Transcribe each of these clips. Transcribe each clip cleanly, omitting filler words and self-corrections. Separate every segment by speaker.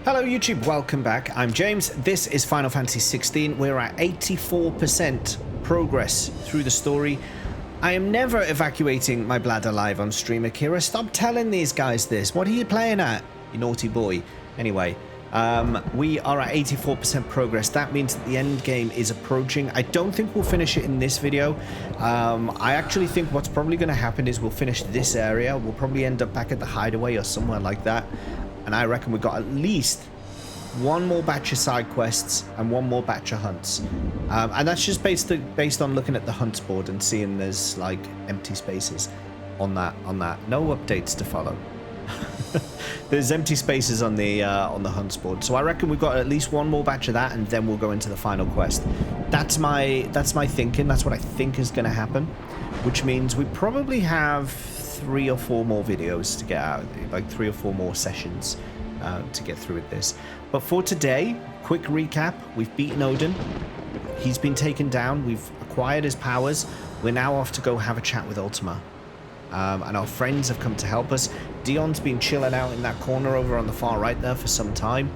Speaker 1: Hello YouTube, welcome back. I'm James. This is Final Fantasy XVI. We're at 84% progress through the story. I am never evacuating my bladder live on stream, Akira. Stop telling these guys this. What are you playing at, you naughty boy? Anyway, we are at 84% progress. That means that the end game is approaching. I don't think we'll finish it in this video. I actually think what's probably going to happen is we'll finish this area. We'll probably end up back at the hideaway or somewhere like that. And I reckon we've got at least one more batch of side quests and one more batch of hunts. And that's just based on looking at the hunts board and seeing there's like empty spaces on that. No updates to follow. There's empty spaces on the hunts board. So I reckon we've got at least one more batch of that, and then we'll go into the final quest. That's my thinking. That's what I think is going to happen, which means we probably have 3 or 4 more videos to get out, like 3 or 4 more sessions to get through with this. But for today, quick recap: we've beaten Odin. He's been taken down. We've acquired his powers. We're now off to go have a chat with Ultima. And our friends have come to help us. Dion's been chilling out in that corner over on the far right there for some time.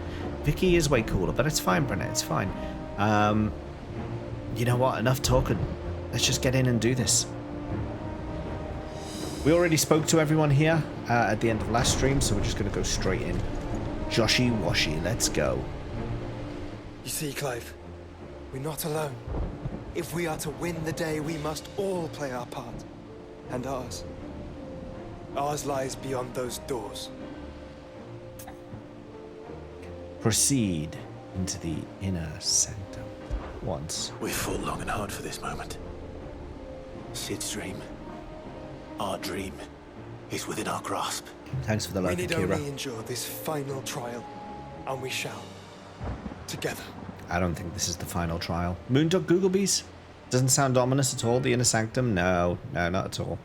Speaker 1: Vicky is way cooler, but it's fine, Brennan. It's fine. You know what? Enough talking. Let's just get in and do this. We already spoke to everyone here at the end of last stream, so we're just going to go straight in. Joshy Washy, let's go.
Speaker 2: You see, Clive, we're not alone. If we are to win the day, we must all play our part. And ours. Ours lies beyond those doors.
Speaker 1: Proceed into the inner sanctum once.
Speaker 3: We've fought long and hard for this moment. Sid's dream, our dream, is within our grasp.
Speaker 1: Thanks for the like,
Speaker 2: We need
Speaker 1: Akira.
Speaker 2: only endure this final trial, and we shall. Together.
Speaker 1: I don't think this is the final trial. Moondog Googlebees? Doesn't sound ominous at all. The inner sanctum? No, not at all.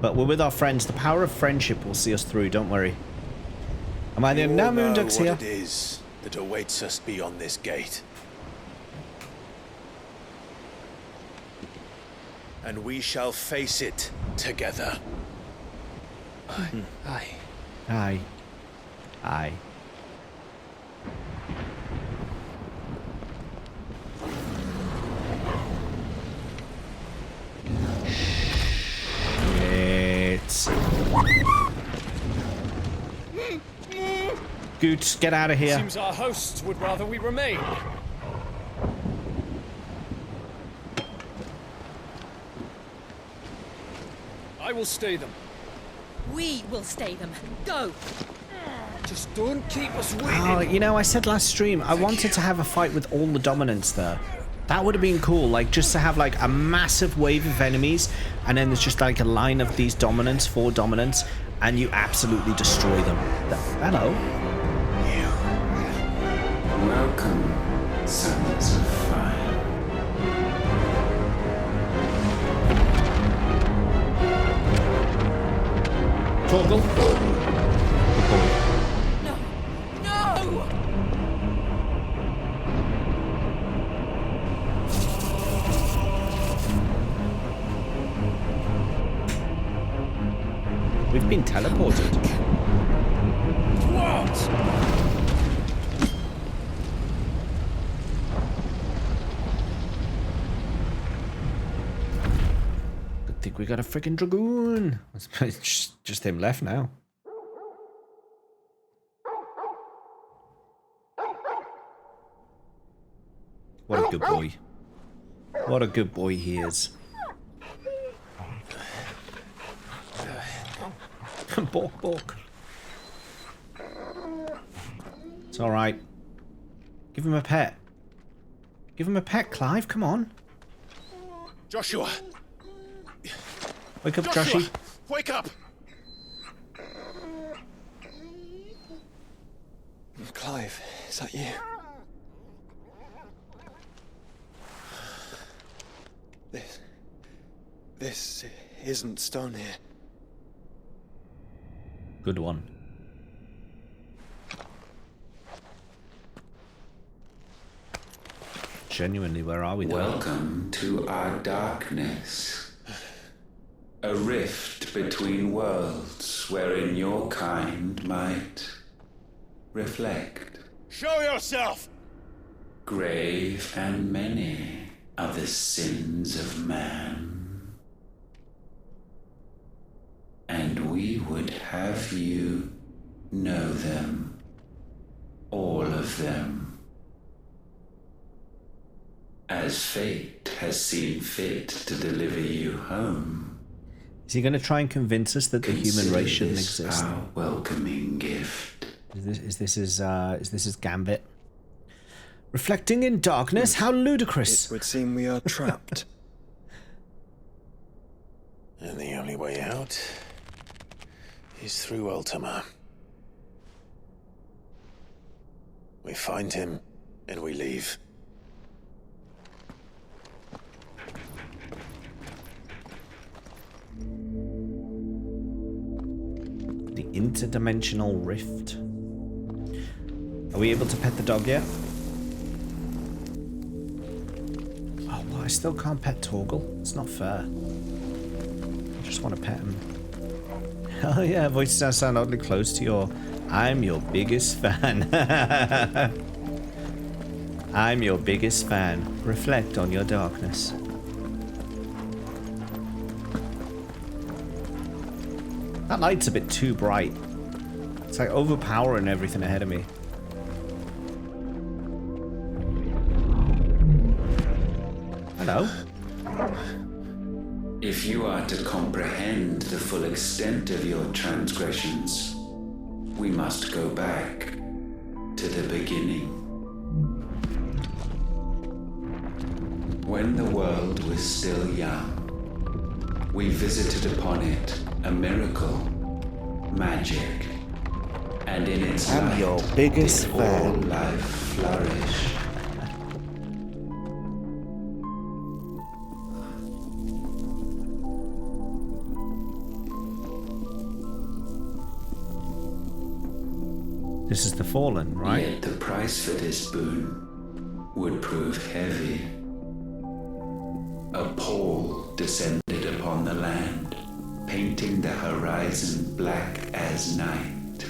Speaker 1: But we're with our friends. The power of friendship will see us through, don't worry. Am I the... No, Moondog's here.
Speaker 3: What it is that awaits us beyond this gate. And we shall face it together.
Speaker 2: Aye.
Speaker 1: Aye. Aye. Goots, get out of here.
Speaker 4: Seems our hosts would rather we remain. I will stay them.
Speaker 5: We will stay them. Go!
Speaker 4: Just don't keep us waiting.
Speaker 1: Oh, you know, I said last stream, I wanted to have a fight with all the dominants there. That would have been cool, like, just to have, like, a massive wave of enemies, and then there's just, like, a line of these dominants, 4 dominants, and you absolutely destroy them. Hello.
Speaker 6: Welcome, sons of fire.
Speaker 1: Torgal. Good boy.
Speaker 5: No! No!
Speaker 1: We've been teleported.
Speaker 4: What?
Speaker 1: Good thing we got a freaking dragoon. It's just him left now. What a good boy. What a good boy he is. Bork, bork. It's alright. Give him a pet. Give him a pet, Clive. Come on.
Speaker 3: Joshua!
Speaker 1: Wake up,
Speaker 3: Joshua!
Speaker 1: Joshy.
Speaker 3: Wake up!
Speaker 2: Clive, is that you? This isn't stone here.
Speaker 1: Good one. Genuinely, where are we now?
Speaker 6: Welcome to our darkness. A rift between worlds wherein your kind might reflect.
Speaker 3: Show yourself!
Speaker 6: Grave and many are the sins of man. And we would have you know them, all of them, as fate has seen fit to deliver you home.
Speaker 1: Is he going to try and convince us that the human race shouldn't exist?
Speaker 6: Our welcoming gift.
Speaker 1: Is this his gambit? Reflecting in darkness? How ludicrous!
Speaker 2: It would seem we are trapped.
Speaker 3: And the only way out is through Ultima. We find him, and we leave.
Speaker 1: The interdimensional rift. Are we able to pet the dog yet? Oh, well, I still can't pet Torgal. It's not fair. I just want to pet him. Oh yeah, voices sound oddly close to your... I'm your biggest fan. I'm your biggest fan. Reflect on your darkness. That light's a bit too bright. It's like overpowering everything ahead of me. Hello?
Speaker 6: If you are to comprehend the full extent of your transgressions, we must go back to the beginning. When the world was still young, we visited upon it a miracle, magic, and in its
Speaker 1: I'm
Speaker 6: light
Speaker 1: your biggest
Speaker 6: did all
Speaker 1: fan.
Speaker 6: life flourish.
Speaker 1: This is the Fallen, right?
Speaker 6: Yet the price for this boon would prove heavy. A pall descended upon the land, painting the horizon black as night.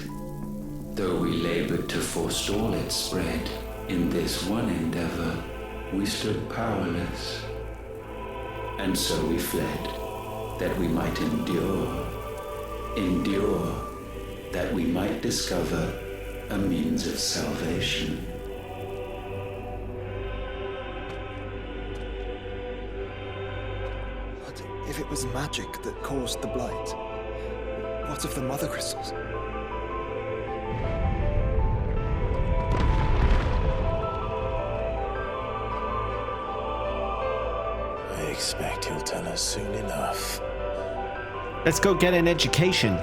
Speaker 6: Though we labored to forestall its spread, in this one endeavor we stood powerless. And so we fled, that we might endure, that we might discover a means of salvation.
Speaker 2: But if it was magic that caused the blight, what of the mother crystals?
Speaker 3: I expect he'll tell us soon enough.
Speaker 1: Let's go get an education.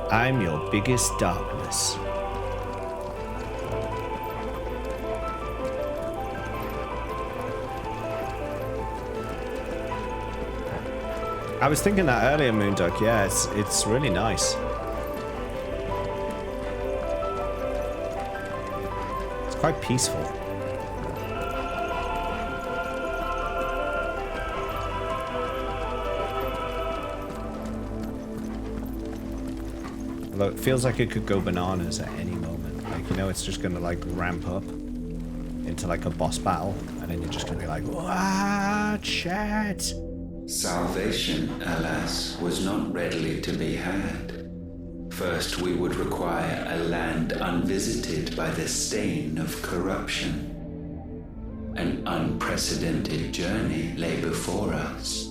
Speaker 1: I'm your biggest darkness. I was thinking that earlier, Moonduck. Yeah, it's really nice. It's quite peaceful. Although it feels like it could go bananas at any moment. Like, you know, it's just gonna like ramp up into like a boss battle, and then you're just gonna be like, what shit?
Speaker 6: Salvation, alas, was not readily to be had. First, we would require a land unvisited by the stain of corruption. An unprecedented journey lay before us,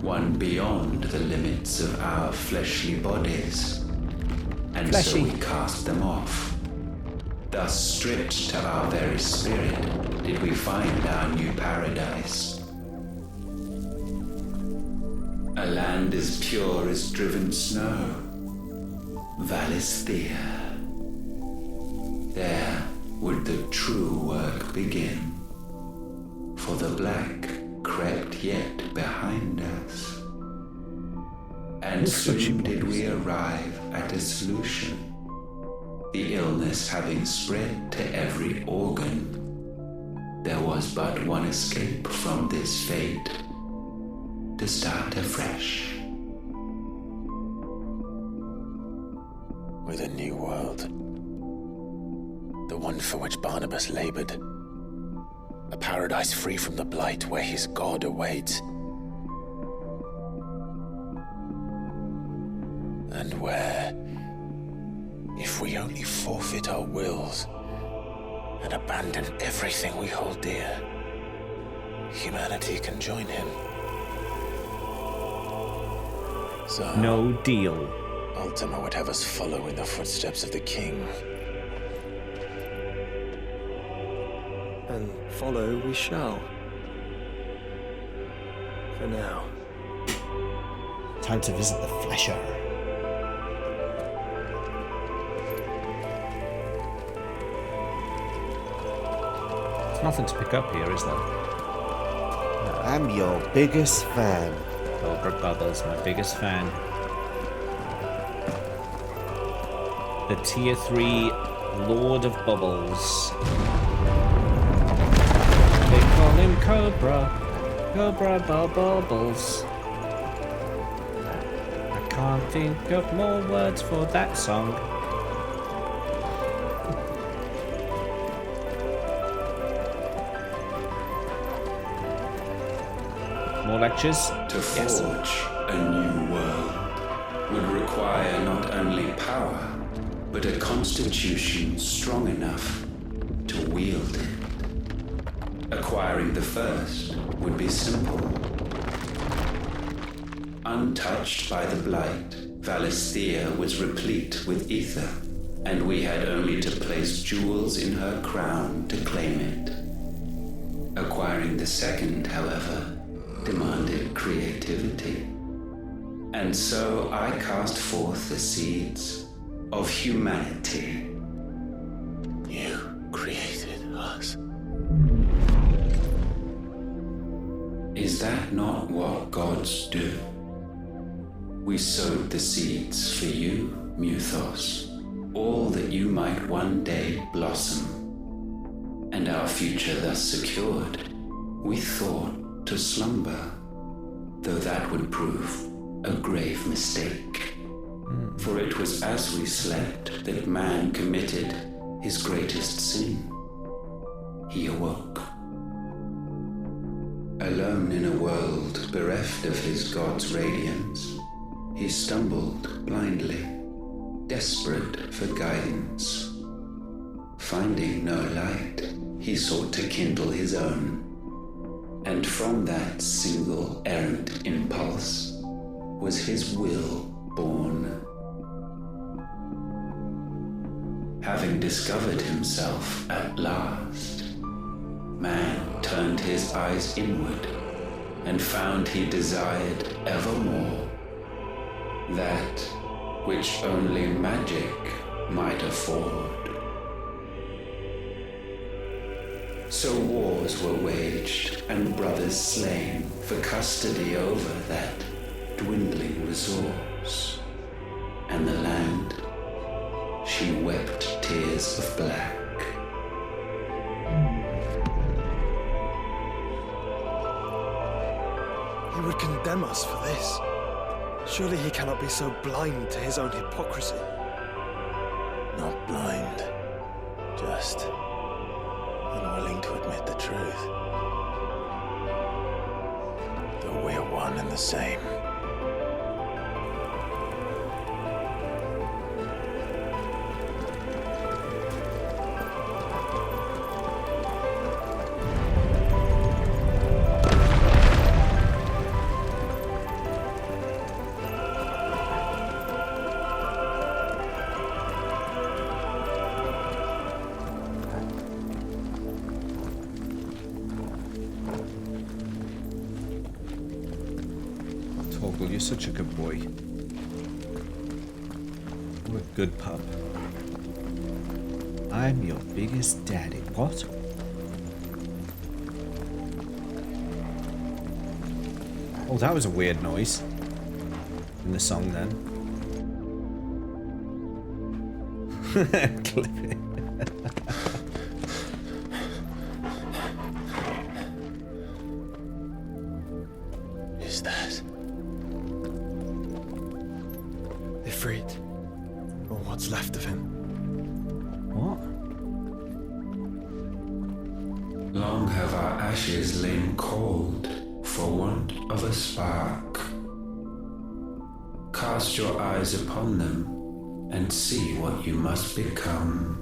Speaker 6: one beyond the limits of our fleshly bodies. And so we cast them off. Thus, stripped to our very spirit, did we find our new paradise. A land as pure as driven snow, Valisthea. There would the true work begin, for the black crept yet behind us. And soon did we arrive at a solution, the illness having spread to every organ. There was but one escape from this fate, to start afresh.
Speaker 3: with a new world. The one for which Barnabas labored. A paradise free from the blight where his God awaits. And where, if we only forfeit our wills and abandon everything we hold dear, humanity can join him. So,
Speaker 1: No deal.
Speaker 3: Ultima would have us follow in the footsteps of the king.
Speaker 2: And follow we shall. For now.
Speaker 1: Time to visit the Flesher. There's nothing to pick up here, is there?
Speaker 7: I'm your biggest fan.
Speaker 1: Cobra Brothers, my biggest fan. The Tier 3 Lord of Bubbles. They call him Cobra. Cobra Bubbles. I can't think of more words for that song. More lectures?
Speaker 6: To forge a new world would require not only power, but a constitution strong enough to wield it. Acquiring the first would be simple. Untouched by the blight, Valisthea was replete with ether, and we had only to place jewels in her crown to claim it. Acquiring the second, however, demanded creativity. And so I cast forth the seeds of humanity.
Speaker 3: You created us.
Speaker 6: Is that not what gods do? We sowed the seeds for you, Muthos, all that you might one day blossom. And our future thus secured, we thought to slumber, though that would prove a grave mistake. For it was as we slept that man committed his greatest sin. He awoke. Alone in a world bereft of his God's radiance, he stumbled blindly, desperate for guidance. Finding no light, he sought to kindle his own. And from that single errant impulse was his will born. Having discovered himself at last, man turned his eyes inward and found he desired evermore that which only magic might afford. So wars were waged and brothers slain for custody over that dwindling resource. And the land, she wept tears of black.
Speaker 2: He would condemn us for this. Surely he cannot be so blind to his own hypocrisy.
Speaker 3: Not blind, just unwilling to admit the truth. Though we're one and the same.
Speaker 1: You're such a good boy. You're a good pup. I'm your biggest daddy. What? Oh, that was a weird noise in the song then. Clip it.
Speaker 3: Is that?
Speaker 2: Ifrit, or what's left of him.
Speaker 1: What?
Speaker 6: Long have our ashes lain cold for want of a spark. Cast your eyes upon them and see what you must become.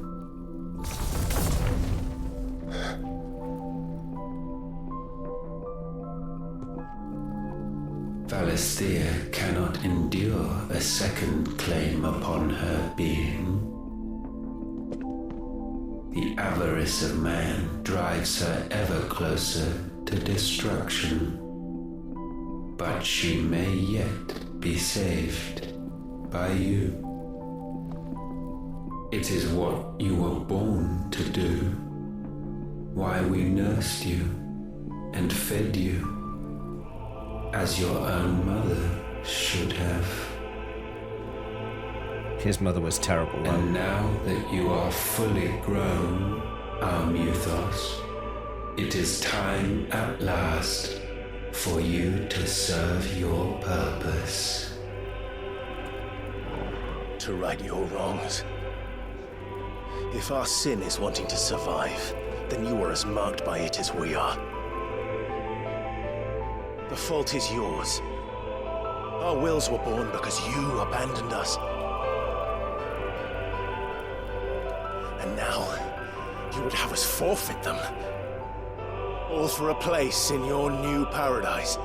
Speaker 6: Valisthea cannot endure a second claim upon her being. The avarice of man drives her ever closer to destruction. But she may yet be saved by you. It is what you were born to do, why we nursed you and fed you, as your own mother should have.
Speaker 1: His mother was terrible.
Speaker 6: And now that you are fully grown, our Muthos, it is time at last for you to serve your purpose.
Speaker 3: To right your wrongs. If our sin is wanting to survive, then you are as marked by it as we are. The fault is yours. Our wills were born because you abandoned us. And now, you would have us forfeit them. All for a place in your new paradise.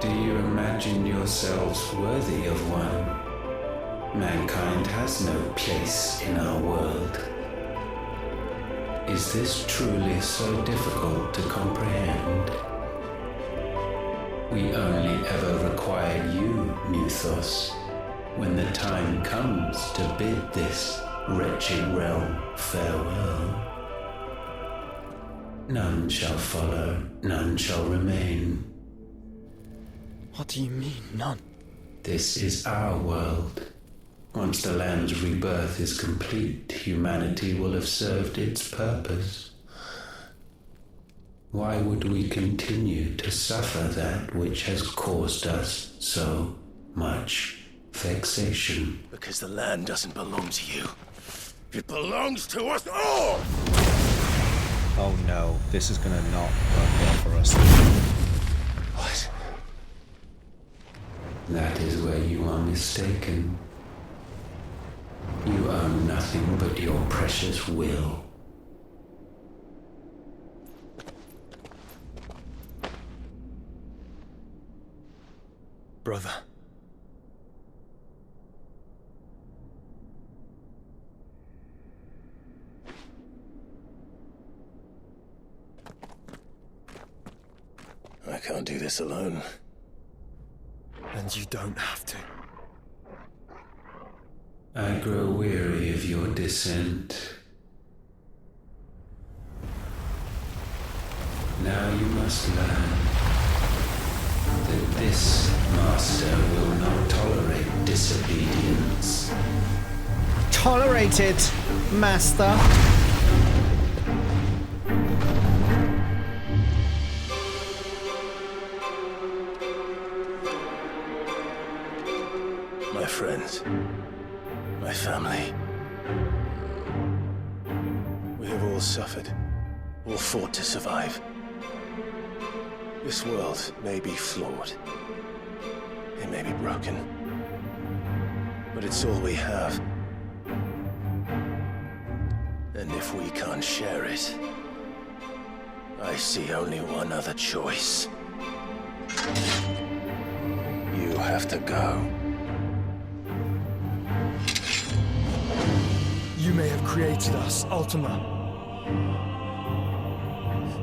Speaker 6: Do you imagine yourselves worthy of one? Mankind has no place in our world. Is this truly so difficult to comprehend? We only ever require you, Muthos, when the time comes to bid this wretched realm farewell. None shall follow, none shall remain.
Speaker 2: What do you mean, none?
Speaker 6: This is our world. Once the land's rebirth is complete, humanity will have served its purpose. Why would we continue to suffer that which has caused us so much vexation?
Speaker 3: Because the land doesn't belong to you. It belongs to us all!
Speaker 1: Oh no, this is gonna not work well for us.
Speaker 3: What?
Speaker 6: That is where you are mistaken. You own nothing but your precious will.
Speaker 2: Brother.
Speaker 3: I can't do this alone.
Speaker 2: And you don't have to.
Speaker 6: I grow weary of your dissent. Now you must learn that this master will not tolerate disobedience.
Speaker 1: Tolerate it, master.
Speaker 3: My friends, my family. We have all suffered, all fought to survive. This world may be flawed. It may be broken. But it's all we have. And if we can't share it, I see only one other choice. You have to go.
Speaker 2: You may have created us, Ultima.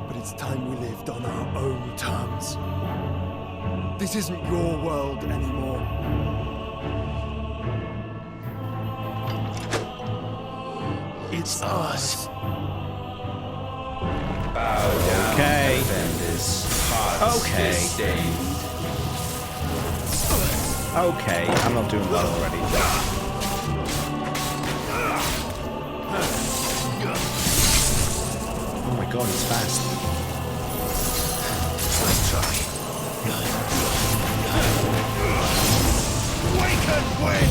Speaker 2: But it's time we lived on our own terms. This isn't your world anymore. It's ours.
Speaker 6: Bow down,
Speaker 1: Okay.
Speaker 6: offenders. Hearts
Speaker 1: Okay.
Speaker 6: disdained.
Speaker 1: Okay, I'm not doing well already. Oh my god, it's fast.
Speaker 3: Let's try.
Speaker 4: Wake and win!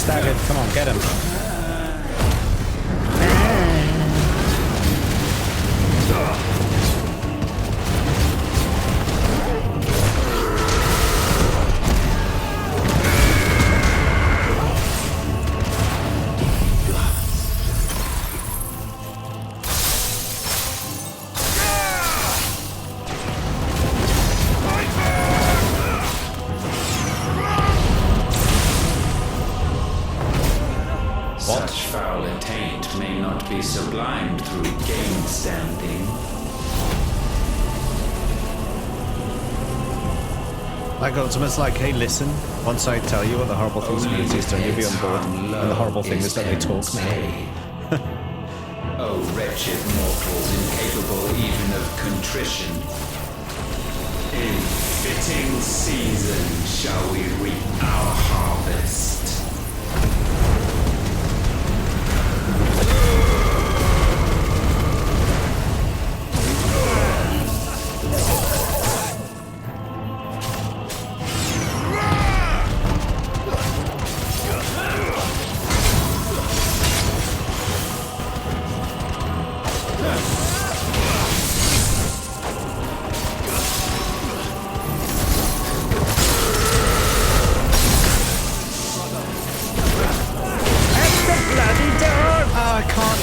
Speaker 1: staggered. Come on, get him.
Speaker 6: Such foul attaint may not be sublimed through game standing.
Speaker 1: Like Ultimate's like, hey, listen, once I tell you what the horrible things community's done, you'll be on board. And the horrible thing is that they talk now.
Speaker 6: Oh, wretched mortals, incapable even of contrition. In fitting season shall we reap our harvest.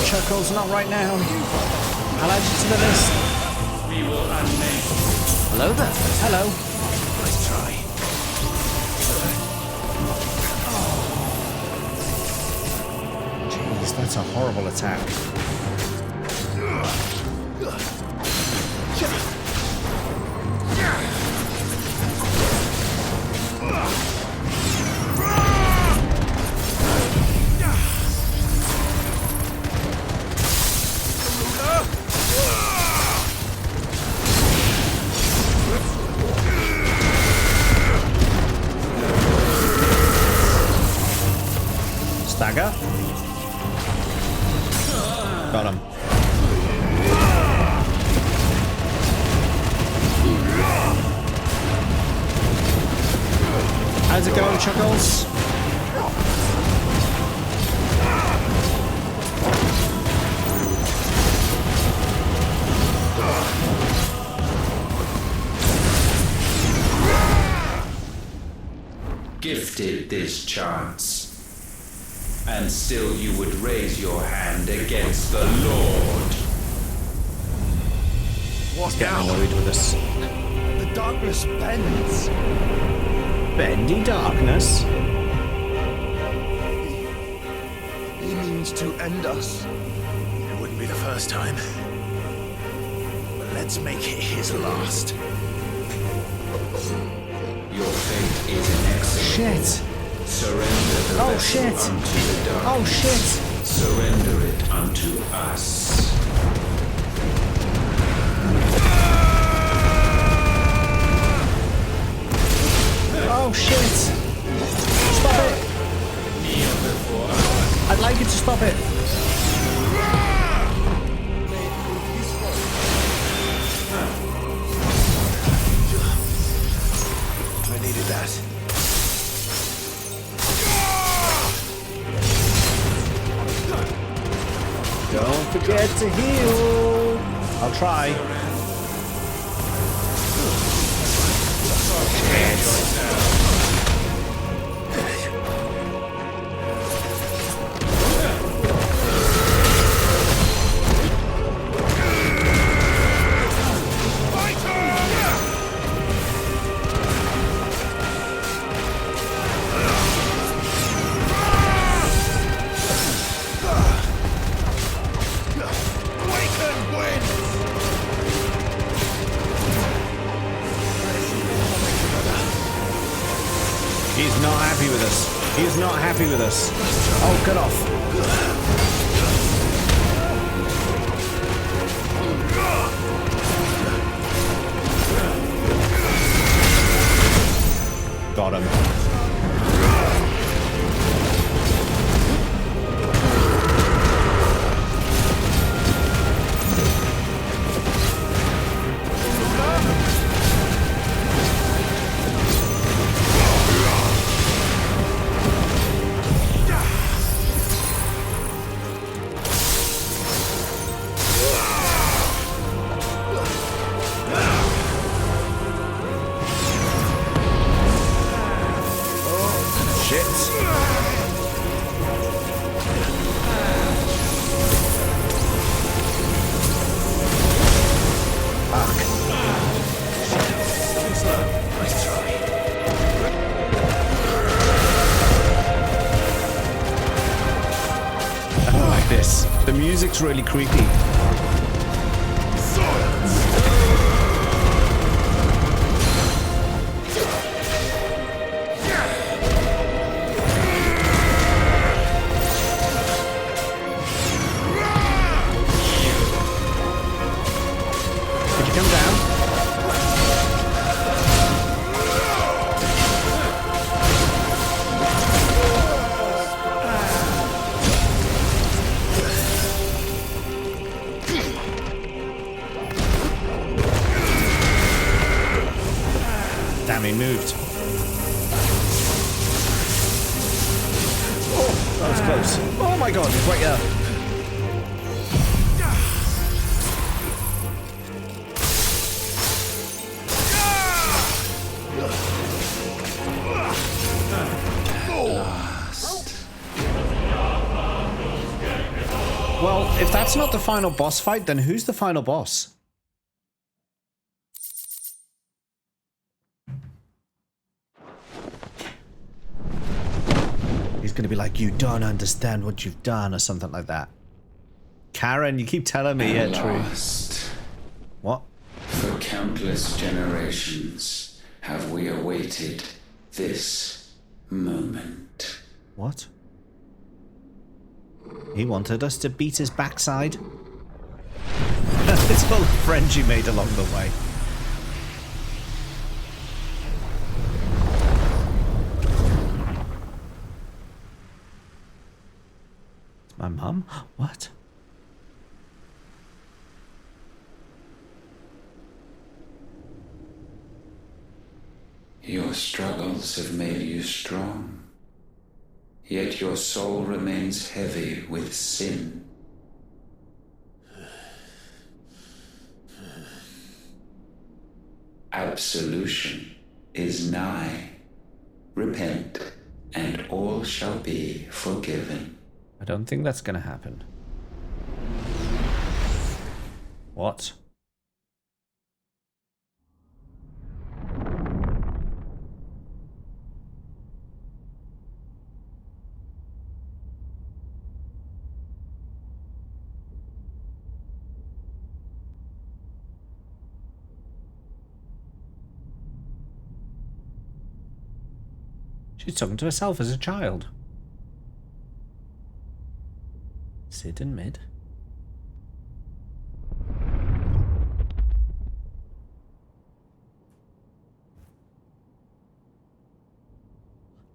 Speaker 1: Chuckles, not right now. I'll add you to the list.
Speaker 6: We will unmake.
Speaker 8: Hello there.
Speaker 1: Hello.
Speaker 3: Let's try.
Speaker 1: Jeez, that's a horrible attack. Stagger. Got him. How's it going, Chuckles?
Speaker 6: Gifted this chance. And still you would raise your hand against the Lord.
Speaker 1: He's getting annoyed with us.
Speaker 2: The darkness bends.
Speaker 1: Bendy darkness.
Speaker 2: He means to end us.
Speaker 3: It wouldn't be the first time. But let's make it his last.
Speaker 6: Your fate is inexorable.
Speaker 1: Shit.
Speaker 6: Surrender the
Speaker 1: Oh,
Speaker 6: vessel
Speaker 1: shit.
Speaker 6: unto the dark.
Speaker 1: Oh shit.
Speaker 6: Surrender it unto us.
Speaker 1: Oh shit. Stop it.
Speaker 6: Kneel before us.
Speaker 1: I'd like you to stop it.
Speaker 3: I needed that.
Speaker 1: Don't forget to heal. I'll try. He's not happy with us. He's not happy with us. Oh, get off. Got him. Shit. Fuck. I don't like this. The music's really creepy. Damn, he moved. Oh, that was close. Oh my god, he's right there. Well, if that's not the final boss fight, then who's the final boss? He's gonna be like, you don't understand what you've done, or something like that. Karen, you keep telling me, yeah, true. What?
Speaker 6: For countless generations have we awaited this moment.
Speaker 1: What? He wanted us to beat his backside? It's all the friends you made along the way. It's my mum? What?
Speaker 6: Your struggles have made you strong. Yet your soul remains heavy with sin. Absolution is nigh. Repent, and all shall be forgiven.
Speaker 1: I don't think that's gonna happen. What? She's talking to herself as a child. Sid and Mid.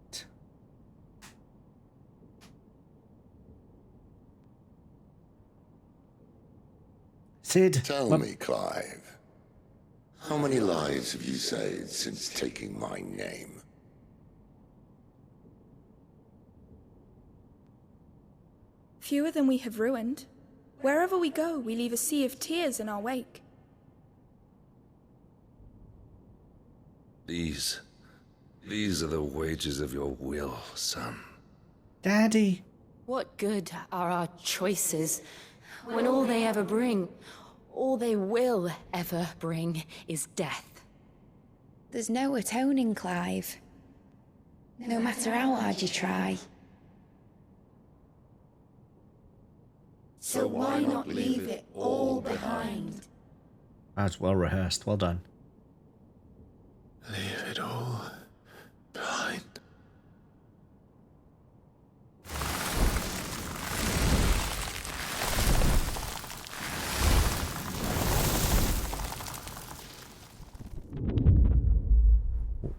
Speaker 1: What? Sid.
Speaker 8: Tell me, Clive, how many lives have you saved since taking my name?
Speaker 9: Fewer than we have ruined. Wherever we go, we leave a sea of tears in our wake.
Speaker 10: These are the wages of your will, son.
Speaker 1: Daddy.
Speaker 5: What good are our choices when all they ever bring, all they will ever bring, is death?
Speaker 11: There's no atoning, Clive. No matter how hard you try. So why not leave it all behind?
Speaker 1: That's well rehearsed. Well done.
Speaker 8: Leave it all behind.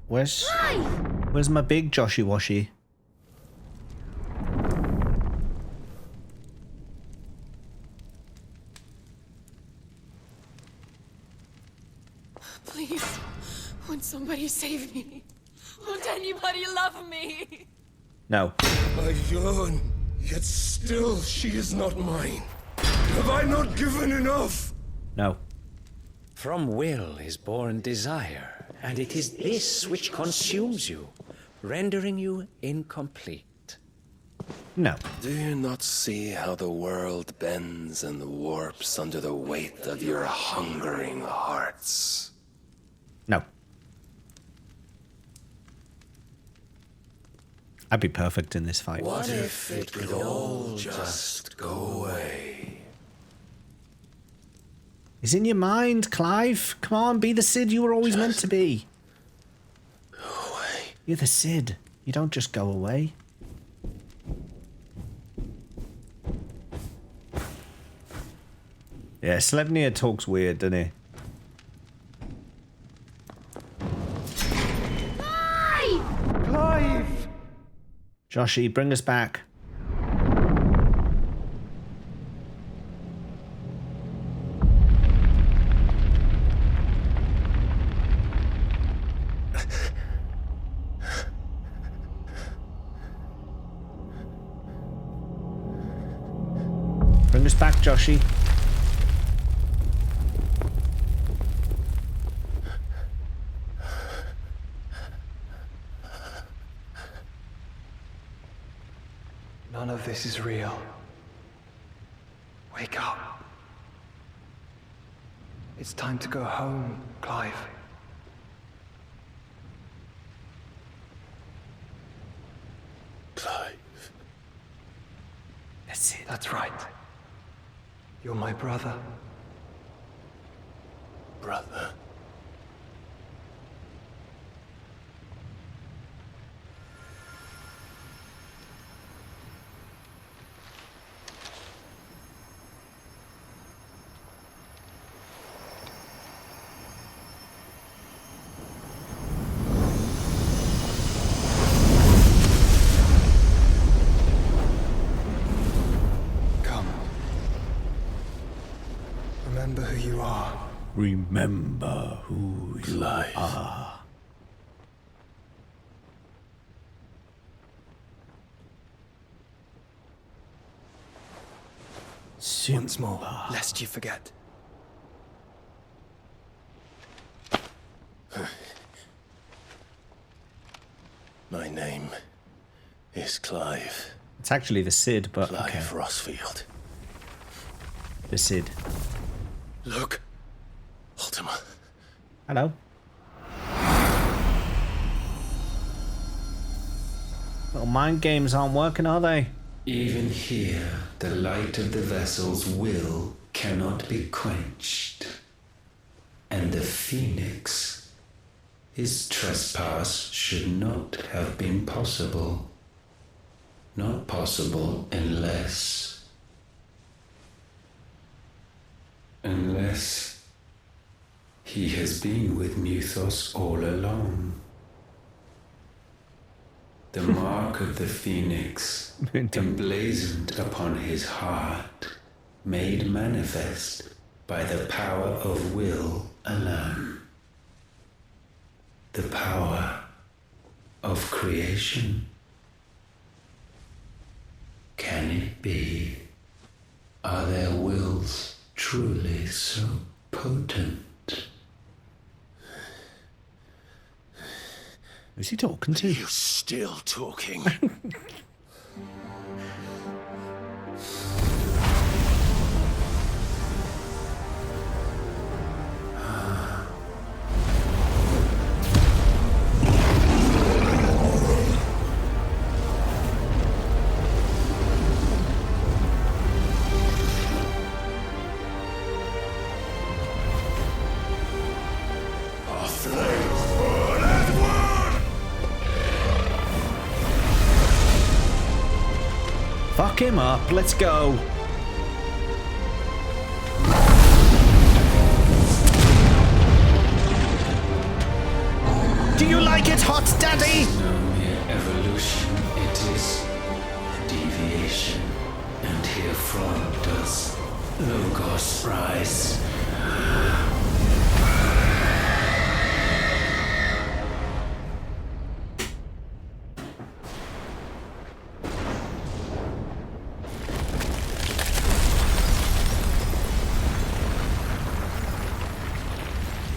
Speaker 1: Where's my big Joshy Washy?
Speaker 5: Please, won't somebody save me? Won't anybody love me?
Speaker 1: No.
Speaker 3: I yearn, yet still she is not mine. Have I not given enough?
Speaker 1: No.
Speaker 12: From will is born desire, and it is this which consumes you. rendering you incomplete.
Speaker 1: No.
Speaker 3: Do you not see how the world bends and warps under the weight of your hungering hearts?
Speaker 1: No. I'd be perfect in this fight.
Speaker 3: What if it could all just go away?
Speaker 1: It's in your mind, Clive. Come on, be the Cid you were always meant to be.
Speaker 3: Go away.
Speaker 1: You're the Cid. You don't just go away. Yeah, Slevnir talks weird, doesn't he?
Speaker 2: Clive!
Speaker 1: Joshy, bring us back. Bring us back, Joshy.
Speaker 2: None of this is real. Wake up. It's time to go home, Clive.
Speaker 3: Clive.
Speaker 1: That's it.
Speaker 2: That's right. You're my brother.
Speaker 3: Brother.
Speaker 2: Remember who you are.
Speaker 1: Remember who you
Speaker 3: Clive.
Speaker 1: are.
Speaker 2: Once more, lest you forget.
Speaker 3: My name is Clive.
Speaker 1: It's actually the Cid, but
Speaker 3: Clive
Speaker 1: okay.
Speaker 3: Rossfield.
Speaker 1: The Cid.
Speaker 3: Look. Ultima.
Speaker 1: Hello. Little mind games aren't working, are they?
Speaker 6: Even here, the light of the vessel's will cannot be quenched. And the Phoenix, his trespass should not have been possible. Not possible unless he has been with Muthos all along. The mark of the Phoenix, emblazoned upon his heart, made manifest by the power of will alone. The power of creation. Can it be? Are their wills truly so potent?
Speaker 1: Who's he talking to?
Speaker 3: You still talking?
Speaker 1: Fuck him up, let's go. Do you like it hot, Daddy?
Speaker 6: No mere evolution, it is a deviation. And herefrom does Logos rise.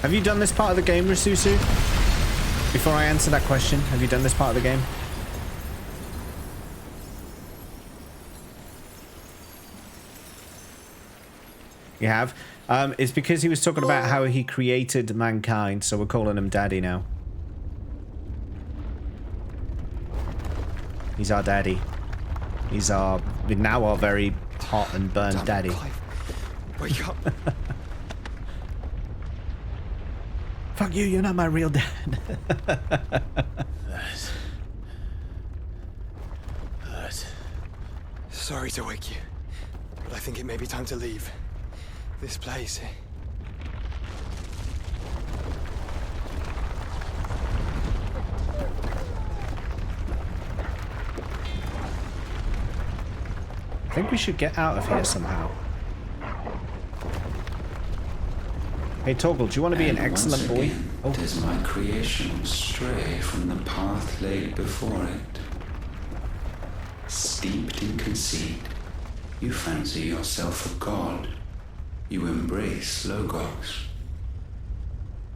Speaker 1: Have you done this part of the game, Rasusu? Before I answer that question, have you done this part of the game? You have? It's because he was talking about how he created mankind, so we're calling him Daddy now. He's our daddy. He's now our very hot and burned daddy.
Speaker 2: Clive. Wake up.
Speaker 1: Fuck you, you're not my real dad.
Speaker 2: Sorry to wake you, but I think it may be time to leave. This place.
Speaker 1: I think we should get out of here somehow. Hey Torgal, do you want to be an excellent boy?
Speaker 6: Oh. Does my creation stray from the path laid before it? Steeped in conceit, you fancy yourself a god. You embrace Logos.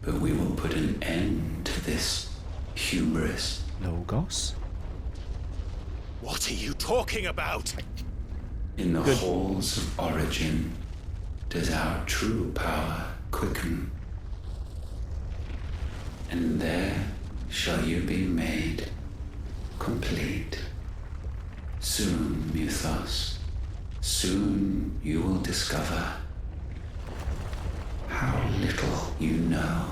Speaker 6: But we will put an end to this hubris.
Speaker 1: Logos?
Speaker 3: What are you talking about?
Speaker 6: In the halls of origin, does our true power quicken. And there shall you be made complete. Soon, Mythos, soon you will discover how little you know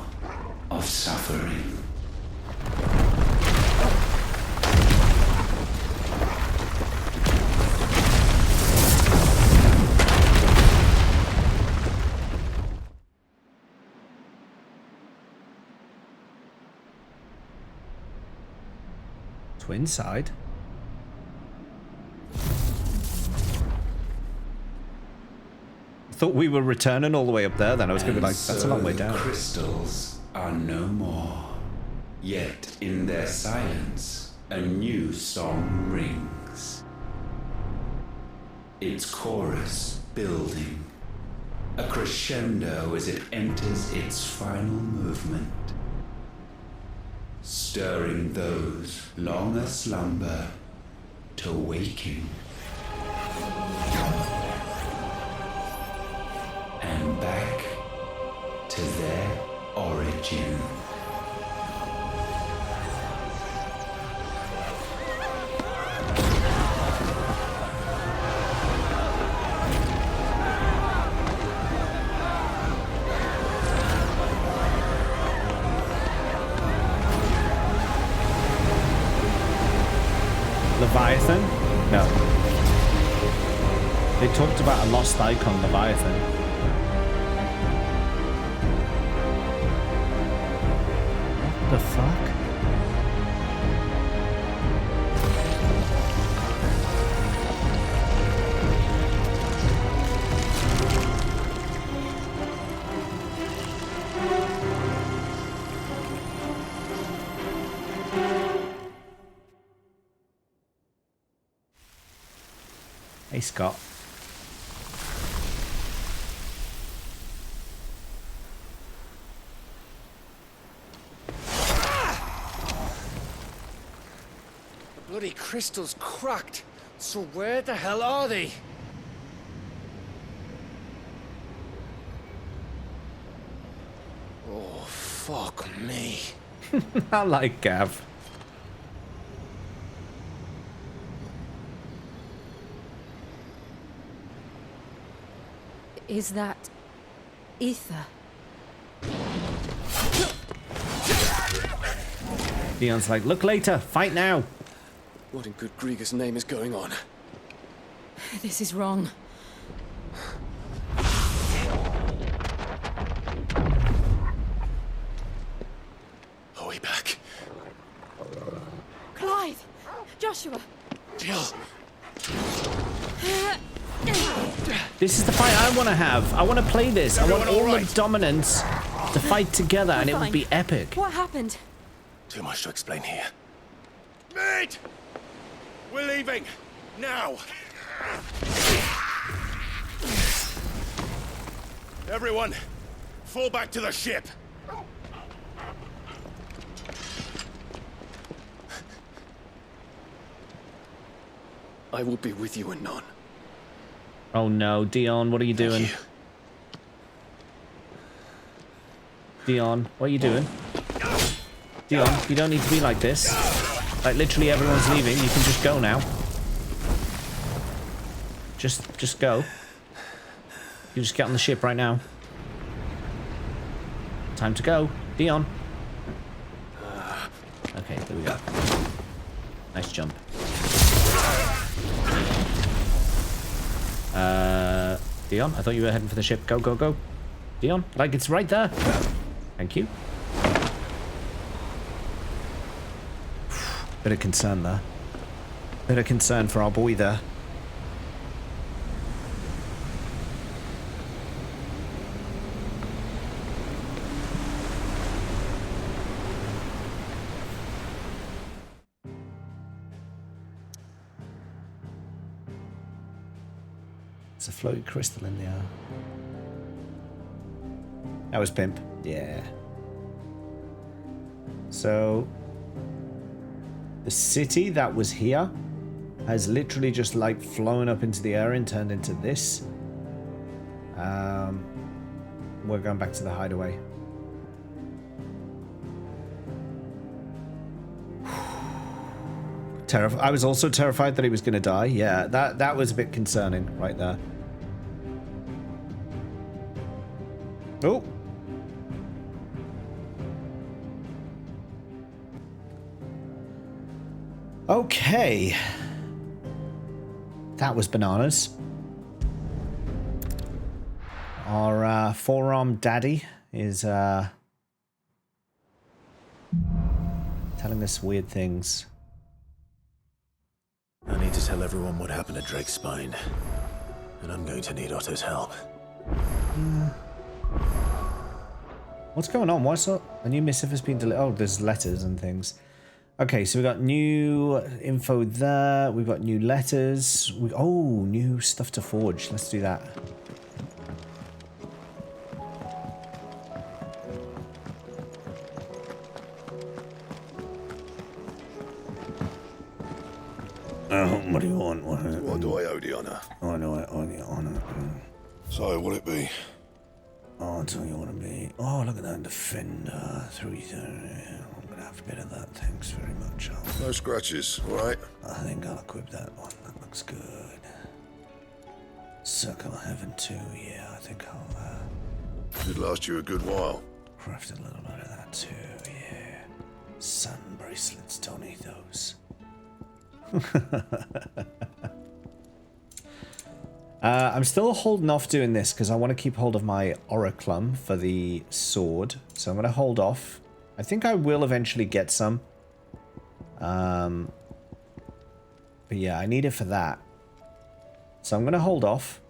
Speaker 6: of suffering.
Speaker 1: Twin side. Thought we were returning all the way up there, then I was going to be like, that's a long way down.
Speaker 6: Crystals are no more. Yet in their silence, a new song rings. Its chorus building, a crescendo as it enters its final movement, stirring those long aslumber to waking. And back to their origin.
Speaker 1: Leviathan? No. They talked about a lost icon, Leviathan. The fuck? Hey, Scott.
Speaker 4: Bloody crystal's cracked. So where the hell are they? Oh, fuck me.
Speaker 1: I like Gav.
Speaker 5: Is that ether?
Speaker 1: Leon's like, look later, fight now.
Speaker 4: What in good Grieger's name is going on?
Speaker 5: This is wrong.
Speaker 3: Are we back?
Speaker 9: Clive! Joshua!
Speaker 3: Jill!
Speaker 1: This is the fight I want to have. I want to play this. I want all the dominants to fight together, and it would be epic.
Speaker 5: What happened?
Speaker 3: Too much to explain here. Mate! We're leaving! Now! Everyone, fall back to the ship! I will be with you anon.
Speaker 1: Oh no, Dion, what are you doing? Dion, what are you doing? Dion, you don't need to be like this. Like, literally everyone's leaving. You can just go now. Just go. You just get on the ship right now. Time to go. Dion. Okay, there we go. Nice jump. Dion, I thought you were heading for the ship. Go, go, go. Dion, like it's right there. Thank you. Bit of concern there. Bit of concern for our boy there. It's a floaty crystal in there. That was pimp. Yeah. So the city that was here has literally just like flown up into the air and turned into this. We're going back to the hideaway. I was also terrified that he was going to die. Yeah, that was a bit concerning right there. Oh. Okay. That was bananas. Our four-armed daddy is telling us weird things.
Speaker 3: I need to tell everyone what happened at Drake's Spine. And I'm going to need Otto's help.
Speaker 1: What's going on? What's up? A new missive has been delivered. Oh, there's letters and things. Okay, so we got new info there. We've got new letters. Oh, new stuff to forge. Let's do that. What do you want?
Speaker 8: What do I owe the honour?
Speaker 1: Oh, no, I owe the honour.
Speaker 8: So, what'll it be?
Speaker 1: Oh, I'll tell you what it'll be. Oh, look at that Defender 330. I'm going to have a bit of that. Thanks very much.
Speaker 8: No scratches, alright?
Speaker 1: I think I'll equip that one. That looks good. Circle Heaven 2. Yeah, I think I'll...
Speaker 8: Should last you a good while.
Speaker 1: Craft a little bit of that too, yeah. Sun bracelets, don't need those. I'm still holding off doing this because I want to keep hold of my Oriclum for the sword. So I'm going to hold off. I think I will eventually get some. But yeah, I need it for that. So I'm going to hold off.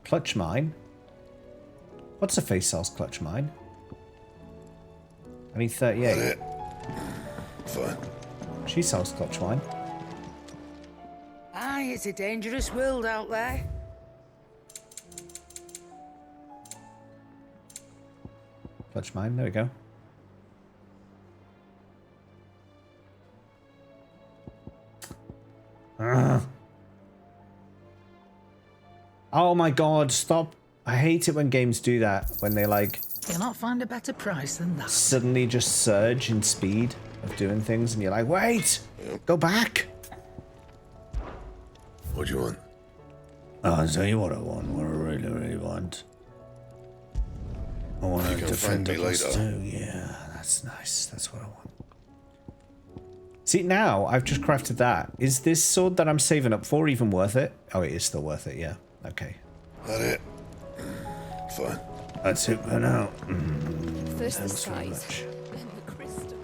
Speaker 1: Clutch mine. What's a face cells clutch mine? I need 38.
Speaker 8: Fine.
Speaker 1: She sells clutch mine.
Speaker 13: Aye, it's a dangerous world out there.
Speaker 1: Clutch mine, there we go. Oh my god, stop. I hate it when games do that. When they like...
Speaker 13: You'll not find a better price than that.
Speaker 1: Suddenly just surge in speed of doing things and you're like, wait! Go back!
Speaker 8: What do you want?
Speaker 1: I'll tell you what I want. What I really, really want. I want to defend it too. Yeah, that's nice. That's what I want. See, now I've just crafted that. Is this sword that I'm saving up for even worth it? Oh, it is still worth it, yeah. Okay.
Speaker 8: That it? Fine.
Speaker 1: That's it for now.
Speaker 9: First the skies, then the crystal.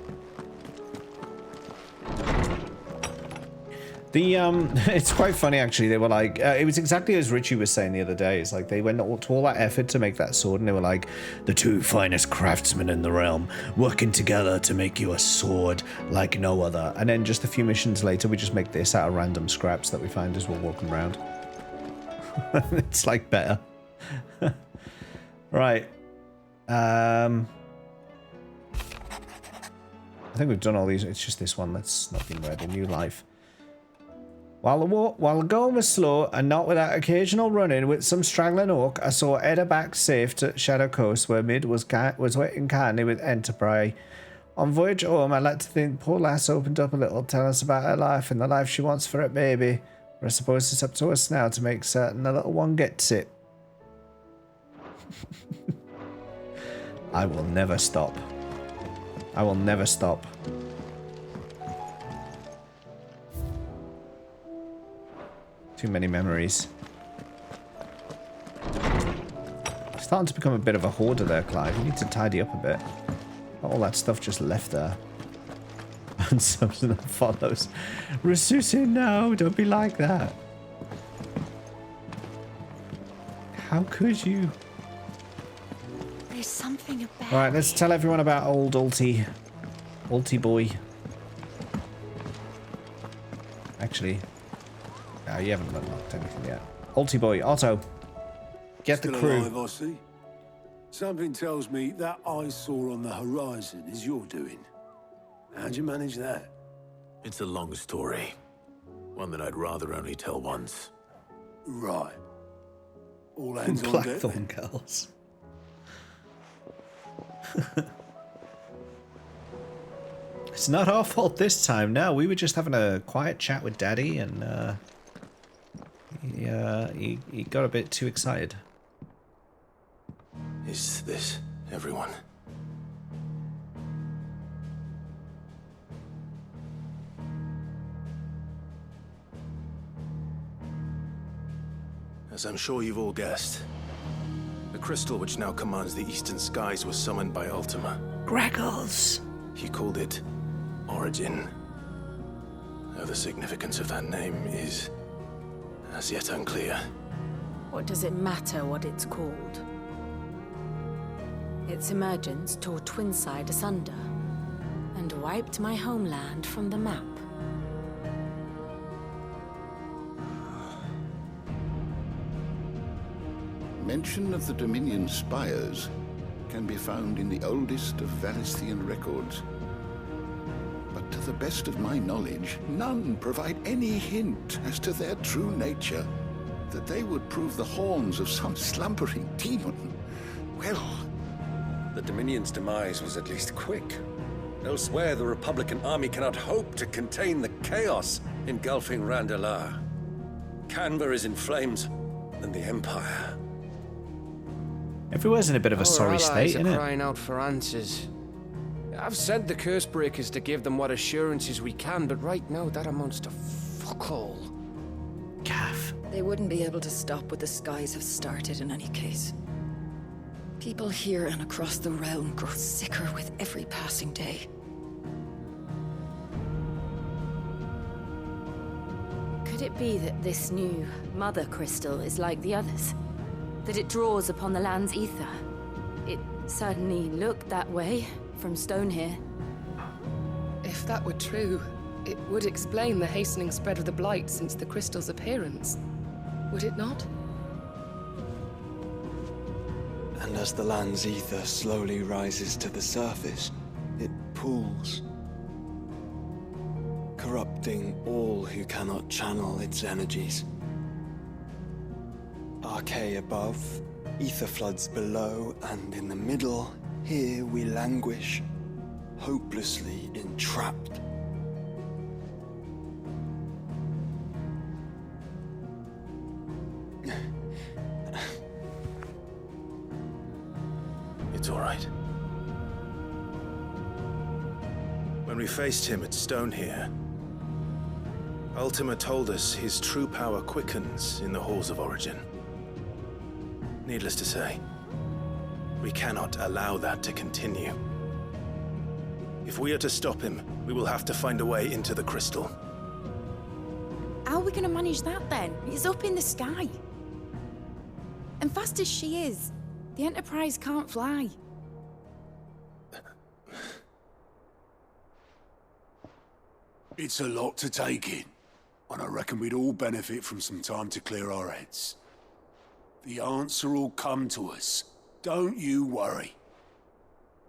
Speaker 1: It's quite funny actually. They were like, it was exactly as Richie was saying the other day. It's like they went to all that effort to make that sword, and they were like, the two finest craftsmen in the realm working together to make you a sword like no other. And then just a few missions later, we just make this out of random scraps that we find as we're walking around. It's like better. Right. I think we've done all these. It's just this one that's not been read. A new life. While going was slow and not without occasional run-in with some straggling orc, I saw Edda back safe to Shadow Coast, where Mid was waiting kindly with Enterprise. On voyage home, I like to think poor lass opened up a little, tell us about her life and the life she wants for it baby. But I suppose it's up to us now to make certain the little one gets it. I will never stop. I will never stop. Too many memories. Starting to become a bit of a hoarder there, Clive. You need to tidy up a bit. All that stuff just left there. And something that follows. Rasusin, no, don't be like that. How could you?
Speaker 5: There's something about.
Speaker 1: Alright, let's tell everyone about old Ulti boy. Actually, you haven't unlocked anything yet. Ulti boy, Otto. Get
Speaker 14: Still
Speaker 1: the crew.
Speaker 14: alive, I see. Something tells me that eyesore on the horizon is your doing. How'd you manage that?
Speaker 3: It's a long story. One that I'd rather only tell once.
Speaker 14: Right. All hands on deck.
Speaker 1: Blackthorn girls. It's not our fault this time. No, we were just having a quiet chat with Daddy, and he got a bit too excited.
Speaker 3: Is this everyone? As I'm sure you've all guessed, the crystal which now commands the eastern skies was summoned by Ultima.
Speaker 13: Graggles.
Speaker 3: He called it Origin. Though the significance of that name is as yet unclear.
Speaker 5: What does it matter what it's called? Its emergence tore Twinside asunder and wiped my homeland from the map.
Speaker 15: Mention of the Dominion spires can be found in the oldest of Valisthian records. But to the best of my knowledge, none provide any hint as to their true nature. That they would prove the horns of some slumbering demon. Well,
Speaker 16: the Dominion's demise was at least quick. Elsewhere, the Republican army cannot hope to contain the chaos engulfing Randalar. Canva is in flames, and the Empire.
Speaker 1: Everywhere's in a bit of a sorry state, isn't it?
Speaker 4: Crying out for answers. I've sent the curse breakers to give them what assurances we can, but right now that amounts to fuck all.
Speaker 1: Gaff.
Speaker 17: They wouldn't be able to stop what the skies have started in any case. People here and across the realm grow sicker with every passing day.
Speaker 5: Could it be that this new mother crystal is like the others? That it draws upon the land's ether? It certainly looked that way from stone here.
Speaker 18: If that were true, it would explain the hastening spread of the blight since the crystal's appearance. Would it not?
Speaker 2: And as the land's ether slowly rises to the surface, it pools, corrupting all who cannot channel its energies. Archae above, ether floods below, and in the middle, here we languish, hopelessly entrapped.
Speaker 3: It's all right. When we faced him at Stone here, Ultima told us his true power quickens in the halls of Origin. Needless to say, we cannot allow that to continue. If we are to stop him, we will have to find a way into the crystal.
Speaker 11: How are we going to manage that then? It's up in the sky. And fast as she is, the Enterprise can't fly.
Speaker 14: It's a lot to take in, and I reckon we'd all benefit from some time to clear our heads. The answer will come to us. Don't you worry.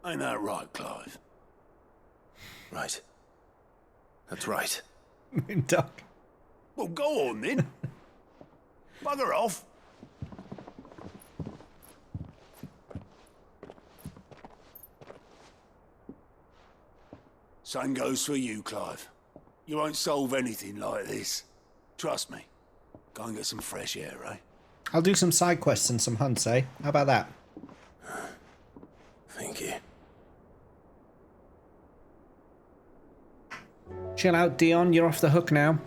Speaker 14: Ain't that right, Clive?
Speaker 3: Right. That's right.
Speaker 1: Duck.
Speaker 14: Well, go on then. Bugger off. Same goes for you, Clive. You won't solve anything like this. Trust me. Go and get some fresh air, eh?
Speaker 1: I'll do some side quests and some hunts, eh? How about that?
Speaker 3: Thank you.
Speaker 1: Chill out, Dion. You're off the hook now.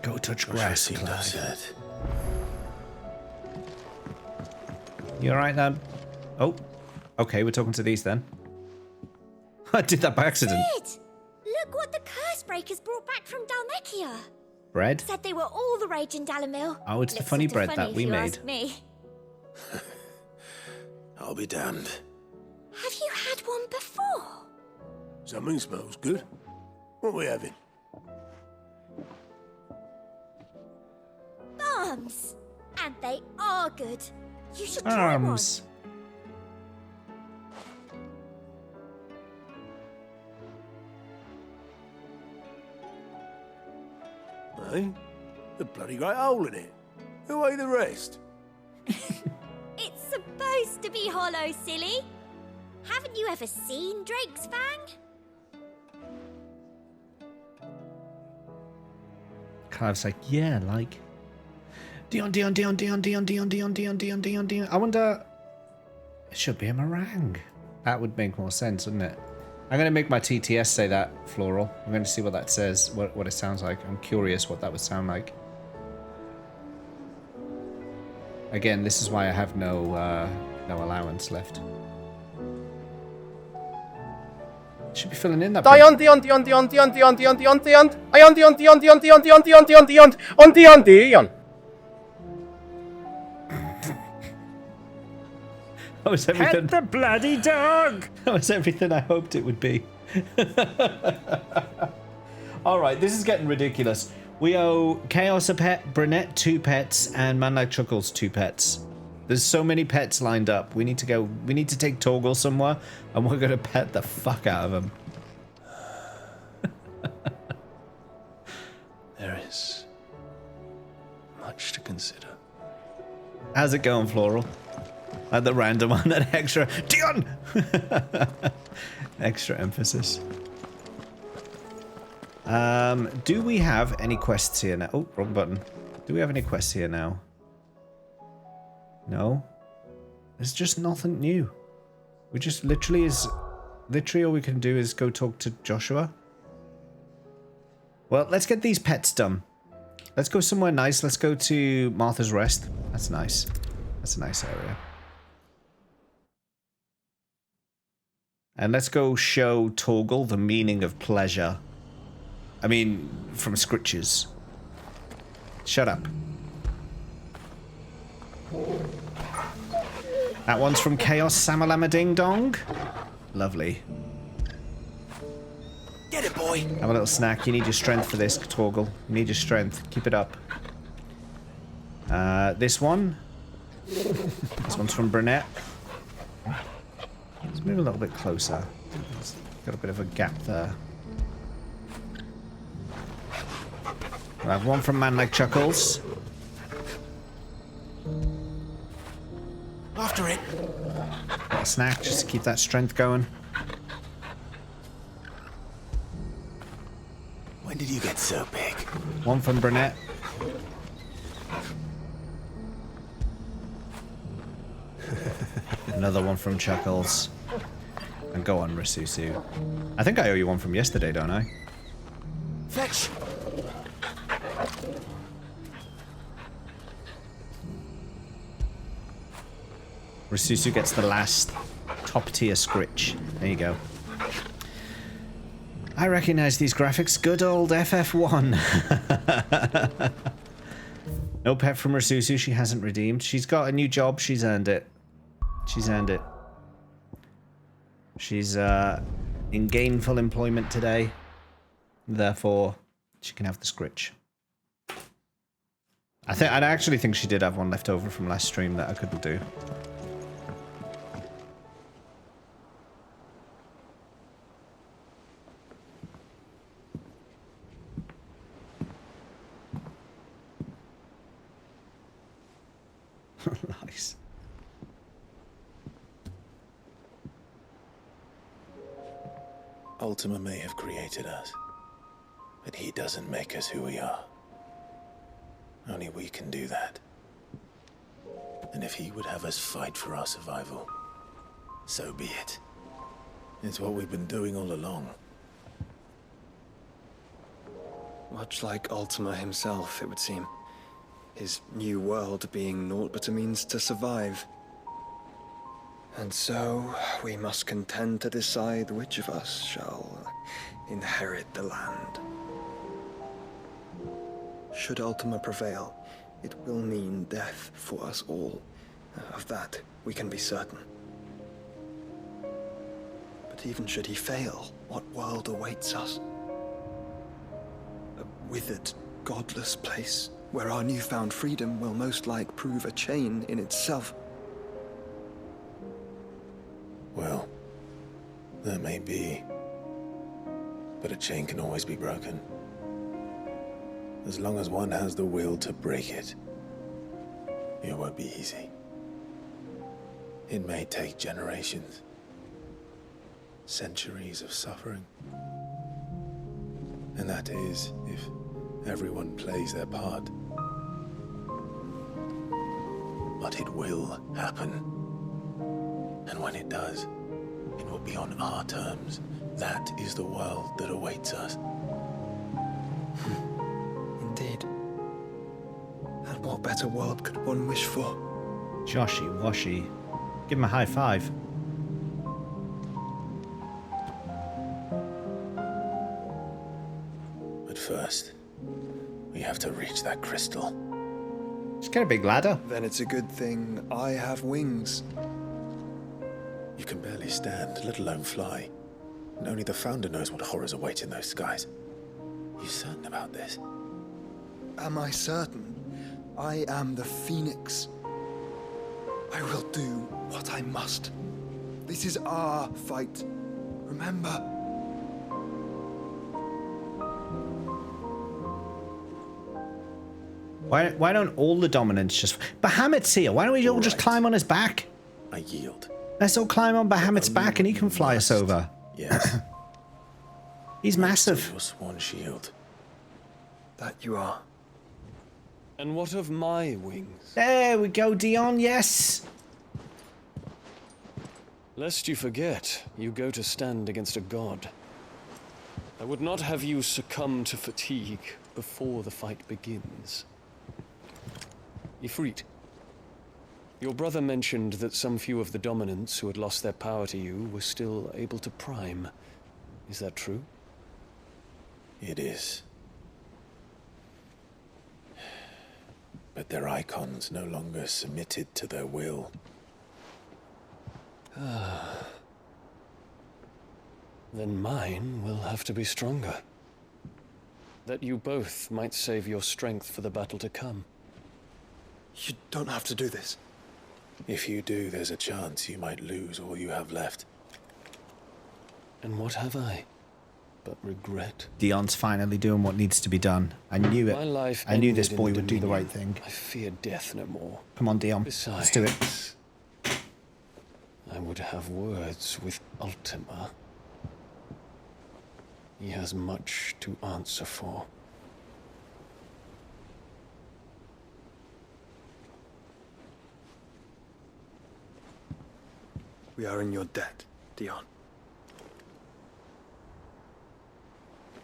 Speaker 1: Go touch grass, Clive. You alright then? Oh. Okay, we're talking to these then. I did that by accident.
Speaker 19: Look what the Cursebreakers brought back from Dalmekia.
Speaker 1: Bread?
Speaker 19: Said they were all the rage in Dalamil.
Speaker 1: Oh, it's the funny bread that we made.
Speaker 19: Me.
Speaker 3: I'll be damned.
Speaker 19: Have you had one before?
Speaker 14: Something smells good. What are we having?
Speaker 19: Arms. And they are good. You should try one.
Speaker 14: Eh? A bloody great hole in it. Who ate the rest?
Speaker 19: It's supposed to be hollow, silly. Haven't you ever seen Drake's Fang?
Speaker 1: Clive's like, yeah, like. Dion. I wonder. It should be a meringue. That would make more sense, wouldn't it? I'm going to make my TTS say that, Floral. I'm going to see what that says, what it sounds like. I'm curious what that would sound like. Again, this is why I have no allowance left. Should be filling in that.
Speaker 20: Dion.
Speaker 1: That was everything.
Speaker 20: Pet the bloody dog!
Speaker 1: That was everything I hoped it would be. Alright, this is getting ridiculous. We owe Chaos a pet, Brunette 2 pets, and Man Like Chuckles 2 pets. There's so many pets lined up. We need to take Torgal somewhere, and we're gonna pet the fuck out of him.
Speaker 3: There is much to consider.
Speaker 1: How's it going, Floral? Like the random one, that extra Dion! Extra emphasis. Do we have any quests here now? Oh, wrong button. Do we have any quests here now? No. There's just nothing new. We just literally all we can do is go talk to Joshua. Well, let's get these pets done. Let's go somewhere nice. Let's go to Martha's Rest. That's nice. That's a nice area. And let's go show Torgal the meaning of pleasure. I mean, from scriptures. Shut up. That one's from Chaos Samalama Ding Dong. Lovely.
Speaker 3: Get it, boy.
Speaker 1: Have a little snack. You need your strength for this, Torgal. You need your strength. Keep it up. This one. This one's from Brunette. Let's move a little bit closer. It's got a bit of a gap there. We'll have one from Man Like Chuckles.
Speaker 3: After it.
Speaker 1: A snack, just to keep that strength going.
Speaker 3: When did you get so big?
Speaker 1: One from Brunette. Another one from Chuckles. And go on, Rasusu. I think I owe you one from yesterday, don't I?
Speaker 3: Fetch.
Speaker 1: Rasusu gets the last top tier scritch. There you go. I recognize these graphics. Good old FF1. No pet from Rasusu. She hasn't redeemed. She's got a new job. She's earned it. She's earned it. She's in gainful employment today. Therefore, she can have the scritch. I actually think she did have one left over from last stream that I couldn't do. Nice.
Speaker 3: Ultima may have created us, but he doesn't make us who we are. Only we can do that. And if he would have us fight for our survival, so be it. It's what we've been doing all along.
Speaker 2: Much like Ultima himself, it would seem. His new world being naught but a means to survive. And so, we must contend to decide which of us shall inherit the land. Should Ultima prevail, it will mean death for us all. Of that, we can be certain. But even should he fail, what world awaits us? A withered, godless place where our newfound freedom will most like prove a chain in itself.
Speaker 3: Well, that may be. But a chain can always be broken. As long as one has the will to break it. It won't be easy. It may take generations. Centuries of suffering. And that is if everyone plays their part. But it will happen. And when it does, it will be on our terms. That is the world that awaits us.
Speaker 2: Indeed. And what better world could one wish for?
Speaker 1: Joshy washy. Give him a high five.
Speaker 3: But first, we have to reach that crystal.
Speaker 1: Just get a big ladder.
Speaker 2: Then it's a good thing I have wings.
Speaker 3: You can barely stand, let alone fly. And only the Founder knows what horrors await in those skies. You certain about this?
Speaker 2: Am I certain? I am the Phoenix. I will do what I must. This is our fight. Remember?
Speaker 1: Why don't all the dominants just... Bahamut's here. Why don't we all just climb on his back?
Speaker 3: I yield.
Speaker 1: Let's all climb on Bahamut's back and he can fly us over.
Speaker 3: Yes.
Speaker 1: He's massive.
Speaker 3: Your swan shield.
Speaker 2: That you are.
Speaker 21: And what of my wings?
Speaker 1: There we go, Dion. Yes.
Speaker 21: Lest you forget, you go to stand against a god. I would not have you succumb to fatigue before the fight begins. Ifrit, your brother mentioned that some few of the dominants who had lost their power to you were still able to prime. Is that true?
Speaker 3: It is. But their icons no longer submitted to their will.
Speaker 21: Then mine will have to be stronger. That you both might save your strength for the battle to come.
Speaker 2: You don't have to do this.
Speaker 3: If you do, there's a chance you might lose all you have left.
Speaker 21: And what have I but regret?
Speaker 1: Dion's finally doing what needs to be done. I knew it.
Speaker 21: My life
Speaker 1: I knew this
Speaker 21: ended
Speaker 1: boy
Speaker 21: in
Speaker 1: would do the
Speaker 21: Dominion.
Speaker 1: right thing.
Speaker 21: I fear death no more.
Speaker 1: Come on, Dion.
Speaker 21: Besides,
Speaker 1: Let's do it.
Speaker 21: I would have words with Ultima. He has much to answer for.
Speaker 2: We are in your debt, Dion.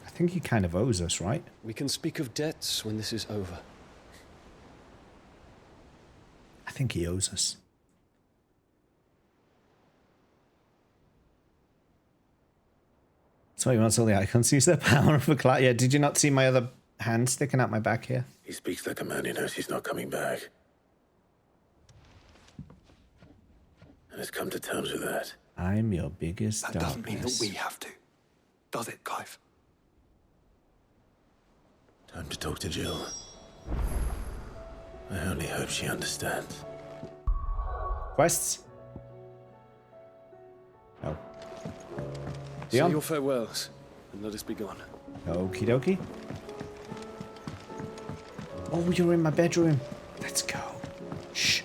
Speaker 1: I think he kind of owes us, right?
Speaker 21: We can speak of debts when this is over.
Speaker 1: I think he owes us. So he wants all the icons to use their power of a cloud. Yeah, did you not see my other hand sticking out my back here?
Speaker 3: He speaks like a man who knows he's not coming back. And has come to terms with that.
Speaker 1: I'm your biggest
Speaker 2: That
Speaker 1: darkness.
Speaker 2: doesn't mean that we have to. Does it, Clive?
Speaker 3: Time to talk to Jill. I only hope she understands.
Speaker 1: Quests? No.
Speaker 21: Say
Speaker 1: Dion?
Speaker 21: your farewells, and let us be gone.
Speaker 1: Okie dokie. Oh, you're in my bedroom. Let's go. Shh.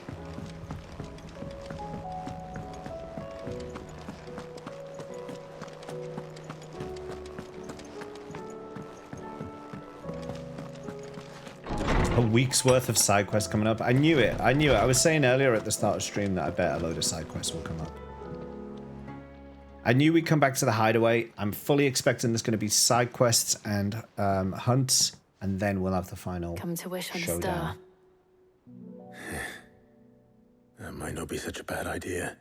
Speaker 1: week's worth of side quests coming up. I knew it. I knew it. I was saying earlier at the start of stream that I bet a load of side quests will come up. I knew we'd come back to the hideaway. I'm fully expecting there's going to be side quests and hunts, and then we'll have the final
Speaker 5: Come to wish on a
Speaker 1: showdown.
Speaker 5: star.
Speaker 3: That might not be such a bad idea.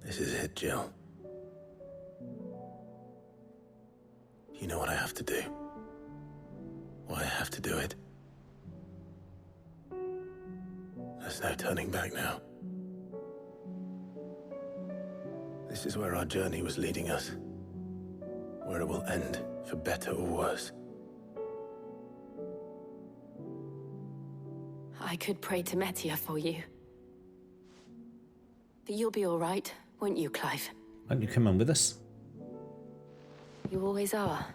Speaker 3: This is it, Jill. You know what I have to do. Why I have to do it. There's no turning back now. This is where our journey was leading us. Where it will end, for better or worse.
Speaker 5: I could pray to Metia for you. But you'll be all right, won't you, Clive?
Speaker 1: Why don't you come on with us?
Speaker 5: You always are.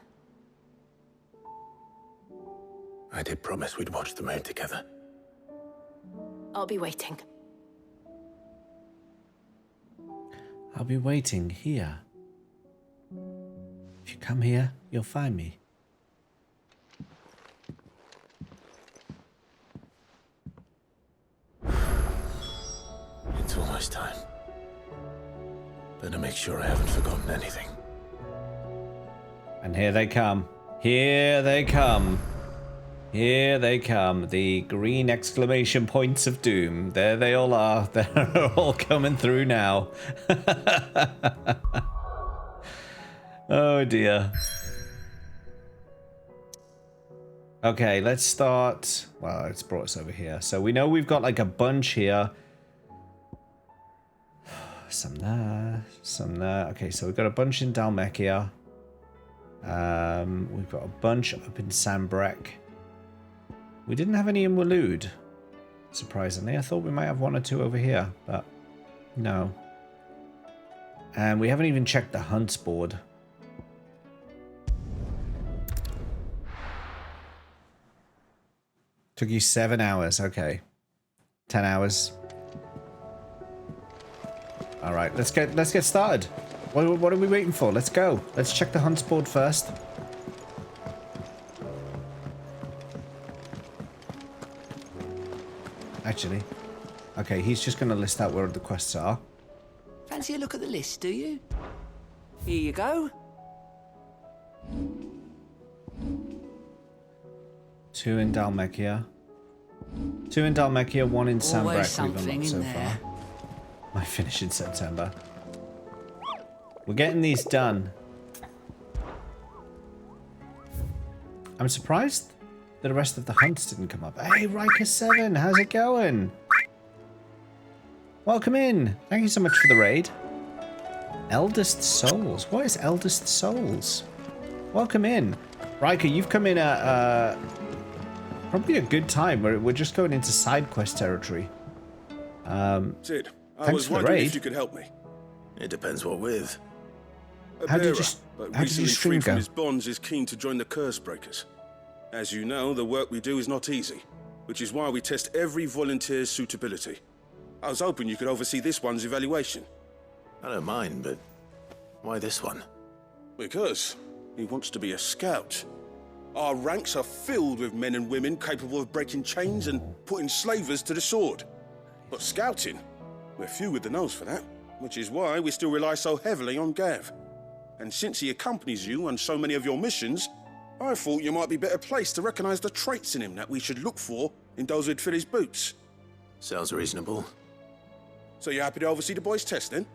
Speaker 3: I did promise we'd watch the moon together.
Speaker 5: I'll be waiting.
Speaker 1: I'll be waiting here. If you come here, you'll find me.
Speaker 3: It's almost time. Better make sure I haven't forgotten anything.
Speaker 1: And here they come. Here they come. Here they come. The green exclamation points of doom. There they all are. They're all coming through now. Oh dear. Okay, let's start. Well, it's brought us over here. So we know we've got like a bunch here. Some there, some there. Okay, so we've got a bunch in Dhalmekia. We've got a bunch up in Sambrek. We didn't have any in Waloed, surprisingly. I thought we might have one or two over here, but no. And we haven't even checked the hunts board. Took you 7 hours, okay. 10 hours. All right, let's get started. What are we waiting for? Let's go. Let's check the hunts board first. Actually, okay, he's just going to list out where the quests are.
Speaker 13: Fancy a look at the list, do you? Here you go.
Speaker 1: 2 in Dhalmekia. 2 in Dhalmekia, 1 in Sambrek we've unlocked so far. Might finish in September. We're getting these done. I'm surprised that the rest of the hunts didn't come up. Hey, Riker 7, how's it going? Welcome in. Thank you so much for the raid. Eldest Souls. What is Eldest Souls? Welcome in. Riker, you've come in at probably a good time. We're just going into side quest territory.
Speaker 14: Sid, I
Speaker 1: thanks
Speaker 14: was
Speaker 1: for the
Speaker 14: wondering
Speaker 1: raid.
Speaker 14: if you could help me.
Speaker 3: It depends what with.
Speaker 1: How did
Speaker 14: Bearer,
Speaker 1: your
Speaker 14: recently
Speaker 1: stream
Speaker 14: freed from
Speaker 1: go?
Speaker 14: his bonds, is keen to join the Curse Breakers. As you know, the work we do is not easy, which is why we test every volunteer's suitability. I was hoping you could oversee this one's evaluation.
Speaker 3: I don't mind, but why this one?
Speaker 14: Because he wants to be a scout. Our ranks are filled with men and women capable of breaking chains and putting slavers to the sword. But scouting, we're few with the nose for that, which is why we still rely so heavily on Gav. And since he accompanies you on so many of your missions, I thought you might be better placed to recognize the traits in him that we should look for in those who'd fill his boots.
Speaker 3: Sounds reasonable.
Speaker 14: So you happy to oversee the boys' test, then?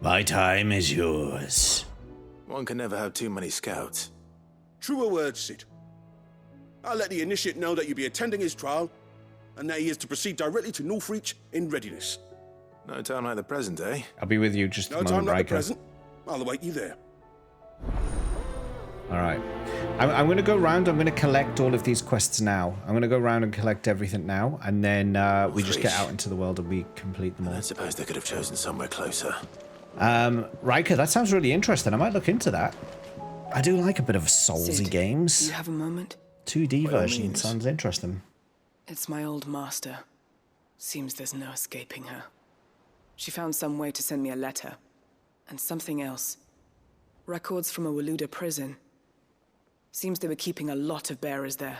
Speaker 1: My time is yours.
Speaker 3: One can never have too many scouts.
Speaker 14: Truer words, Sid. I'll let the initiate know that you'll be attending his trial, and that he is to proceed directly to Northreach in readiness.
Speaker 3: No time like the present, eh?
Speaker 1: I'll be with you just a
Speaker 14: No
Speaker 1: moment,
Speaker 14: time like the
Speaker 1: Riker.
Speaker 14: present. I'll await you there.
Speaker 1: All right. I'm going to go around. I'm going to collect all of these quests now. I'm going to go around and collect everything now, and then we just get out into the world and we complete them all.
Speaker 3: I suppose they could have chosen somewhere closer.
Speaker 1: Riker, that sounds really interesting. I might look into that. I do like a bit of Soulsy
Speaker 7: Sid,
Speaker 1: games.
Speaker 7: Do you have a moment?
Speaker 1: 2D
Speaker 7: By all
Speaker 1: version
Speaker 7: means.
Speaker 1: sounds interesting.
Speaker 7: It's my old master. Seems there's no escaping her. She found some way to send me a letter. And something else. Records from a Waluda prison. Seems they were keeping a lot of bearers there.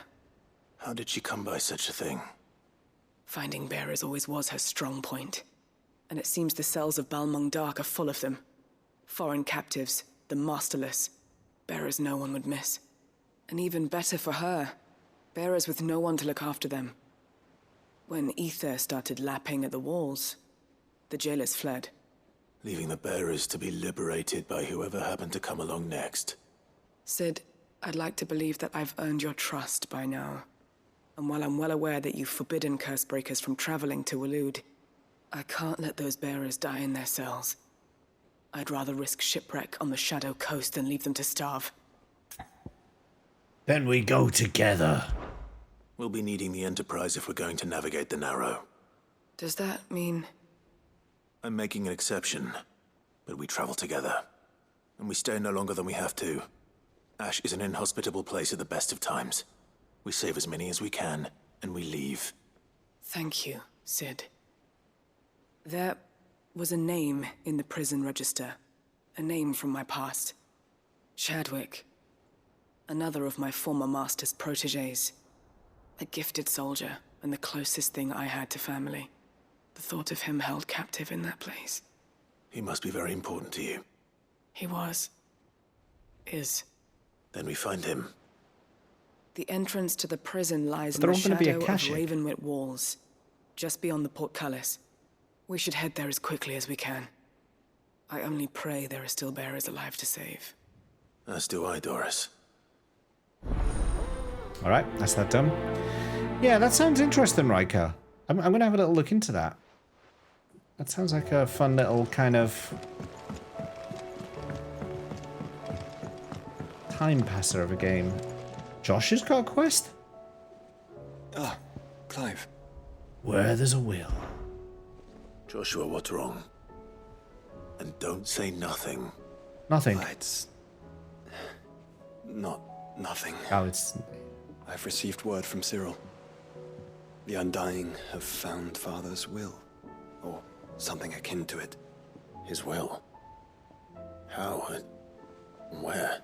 Speaker 3: How did she come by such a thing?
Speaker 7: Finding bearers always was her strong point. And it seems the cells of Balmung Dark are full of them. Foreign captives, the masterless. Bearers no one would miss. And even better for her, bearers with no one to look after them. When ether started lapping at the walls, the jailers fled.
Speaker 3: Leaving the bearers to be liberated by whoever happened to come along next.
Speaker 7: Sid, I'd like to believe that I've earned your trust by now. And while I'm well aware that you've forbidden Cursebreakers from traveling to Waloed, I can't let those bearers die in their cells. I'd rather risk shipwreck on the Shadow Coast than leave them to starve.
Speaker 1: Then we go together.
Speaker 3: We'll be needing the Enterprise if we're going to navigate the Narrow.
Speaker 7: Does that mean...
Speaker 3: I'm making an exception, but we travel together. And we stay no longer than we have to. Ash is an inhospitable place at the best of times. We save as many as we can, and we leave.
Speaker 7: Thank you, Sid. There was a name in the prison register. A name from my past. Chadwick. Another of my former master's protégés. A gifted soldier, and the closest thing I had to family. The thought of him held captive in that place.
Speaker 3: He must be very important to you.
Speaker 7: He was. Is.
Speaker 3: Then we find him.
Speaker 7: The entrance to the prison lies in
Speaker 1: They're
Speaker 7: the
Speaker 1: all gonna be
Speaker 7: shadow of
Speaker 1: Akashic.
Speaker 7: Ravenwit walls, just beyond the portcullis. We should head there as quickly as we can. I only pray there are still bearers alive to save.
Speaker 3: As do I, Doris.
Speaker 1: Alright, that's that done. Yeah, that sounds interesting, Riker. I'm going to have a little look into that. That sounds like a fun little kind of... time passer of a game. Josh has got a quest?
Speaker 2: Ah, Clive.
Speaker 1: Where there's a will.
Speaker 3: Joshua, what's wrong? And don't say nothing.
Speaker 1: Nothing.
Speaker 2: It's... not nothing.
Speaker 1: Oh, it's...
Speaker 2: I've received word from Cyril. The Undying have found Father's will. Or something akin to it.
Speaker 3: His will? How? Where?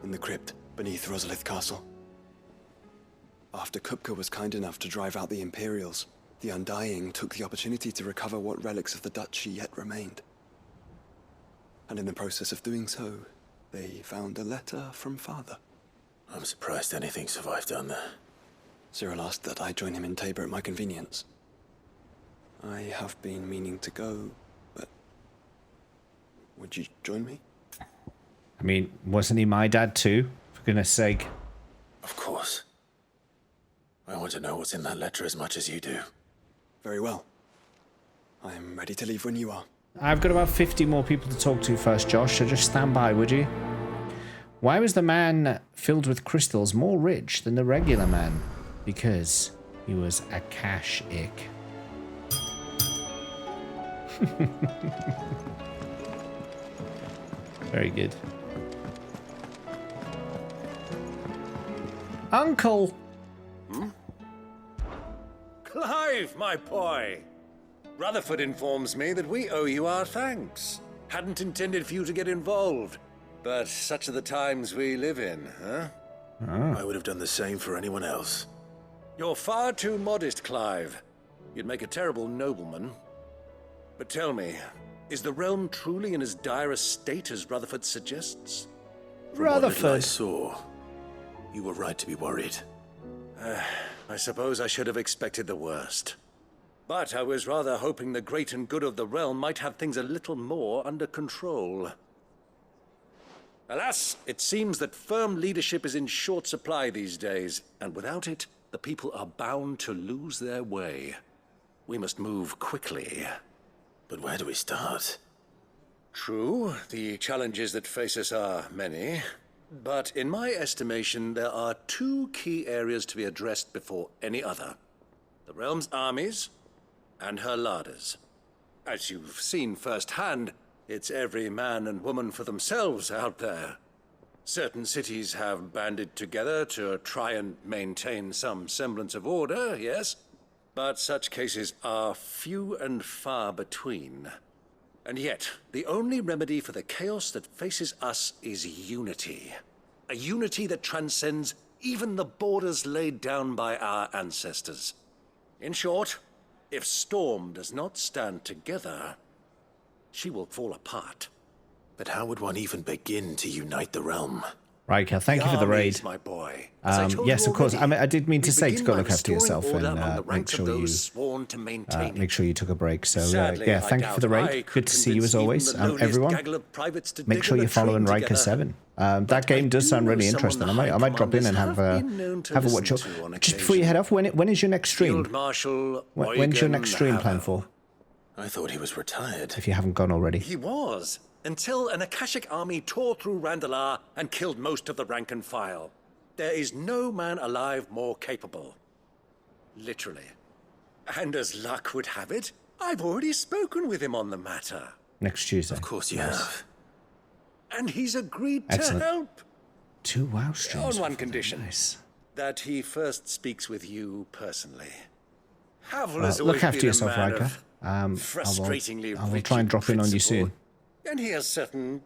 Speaker 2: In the crypt beneath Rosalith Castle. After Kupka was kind enough to drive out the Imperials, the Undying took the opportunity to recover what relics of the Duchy yet remained. And in the process of doing so, they found a letter from Father.
Speaker 3: I'm surprised anything survived down there.
Speaker 2: Cyril asked that I join him in Tabor at my convenience. I have been meaning to go, but... would you join me?
Speaker 1: I mean, wasn't he my dad too? For goodness sake.
Speaker 3: Of course. I want to know what's in that letter as much as you do.
Speaker 2: Very well. I am ready to leave when you are.
Speaker 1: I've got about 50 more people to talk to first, Josh, so just stand by, would you? Why was the man filled with crystals more rich than the regular man? Because he was a cash-ick. Very good. Uncle!
Speaker 16: Hmm? Clive, my boy! Rutherford informs me that we owe you our thanks. Hadn't intended for you to get involved, but such are the times we live in, huh?
Speaker 1: Oh.
Speaker 3: I would have done the same for anyone else.
Speaker 16: You're far too modest, Clive. You'd make a terrible nobleman. But tell me, is the realm truly in as dire a state as Rutherford suggests?
Speaker 3: From what little I saw, you were right to be worried.
Speaker 16: I suppose I should have expected the worst. But I was rather hoping the great and good of the realm might have things a little more under control. Alas, it seems that firm leadership is in short supply these days, and without it, the people are bound to lose their way. We must move quickly.
Speaker 3: But where do we start?
Speaker 16: True, the challenges that face us are many. But in my estimation, there are two key areas to be addressed before any other. The realm's armies and her larders. As you've seen firsthand, it's every man and woman for themselves out there. Certain cities have banded together to try and maintain some semblance of order, yes? But such cases are few and far between. And yet, the only remedy for the chaos that faces us is unity. A unity that transcends even the borders laid down by our ancestors. In short, if Storm does not stand together, she will fall apart.
Speaker 3: But how would one even begin to unite the realm?
Speaker 1: Riker, thank you for the raid.
Speaker 16: My boy.
Speaker 1: Yes, of course. I did mean to say to go look after yourself and make sure you took a break. So yeah, thank you for the raid. Good to see you as always. Everyone, make sure you're following Riker 7. That game does sound really interesting. I might drop in and have a watch. Just before you head off, when is your next stream? When's your next stream planned for?
Speaker 3: I thought he was retired.
Speaker 1: If you haven't gone already.
Speaker 16: He was, until an Akashic army tore through Randalar and killed most of the rank and file. There is no man alive more capable. Literally. And as luck would have it, I've already spoken with him on the matter.
Speaker 1: Next Tuesday.
Speaker 3: Of course you have.
Speaker 16: And he's agreed to help.
Speaker 1: 2 WoW streams.
Speaker 16: On one condition.
Speaker 1: Nice.
Speaker 16: That he first speaks with you personally.
Speaker 1: Look after yourself, Riker. I will try and drop in on you soon.
Speaker 16: And he has certain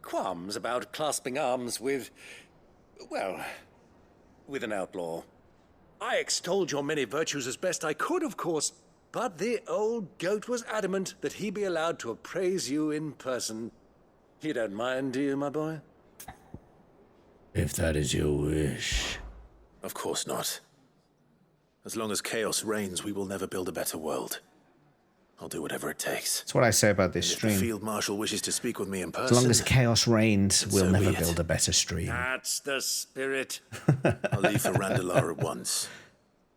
Speaker 16: qualms about clasping arms with, well, with an outlaw. I extolled your many virtues as best I could, of course, but the old goat was adamant that he be allowed to appraise you in person. You don't mind, do you, my boy?
Speaker 1: If that is your wish.
Speaker 3: Of course not. As long as chaos reigns, we will never build a better world. I'll do whatever it takes.
Speaker 1: That's what I say about this stream.
Speaker 3: If the Field Marshal wishes to speak with me in person,
Speaker 1: as long as chaos reigns, we'll never build a better stream.
Speaker 16: That's the spirit.
Speaker 3: I'll leave for Randalar at once.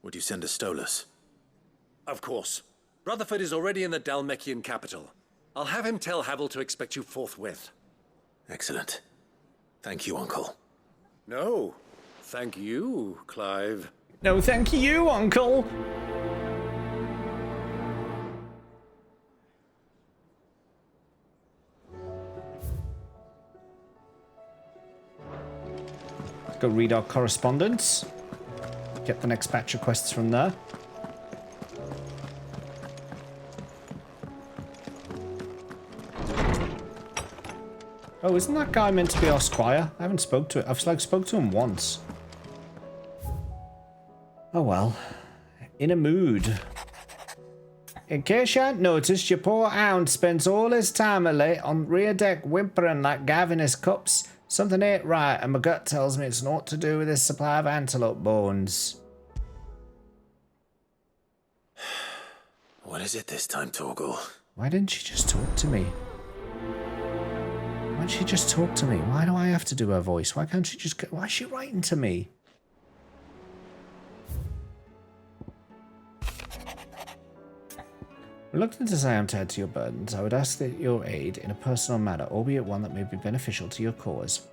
Speaker 3: Would you send a Stolas?
Speaker 16: Of course. Rutherford is already in the Dalmekian capital. I'll have him tell Havel to expect you forthwith.
Speaker 3: Excellent. Thank you, Uncle.
Speaker 16: No, thank you, Clive.
Speaker 1: No, thank you, Uncle. Go read our correspondence. Get the next batch of quests from there. Oh, isn't that guy meant to be our squire? I haven't spoke to it. I've spoke to him once. Oh well. In a mood. In case you hadn't noticed, your poor hound spends all his time of late on rear deck whimpering like Gavinus cups. Something ain't right, and my gut tells me it's naught to do with this supply of antelope bones.
Speaker 3: What is it this time, Torgal?
Speaker 1: Why didn't she just talk to me? Why didn't she just talk to me? Why do I have to do her voice? Why can't she just... Why is she writing to me? Reluctant as I am to add to your burdens, I would ask that your aid in a personal matter, albeit one that may be beneficial to your cause.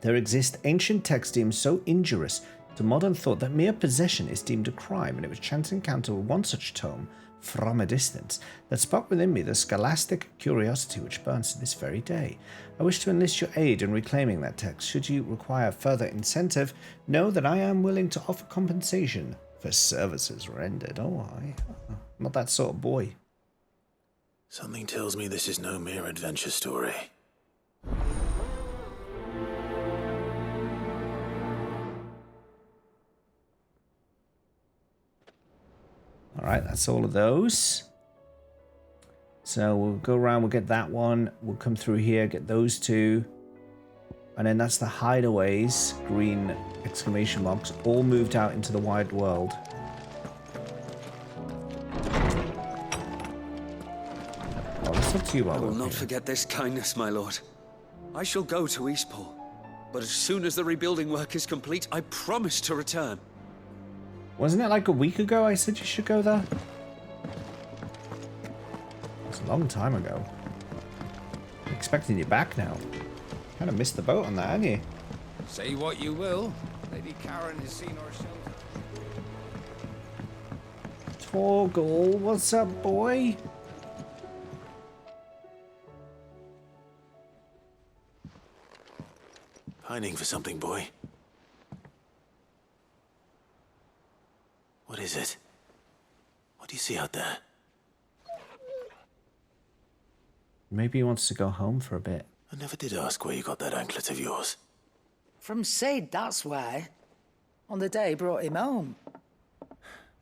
Speaker 1: There exist ancient texts deemed so injurious to modern thought that mere possession is deemed a crime, and it was chance encounter with one such tome from a distance that sparked within me the scholastic curiosity which burns to this very day. I wish to enlist your aid in reclaiming that text. Should you require further incentive, know that I am willing to offer compensation for services rendered. Oh, I'm not that sort of boy.
Speaker 3: Something tells me this is no mere adventure story.
Speaker 1: Alright, that's all of those. So we'll go around, we'll get that one. We'll come through here, get those two. And then that's the hideaways, green exclamation marks, all moved out into the wide world. Oh, let's talk to you while
Speaker 13: I will
Speaker 1: we're
Speaker 13: not
Speaker 1: here.
Speaker 13: forget this kindness, my lord. I shall go to Eastport, but as soon as the rebuilding work is complete, I promise to return.
Speaker 1: Wasn't it like a week ago I said you should go there? It's a long time ago. I'm expecting you back now. Kind of missed the boat on that, haven't you?
Speaker 4: Say what you will, Lady Karen has seen our shelter.
Speaker 1: Torgal, what's up, boy?
Speaker 3: Pining for something, boy. What is it? What do you see out there?
Speaker 1: Maybe he wants to go home for a bit.
Speaker 3: I never did ask where you got that anklet of yours.
Speaker 10: From Sid, that's where. On the day he brought him home.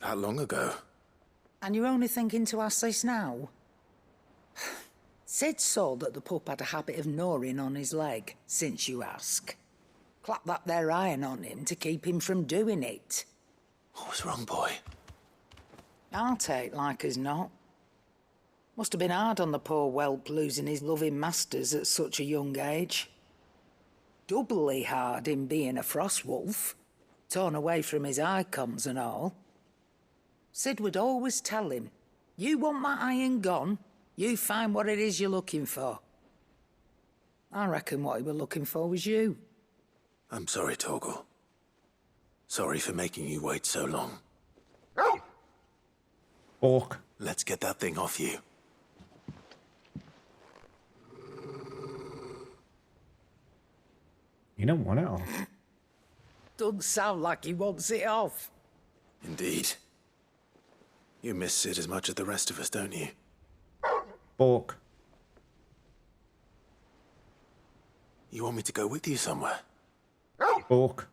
Speaker 3: That long ago?
Speaker 10: And you're only thinking to ask this now? Sid saw that the pup had a habit of gnawing on his leg, since you ask. Clap that there iron on him to keep him from doing it.
Speaker 3: What was wrong, boy?
Speaker 10: I'll take like as not. Must have been hard on the poor whelp losing his loving masters at such a young age. Doubly hard in being a frost wolf, torn away from his icons and all. Sid would always tell him, you want that iron gone, you find what it is you're looking for. I reckon what he was looking for was you.
Speaker 3: I'm sorry, Torgal. Sorry for making you wait so long.
Speaker 1: Orc.
Speaker 3: Let's get that thing off you.
Speaker 1: You don't want it off.
Speaker 10: Doesn't sound like he wants it off.
Speaker 3: Indeed. You miss Sid as much as the rest of us, don't you?
Speaker 1: Orc.
Speaker 3: You want me to go with you somewhere?
Speaker 1: Orc.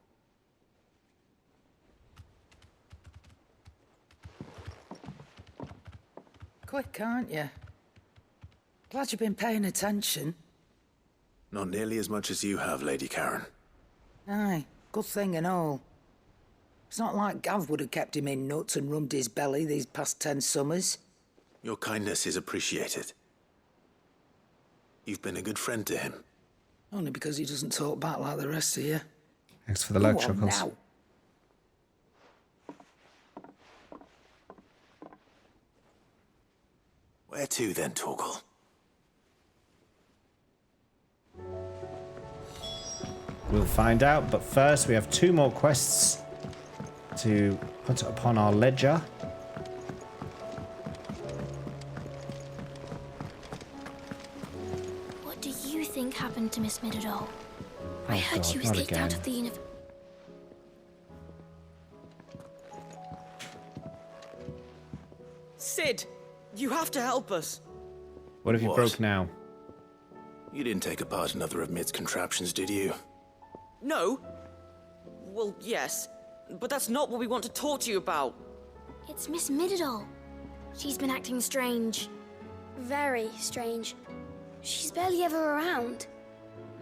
Speaker 10: Quick, aren't you? Glad you've been paying attention.
Speaker 3: Not nearly as much as you have, Lady Karen.
Speaker 10: Aye, good thing and all. It's not like Gav would have kept him in nuts and rubbed his belly these past 10 summers.
Speaker 3: Your kindness is appreciated. You've been a good friend to him.
Speaker 10: Only because he doesn't talk back like the rest of you.
Speaker 1: Thanks for the low
Speaker 10: Go on
Speaker 1: chuckles.
Speaker 10: now.
Speaker 3: Where to then, Torgal?
Speaker 1: We'll find out, but first we have 2 more quests to put upon our ledger.
Speaker 19: What do you think happened to Miss Middledore? I
Speaker 1: Oh
Speaker 19: heard
Speaker 1: God,
Speaker 19: she was
Speaker 1: not
Speaker 19: kicked
Speaker 1: again.
Speaker 19: out of the university.
Speaker 22: Sid, you have to help us.
Speaker 1: What have you broke now?
Speaker 3: You didn't take apart another of Mid's contraptions, did you?
Speaker 22: No. Well, yes, but that's not what we want to talk to you about.
Speaker 19: It's Miss Middledore. She's been acting strange. Very strange. She's barely ever around.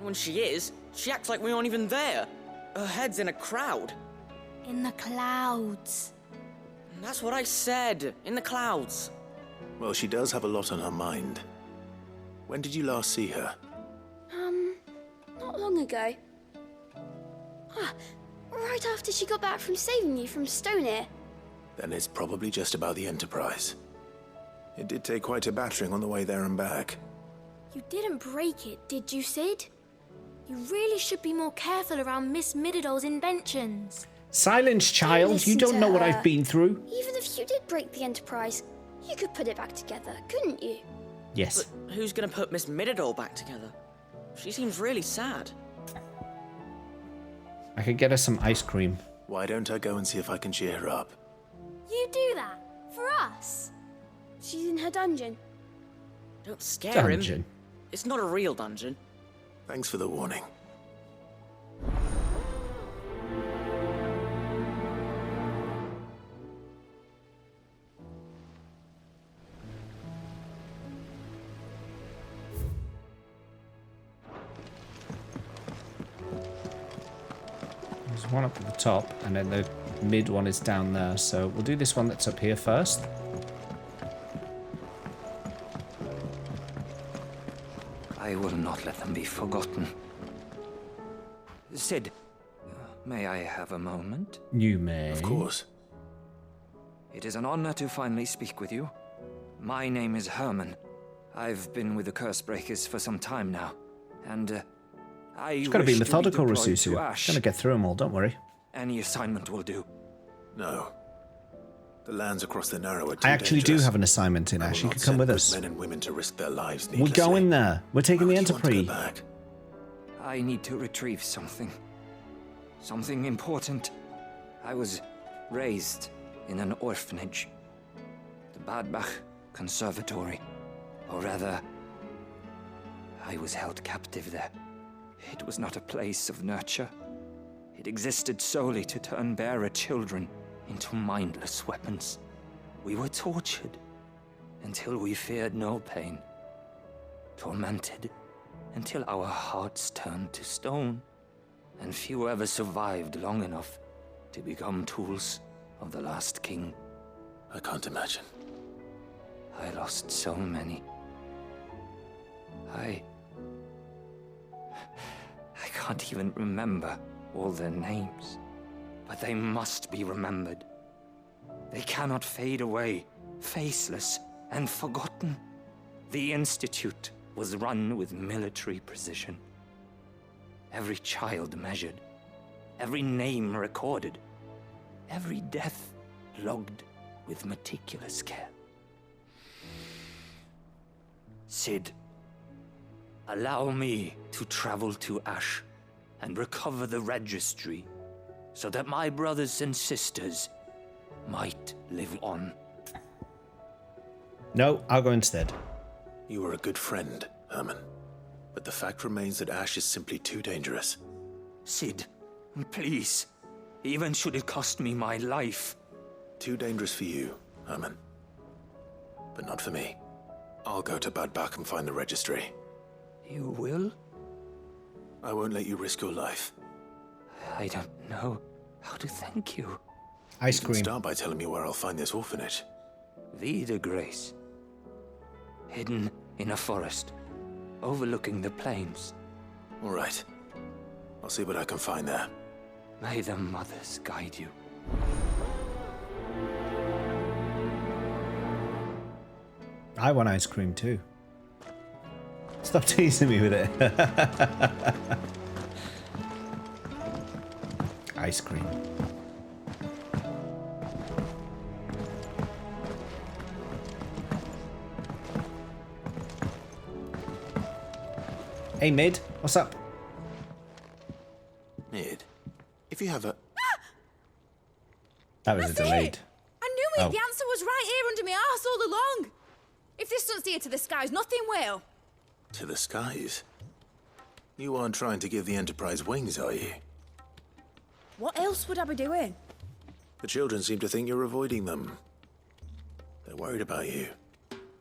Speaker 22: When she is, she acts like we aren't even there. Her head's in a crowd.
Speaker 19: In the clouds.
Speaker 22: That's what I said. In the clouds.
Speaker 3: Well, she does have a lot on her mind. When did you last see her?
Speaker 19: Not long ago. Ah, right after she got back from saving you from Stoneir.
Speaker 3: Then it's probably just about the Enterprise. It did take quite a battering on the way there and back.
Speaker 19: You didn't break it, did you, Sid? You really should be more careful around Miss Middeldore's inventions.
Speaker 1: Silence, child. You don't know what I've been through.
Speaker 19: Even if you did break the Enterprise, you could put it back together, couldn't you?
Speaker 1: Yes.
Speaker 22: But who's gonna put Miss Middledore back together? She seems really sad.
Speaker 1: I could get her some ice cream.
Speaker 3: Why don't I go and see if I can cheer her up?
Speaker 19: You do that? For us? She's in her dungeon.
Speaker 22: Don't scare
Speaker 1: Dungeon.
Speaker 22: him. It's not a real dungeon.
Speaker 3: Thanks for the warning.
Speaker 1: There's one up at the top, and then the mid one is down there. So we'll do this one that's up here first.
Speaker 12: I will not let them be forgotten. Sid, may I have a moment?
Speaker 1: You may.
Speaker 3: Of course.
Speaker 12: It is an honor to finally speak with you. My name is Herman. I've been with the Cursebreakers for some time now, and I
Speaker 1: It's got to be
Speaker 12: wish
Speaker 1: methodical,
Speaker 12: deployed to
Speaker 1: Rasusu.
Speaker 12: Ash.
Speaker 1: Gonna get through them all, don't worry.
Speaker 12: Any assignment will do.
Speaker 3: No. The lands across the Narrow are too
Speaker 1: I actually do
Speaker 3: dangerous.
Speaker 1: have an assignment in
Speaker 3: I will
Speaker 1: Ash. You
Speaker 3: not
Speaker 1: could come
Speaker 3: send
Speaker 1: with
Speaker 3: good
Speaker 1: us.
Speaker 3: men and women to risk their lives
Speaker 1: We're
Speaker 3: needlessly.
Speaker 1: going there. We're taking the
Speaker 3: Why would you want to go
Speaker 1: Enterprise.
Speaker 3: back?
Speaker 12: I need to retrieve something. Something important. I was raised in an orphanage. The Badbach Conservatory. Or rather, I was held captive there. It was not a place of nurture. It existed solely to turn bearer children into mindless weapons. We were tortured until we feared no pain. Tormented until our hearts turned to stone. And few ever survived long enough to become tools of the last king.
Speaker 3: I can't imagine.
Speaker 12: I lost so many. I can't even remember all their names. But they must be remembered. They cannot fade away, faceless and forgotten. The Institute was run with military precision. Every child measured, every name recorded, every death logged with meticulous care. Cid, allow me to travel to Ash and recover the registry so that my brothers and sisters might live on.
Speaker 1: No, I'll go instead.
Speaker 3: You were a good friend, Herman. But the fact remains that Ash is simply too dangerous.
Speaker 12: Cid, please. Even should it cost me my life.
Speaker 3: Too dangerous for you, Herman. But not for me. I'll go to Bad Bach and find the registry.
Speaker 12: You will?
Speaker 3: I won't let you risk your life.
Speaker 12: I don't know how to thank you.
Speaker 1: Ice
Speaker 3: You
Speaker 1: cream.
Speaker 3: can start by telling me where I'll find this orphanage.
Speaker 12: Vie de Grace. Hidden in a forest, overlooking the plains.
Speaker 3: All right. I'll see what I can find there.
Speaker 12: May the mothers guide you.
Speaker 1: I want ice cream too. Stop teasing me with it. Ice cream. Hey, Mid, what's up?
Speaker 3: Mid, if you have a...
Speaker 1: That was a delayed.
Speaker 11: It. I knew it.
Speaker 1: Oh.
Speaker 11: The answer was right here under my arse all along. If this doesn't steer to the skies, nothing will.
Speaker 3: To the skies? You aren't trying to give the Enterprise wings, are you?
Speaker 11: What else would I be doing?
Speaker 3: The children seem to think you're avoiding them. They're worried about you.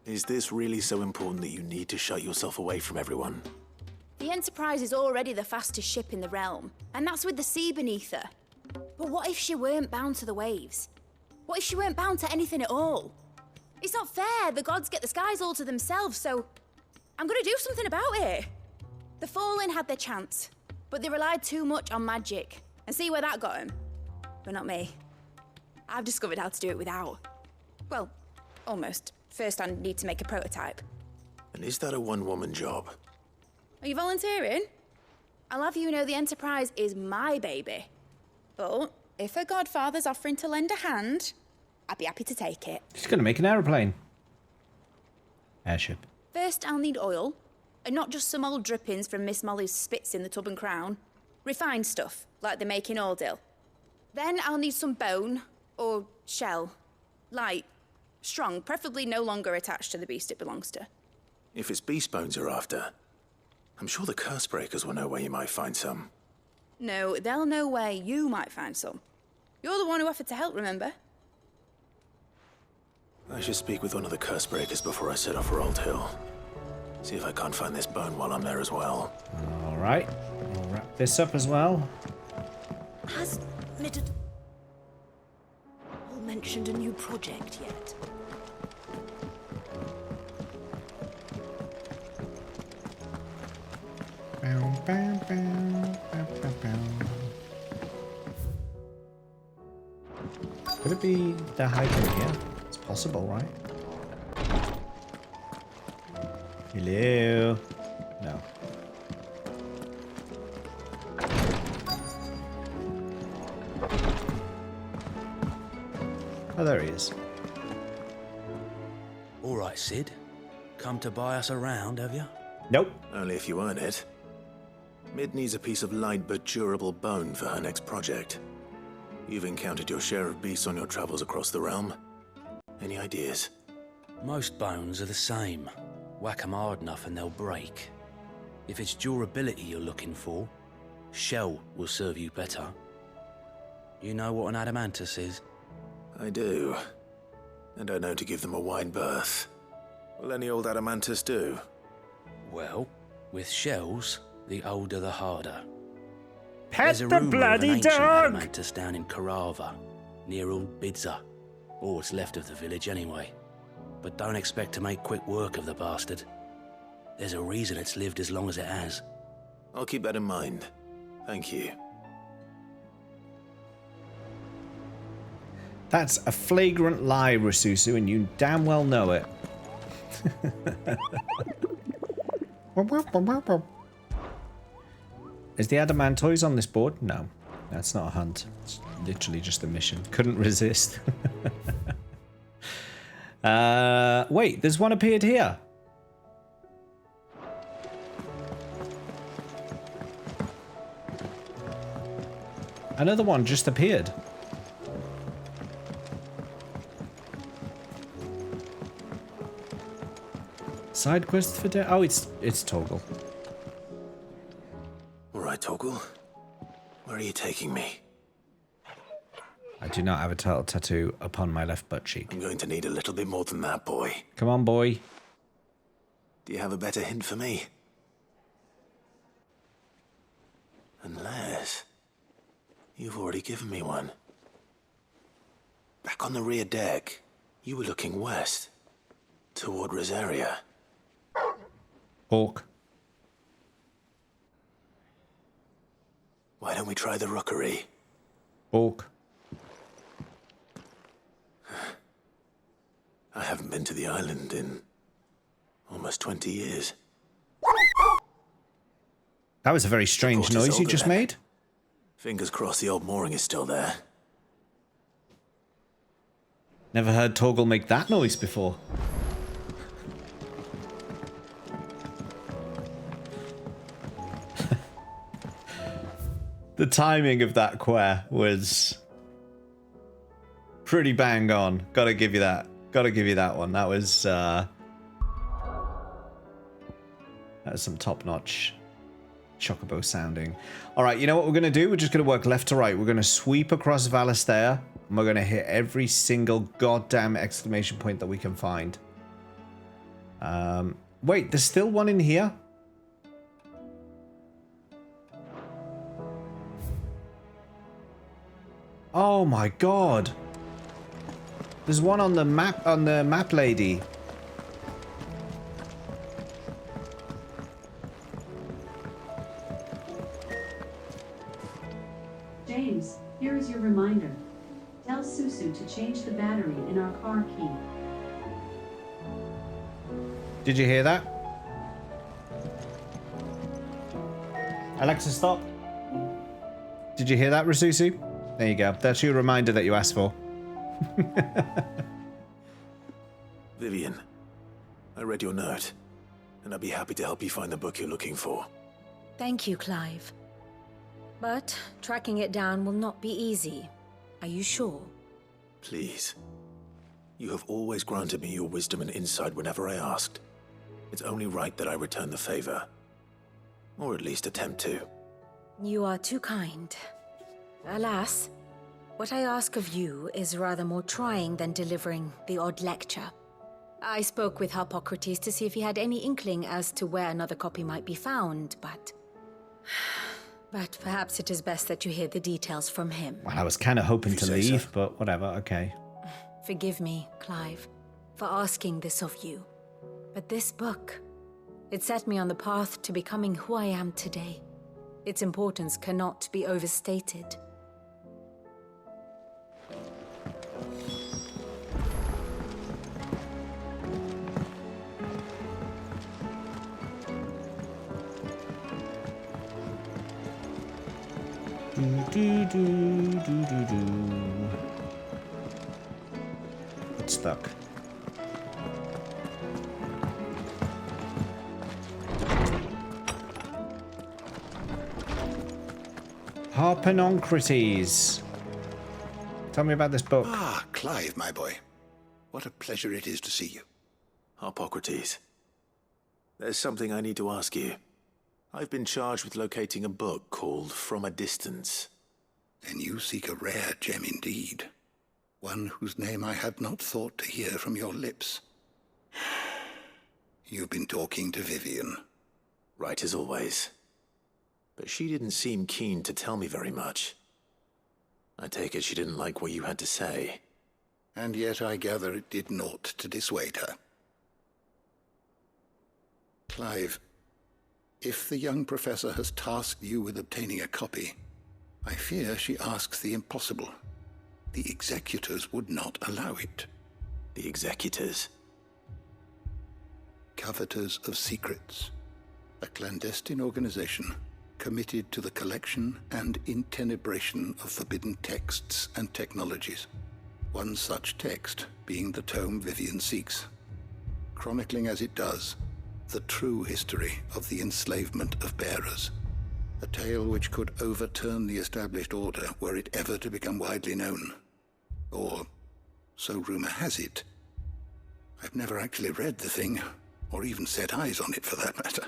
Speaker 3: Is this really so important that you need to shut yourself away from everyone?
Speaker 11: The Enterprise is already the fastest ship in the realm, and that's with the sea beneath her. But what if she weren't bound to the waves? What if she weren't bound to anything at all? It's not fair. The gods get the skies all to themselves, so I'm gonna do something about it. The Fallen had their chance, but they relied too much on magic. And see where that got them? But not me. I've discovered how to do it without. Well, almost. First, I need to make a prototype.
Speaker 3: And is that a one-woman job?
Speaker 11: Are you volunteering? I'll have you know the Enterprise is my baby. But if her godfather's offering to lend a hand, I'd be happy to take it.
Speaker 1: She's gonna make an aeroplane. Airship.
Speaker 11: First, I'll need oil, and not just some old drippings from Miss Molly's spits in the Tub and Crown. Refined stuff, like they make in Ordil. Then I'll need some bone, or shell. Light, strong, preferably no longer attached to the beast it belongs to.
Speaker 3: If it's beast bones you're after, I'm sure the curse breakers will know where you might find some.
Speaker 11: No, they'll know where you might find some. You're the one who offered to help, remember?
Speaker 3: I should speak with one of the curse breakers before I set off for Old Hill. See if I can't find this bone while I'm there as well.
Speaker 1: All right. We'll wrap this up as well.
Speaker 19: Has Mid mentioned a new project yet?
Speaker 1: Could it be they're hiding here? It's possible, right? Hello? No. Oh, there he is.
Speaker 6: All right, Cid. Come to buy us around, have you?
Speaker 1: Nope.
Speaker 3: Only if you earn it. Mid needs a piece of light but durable bone for her next project. You've encountered your share of beasts on your travels across the realm. Any ideas?
Speaker 6: Most bones are the same. Whack 'em hard enough and they'll break. If it's durability you're looking for, shell will serve you better. You know what an adamantus is?
Speaker 3: I do. And I know to give them a wide berth. Will any old adamantus do?
Speaker 6: Well, with shells, the older the harder.
Speaker 20: Pet
Speaker 6: There's a
Speaker 20: the
Speaker 6: rumour
Speaker 20: bloody
Speaker 6: of an ancient
Speaker 20: dog!
Speaker 6: adamantus down in Karava, near Old Bidza, or what's left of the village anyway. But don't expect to make quick work of the bastard. There's a reason it's lived as long as it has.
Speaker 3: I'll keep that in mind. Thank you.
Speaker 1: That's a flagrant lie, Rasusu, and you damn well know it. Is the Adamantoise on this board? No, that's not a hunt. It's literally just a mission. Couldn't resist. Wait, there's one appeared here. Another one just appeared. Side quest for oh, it's Toggle.
Speaker 3: All right, Toggle. Where are you taking me?
Speaker 1: I do not have a turtle tattoo upon my left butt cheek.
Speaker 3: I'm going to need a little bit more than that, boy.
Speaker 1: Come on, boy.
Speaker 3: Do you have a better hint for me? Unless you've already given me one. Back on the rear deck, you were looking west, toward Rosaria.
Speaker 1: Hawk.
Speaker 3: Why don't we try the rookery?
Speaker 1: Hawk.
Speaker 3: I haven't been to the island in almost 20 years.
Speaker 1: That was a very strange noise you just made.
Speaker 3: Fingers crossed the old mooring is still there.
Speaker 1: Never heard Toggle make that noise before. The timing of that quer was pretty bang on. Gotta give you that. Gotta give you that one. That was some top-notch chocobo sounding. All right, you know what we're gonna do? We're just gonna work left to right. We're gonna sweep across Valistea, and we're gonna hit every single goddamn exclamation point that we can find. Wait, there's still one in here? Oh my god. There's one on the map lady.
Speaker 8: James, here is your reminder. Tell Susu to change the battery in our car key.
Speaker 1: Did you hear that? Alexa, stop. Did you hear that, Rasusu? There you go. That's your reminder that you asked for.
Speaker 3: Vivian, I read your note, and I'd be happy to help you find the book you're looking for.
Speaker 5: Thank you, Clive. But tracking it down will not be easy. Are you sure?
Speaker 3: Please. You have always granted me your wisdom and insight whenever I asked. It's only right that I return the favor. Or at least attempt to.
Speaker 5: You are too kind. Alas, what I ask of you is rather more trying than delivering the odd lecture. I spoke with Harpocrates to see if he had any inkling as to where another copy might be found, but perhaps it is best that you hear the details from him.
Speaker 1: Well, I was kind of hoping to leave, but whatever, okay.
Speaker 5: Forgive me, Clive, for asking this of you. But this book, it set me on the path to becoming who I am today. Its importance cannot be overstated.
Speaker 1: It's stuck. Harpocrates. Tell me about this book.
Speaker 15: Ah, Clive, my boy. What a pleasure it is to see you.
Speaker 3: Harpocrates. There's something I need to ask you.
Speaker 9: I've been charged with locating a book called From a Distance.
Speaker 15: Then you seek a rare gem indeed. One whose name I had not thought to hear from your lips. You've been talking to Vivian.
Speaker 9: Right as always. But she didn't seem keen to tell me very much. I take it she didn't like what you had to say.
Speaker 15: And yet I gather it did naught to dissuade her. Clive, if the young professor has tasked you with obtaining a copy, I fear she asks the impossible. The executors would not allow it.
Speaker 9: The executors?
Speaker 15: Coveters of Secrets. A clandestine organization committed to the collection and intenebration of forbidden texts and technologies. One such text being the tome Vivian seeks, chronicling as it does the true history of the enslavement of bearers. A tale which could overturn the established order were it ever to become widely known. Or, so rumor has it. I've never actually read the thing, or even set eyes on it for that matter.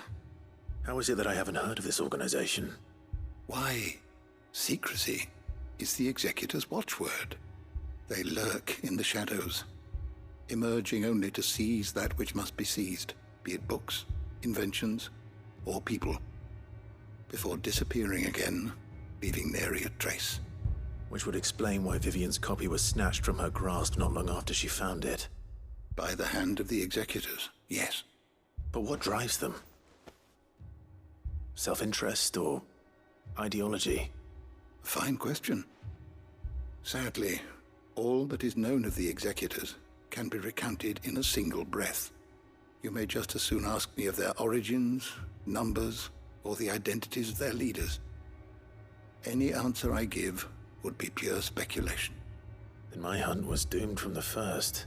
Speaker 9: How is it that I haven't heard of this organization?
Speaker 15: Why, secrecy is the executor's watchword. They lurk in the shadows, emerging only to seize that which must be seized, be it books, inventions, or people, before disappearing again, leaving nary a trace.
Speaker 9: Which would explain why Vivian's copy was snatched from her grasp not long after she found it.
Speaker 15: By the hand of the executors, yes.
Speaker 9: But what drives them? Self-interest or ideology?
Speaker 15: Fine question. Sadly, all that is known of the executors can be recounted in a single breath. You may just as soon ask me of their origins, numbers, or the identities of their leaders. Any answer I give would be pure speculation.
Speaker 9: Then my hunt was doomed from the first.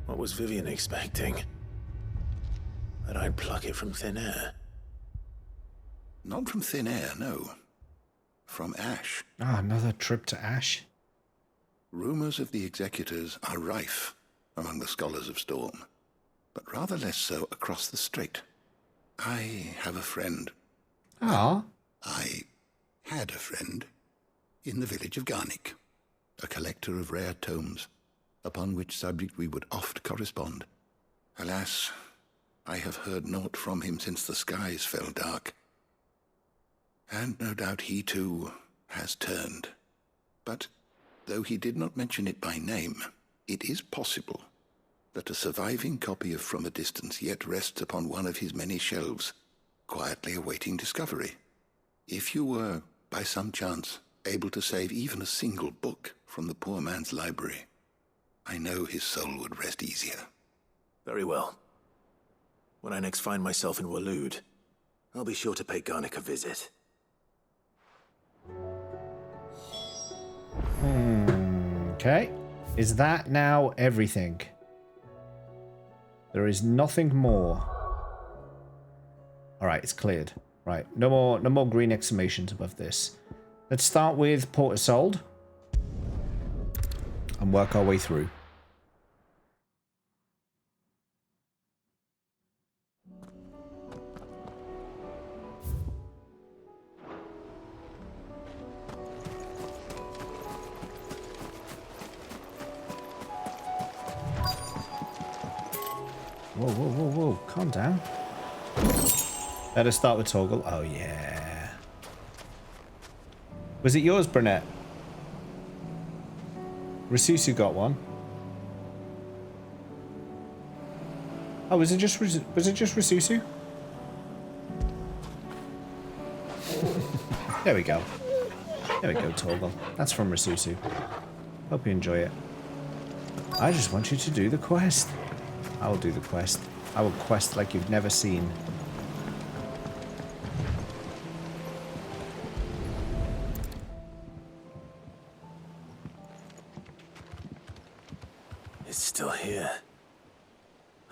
Speaker 9: What was Vivian expecting? That I'd pluck it from thin air?
Speaker 15: Not from thin air, no. From ash.
Speaker 1: Ah, another trip to Ash.
Speaker 15: Rumors of the executors are rife among the scholars of Storm, but rather less so across the strait. I have a friend.
Speaker 1: Ah.
Speaker 15: I had a friend in the village of Garnick, a collector of rare tomes, upon which subject we would oft correspond. Alas, I have heard naught from him since the skies fell dark. And no doubt he too has turned. But though he did not mention it by name, it is possible that a surviving copy of From a Distance yet rests upon one of his many shelves, quietly awaiting discovery. If you were, by some chance, able to save even a single book from the poor man's library, I know his soul would rest easier.
Speaker 9: Very well. When I next find myself in Waloed, I'll be sure to pay Garnick a visit.
Speaker 1: Okay. Is that now everything? There is nothing more. Alright, it's cleared. Right, no more green exclamations above this. Let's start with Port Isolde and work our way through. Whoa, whoa, whoa, whoa. Calm down. Let us start with Torgal. Oh, yeah. Was it yours, Brunette? Rasusu got one. Oh, was it just Rasusu? There we go. There we go, Torgal. That's from Rasusu. Hope you enjoy it. I just want you to do the quest. I will do the quest. I will quest like you've never seen.
Speaker 9: It's still here.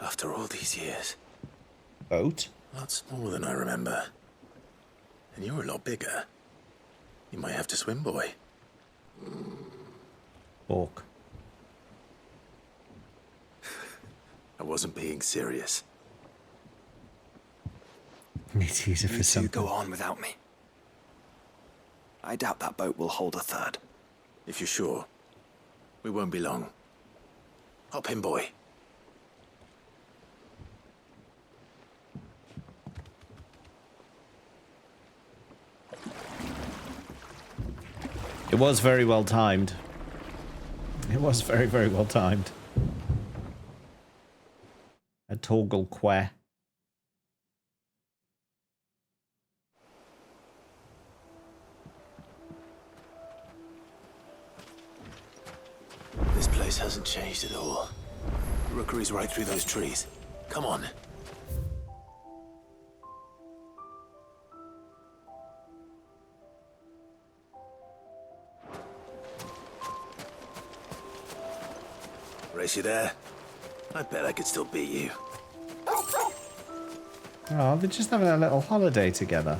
Speaker 9: After all these years.
Speaker 1: Boat?
Speaker 9: A lot smaller than I remember. And you're a lot bigger. You might have to swim, boy.
Speaker 1: Orc.
Speaker 9: I wasn't being serious.
Speaker 1: Need to use it for something.
Speaker 12: Go on without me. I doubt that boat will hold a third.
Speaker 9: If you're sure, we won't be long. Hop in, boy.
Speaker 1: It was very well timed. It was very, very well timed. A toggle que.
Speaker 9: This place hasn't changed at all. The rookery's right through those trees. Come on. Race you there? I bet I could still beat you.
Speaker 1: Oh, they're just having a little holiday together.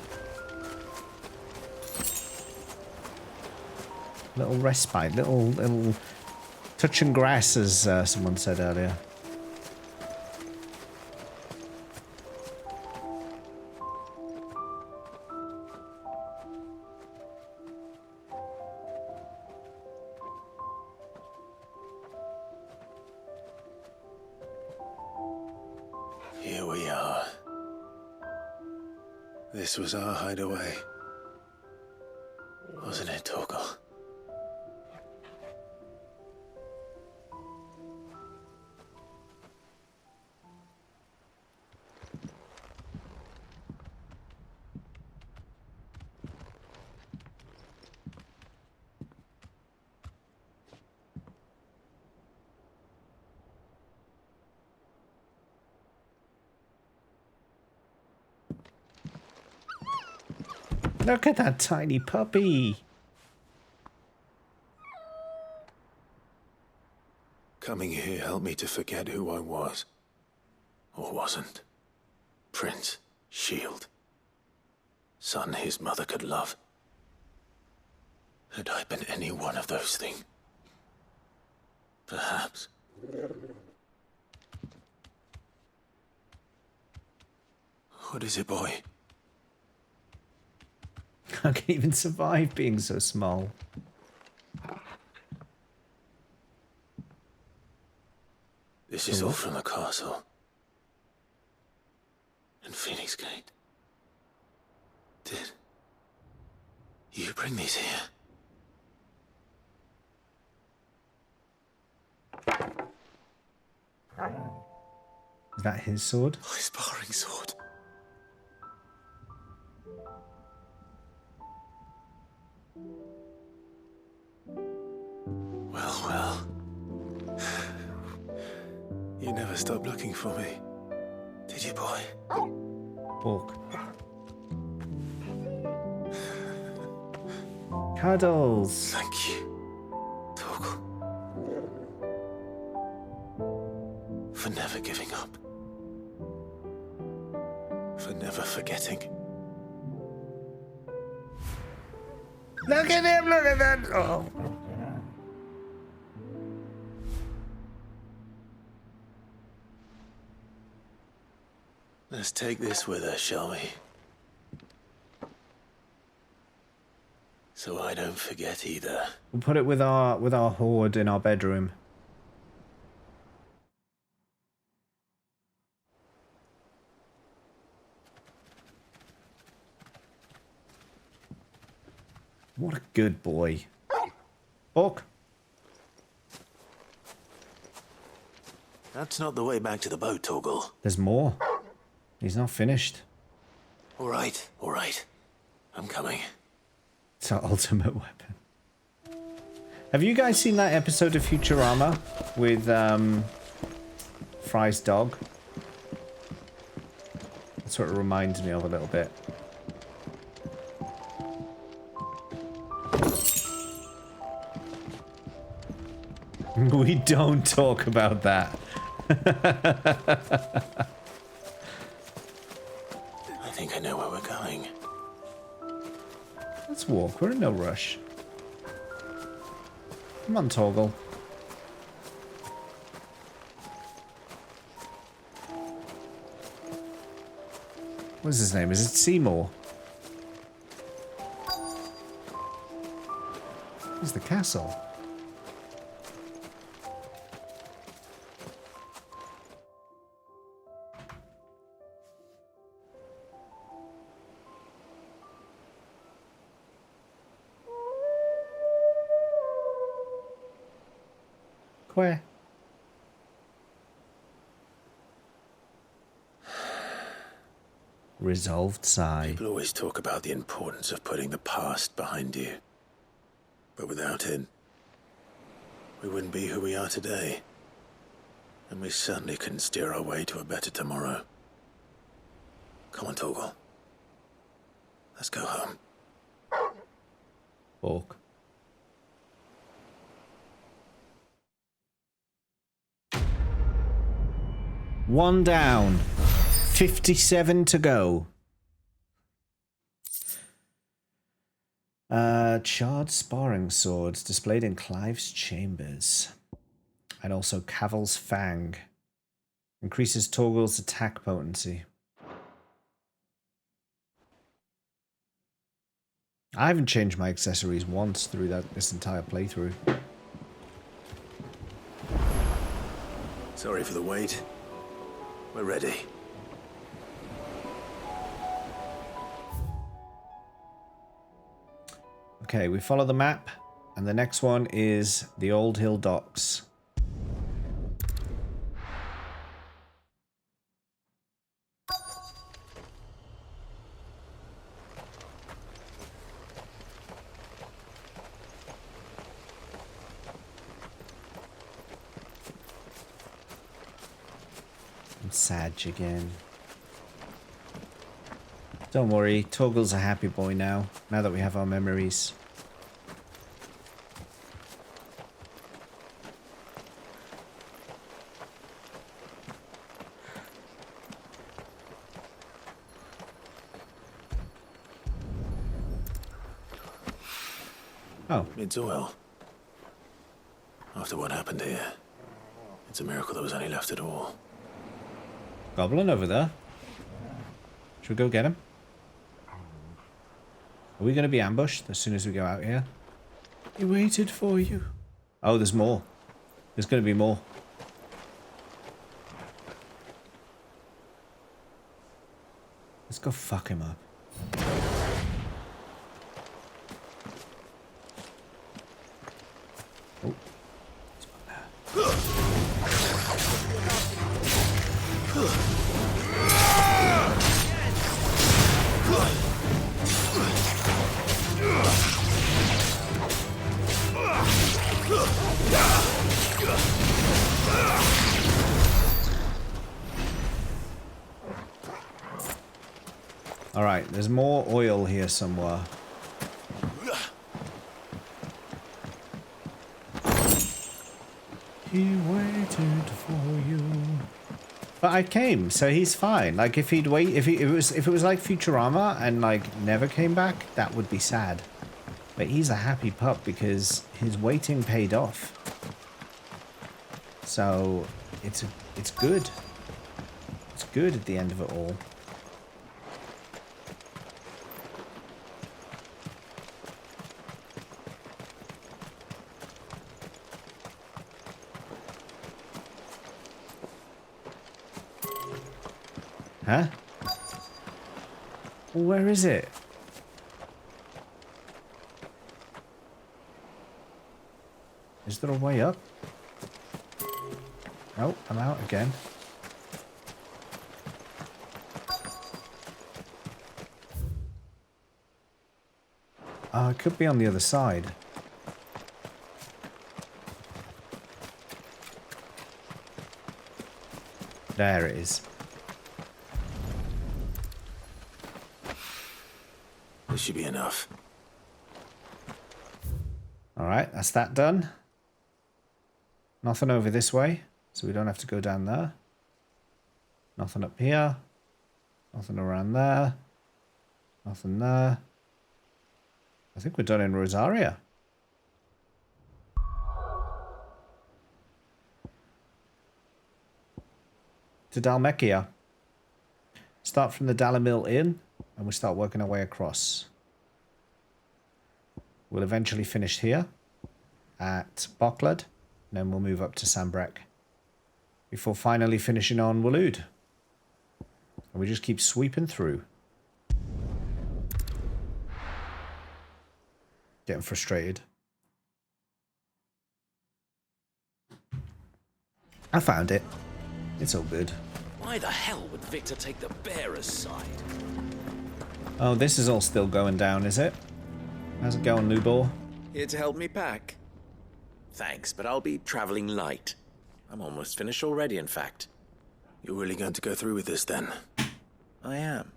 Speaker 1: Little respite, little touch and grass, as someone said earlier.
Speaker 9: Here we are. This was our hideaway. Wasn't it, Torgal?
Speaker 1: Look at that tiny puppy.
Speaker 9: Coming here helped me to forget who I was. Or wasn't. Prince, shield. Son his mother could love. Had I been any one of those things? Perhaps. What is it, boy?
Speaker 1: I can't even survive being so small.
Speaker 9: This is all from the castle. And Phoenix Gate. Did you bring these here?
Speaker 1: Is that his sword?
Speaker 9: My sparring sword. Well. You never stopped looking for me, did you, boy?
Speaker 1: Pork. Cuddles.
Speaker 9: Thank you, Torgal. For never giving up. For never forgetting.
Speaker 1: Look at him, look at that. Oh.
Speaker 9: Let's take this with us, shall we? So I don't forget either.
Speaker 1: We'll put it with our hoard in our bedroom. What a good boy. Orc.
Speaker 9: That's not the way back to the boat, Torgal.
Speaker 1: There's more. He's not finished.
Speaker 9: All right. I'm coming.
Speaker 1: It's our ultimate weapon. Have you guys seen that episode of Futurama with Fry's dog? That's what it reminds me of a little bit. We don't talk about that.
Speaker 9: I think I know where we're going.
Speaker 1: Let's walk. We're in no rush. Come on, Torgal. What's his name? Is it Seymour? Where's the castle? Where? Resolved sigh.
Speaker 9: People always talk about the importance of putting the past behind you. But without it, we wouldn't be who we are today. And we certainly couldn't steer our way to a better tomorrow. Come on, Torgal. Let's go home.
Speaker 1: Walk. One down. 57 to go. Charred sparring swords displayed in Clive's chambers. And also Cavil's Fang. Increases Torgal's attack potency. I haven't changed my accessories once through this entire playthrough.
Speaker 9: Sorry for the wait. We're ready.
Speaker 1: Okay, we follow the map, and the next one is the Old Hill Docks. And Sadge again. Don't worry, Torgal's a happy boy now that we have our memories. Oh.
Speaker 9: It's oil. After what happened here, it's a miracle there was any left at all.
Speaker 1: Goblin over there. Should we go get him? Are we going to be ambushed as soon as we go out here? He waited for you. Oh, there's more. There's going to be more. Let's go fuck him up. Oh. Alright, there's more oil here somewhere. He waited for you. But I came, so he's fine. Like if he'd wait, if it was like Futurama and like never came back, that would be sad. But he's a happy pup because his waiting paid off. So it's good. It's good at the end of it all. Huh? Well, where is it? Is there a way up? Oh, I'm out again. Oh, it could be on the other side. There it is.
Speaker 9: This should be enough.
Speaker 1: Alright, that's that done. Nothing over this way, so we don't have to go down there. Nothing up here. Nothing around there. Nothing there. I think we're done in Rosaria. To Dalmekia. Start from the Dalamil Inn, and we start working our way across. We'll eventually finish here at Boklad, and then we'll move up to Sambrek before finally finishing on Waloed. And we just keep sweeping through. Getting frustrated. I found it. It's all good.
Speaker 6: Why the hell would Victor take the bearer's side?
Speaker 1: Oh, this is all still going down, is it? How's it going, Lubor?
Speaker 17: Here to help me pack. Thanks, but I'll be traveling light. I'm almost finished already, in fact.
Speaker 9: You're really going to go through with this, then?
Speaker 17: I am.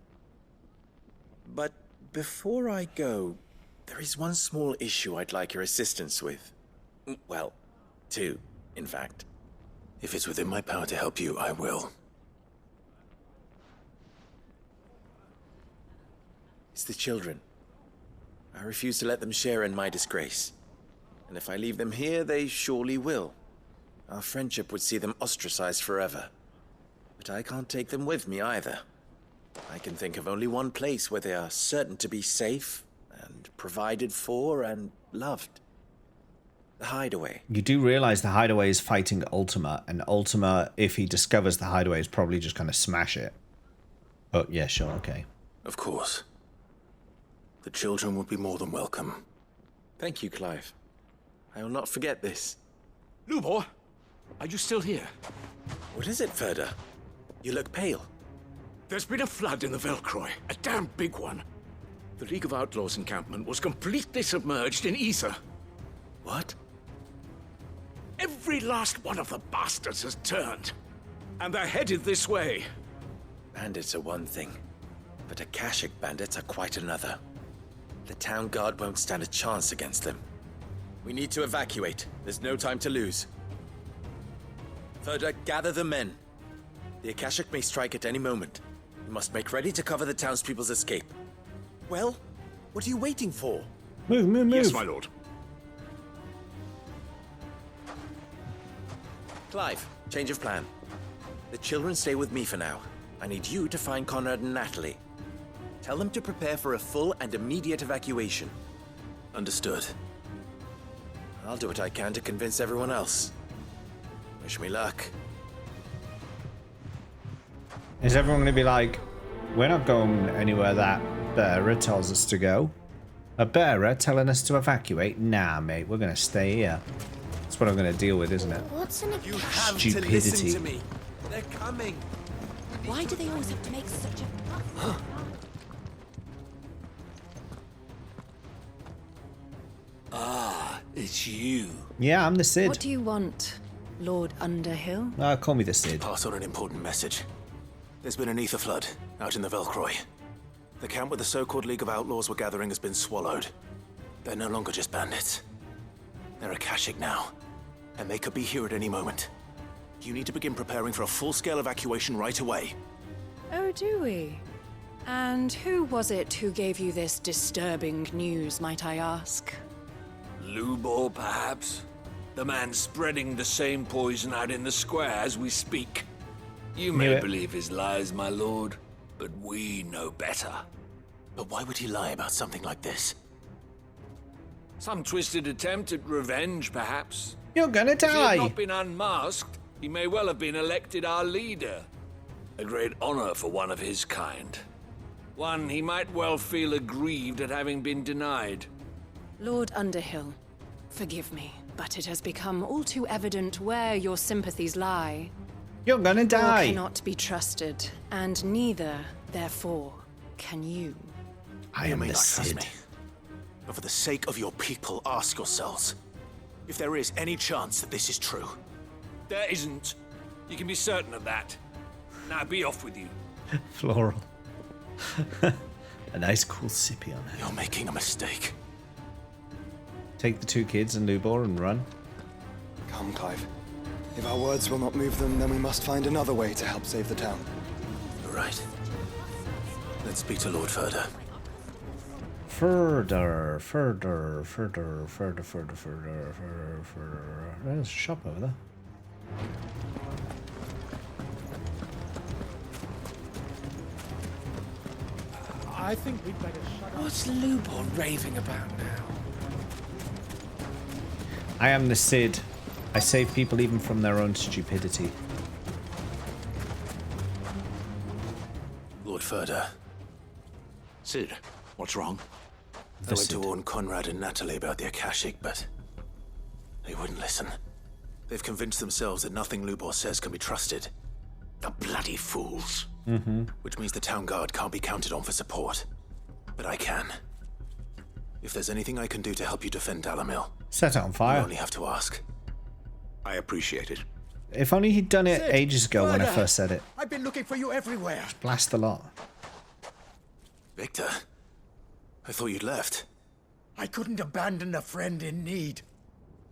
Speaker 17: But before I go, there is one small issue I'd like your assistance with. Well, two, in fact.
Speaker 9: If it's within my power to help you, I will.
Speaker 17: It's the children. I refuse to let them share in my disgrace. And if I leave them here, they surely will. Our friendship would see them ostracized forever. But I can't take them with me either. I can think of only one place where they are certain to be safe and provided for and loved. The Hideaway.
Speaker 1: You do realize the Hideaway is fighting Ultima, and Ultima, if he discovers the Hideaway, is probably just going to smash it. Oh, yeah, sure, okay.
Speaker 9: Of course. The children would be more than welcome.
Speaker 17: Thank you, Clive. I will not forget this.
Speaker 6: Lubor, are you still here?
Speaker 17: What is it, Ferda? You look pale.
Speaker 6: There's been a flood in the Velcroy, a damn big one. The League of Outlaws encampment was completely submerged in ether.
Speaker 17: What?
Speaker 6: Every last one of the bastards has turned, and they're headed this way.
Speaker 17: Bandits are one thing, but Akashic bandits are quite another. The town guard won't stand a chance against them. We need to evacuate. There's no time to lose. Ferda, gather the men. The Akashic may strike at any moment. We must make ready to cover the townspeople's escape. Well, what are you waiting for?
Speaker 1: Move, move, move.
Speaker 6: Yes, my lord.
Speaker 17: Clive, change of plan. The children stay with me for now. I need you to find Conrad and Natalie. Tell them to prepare for a full and immediate evacuation.
Speaker 9: Understood.
Speaker 17: I'll do what I can to convince everyone else. Wish me luck.
Speaker 1: Is everyone going to be like, we're not going anywhere that bearer tells us to go? A bearer telling us to evacuate? Nah, mate, we're going to stay here. That's what I'm going to deal with, isn't it?
Speaker 19: What's an
Speaker 17: You have
Speaker 1: Stupidity.
Speaker 17: to listen to me. They're coming.
Speaker 11: Why do they always have to make such a...
Speaker 6: Ah, it's you.
Speaker 1: Yeah, I'm the Cid.
Speaker 7: What do you want, Lord Underhill?
Speaker 1: Call me the Cid.
Speaker 9: Pass on an important message. There's been an ether flood out in the Velcroy. The camp where the so-called League of Outlaws were gathering has been swallowed. They're no longer just bandits. They're Akashic now, and they could be here at any moment. You need to begin preparing for a full-scale evacuation right away.
Speaker 7: Oh, do we? And who was it who gave you this disturbing news, might I ask?
Speaker 6: Lubor, perhaps? The man spreading the same poison out in the square as we speak. You may believe his lies, my lord, but we know better.
Speaker 9: But why would he lie about something like this?
Speaker 6: Some twisted attempt at revenge, perhaps.
Speaker 1: You're gonna
Speaker 6: If he
Speaker 1: die.
Speaker 6: had not been unmasked, he may well have been elected our leader. A great honor for one of his kind. One he might well feel aggrieved at having been denied.
Speaker 7: Lord Underhill, forgive me, but it has become all too evident where your sympathies lie.
Speaker 1: You're gonna die.
Speaker 7: You cannot be trusted, and neither, therefore, can you.
Speaker 1: I am the
Speaker 9: Trust
Speaker 1: Cid.
Speaker 9: me. But for the sake of your people, ask yourselves if there is any chance that this is true.
Speaker 6: There isn't. You can be certain of that. Now be off with you.
Speaker 1: Floral. A nice cool sippy on that.
Speaker 9: You're making a mistake.
Speaker 1: Take the two kids and Lubor and run.
Speaker 2: Come, Clive. If our words will not move them, then we must find another way to help save the town.
Speaker 9: You're right. Let's speak to Lord Ferda.
Speaker 1: Further. There's a shop over there.
Speaker 13: I think we'd better shut up. What's Lubor raving about now?
Speaker 1: I am the Cid. I save people even from their own stupidity.
Speaker 9: Lord Furder.
Speaker 18: Cid, what's wrong?
Speaker 9: I went to warn Conrad and Natalie about the Akashic, but they wouldn't listen. They've convinced themselves that nothing Lubor says can be trusted.
Speaker 18: The bloody fools.
Speaker 9: Which means the town guard can't be counted on for support. But I can. If there's anything I can do to help you defend Dalamil,
Speaker 1: set it on fire.
Speaker 9: You only have to ask.
Speaker 18: I appreciate it.
Speaker 1: If only he'd done it ages ago when I first said it.
Speaker 13: I've been looking for you everywhere.
Speaker 1: Blast the lot.
Speaker 9: Victor, I thought you'd left.
Speaker 13: I couldn't abandon a friend in need.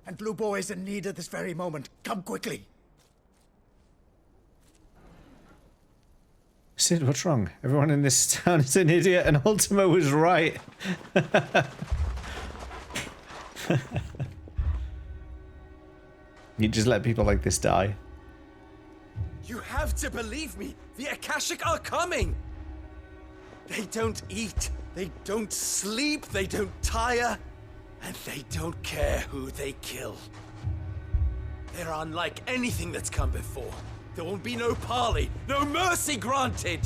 Speaker 13: And Lubor is in need at this very moment. Come quickly.
Speaker 1: Cid, what's wrong? Everyone in this town is an idiot and Ultima was right. You just let people like this die.
Speaker 2: You have to believe me. The Akashic are coming. They don't eat. They don't sleep. They don't tire. And they don't care who they kill. They're unlike anything that's come before. There won't be no parley, no mercy granted.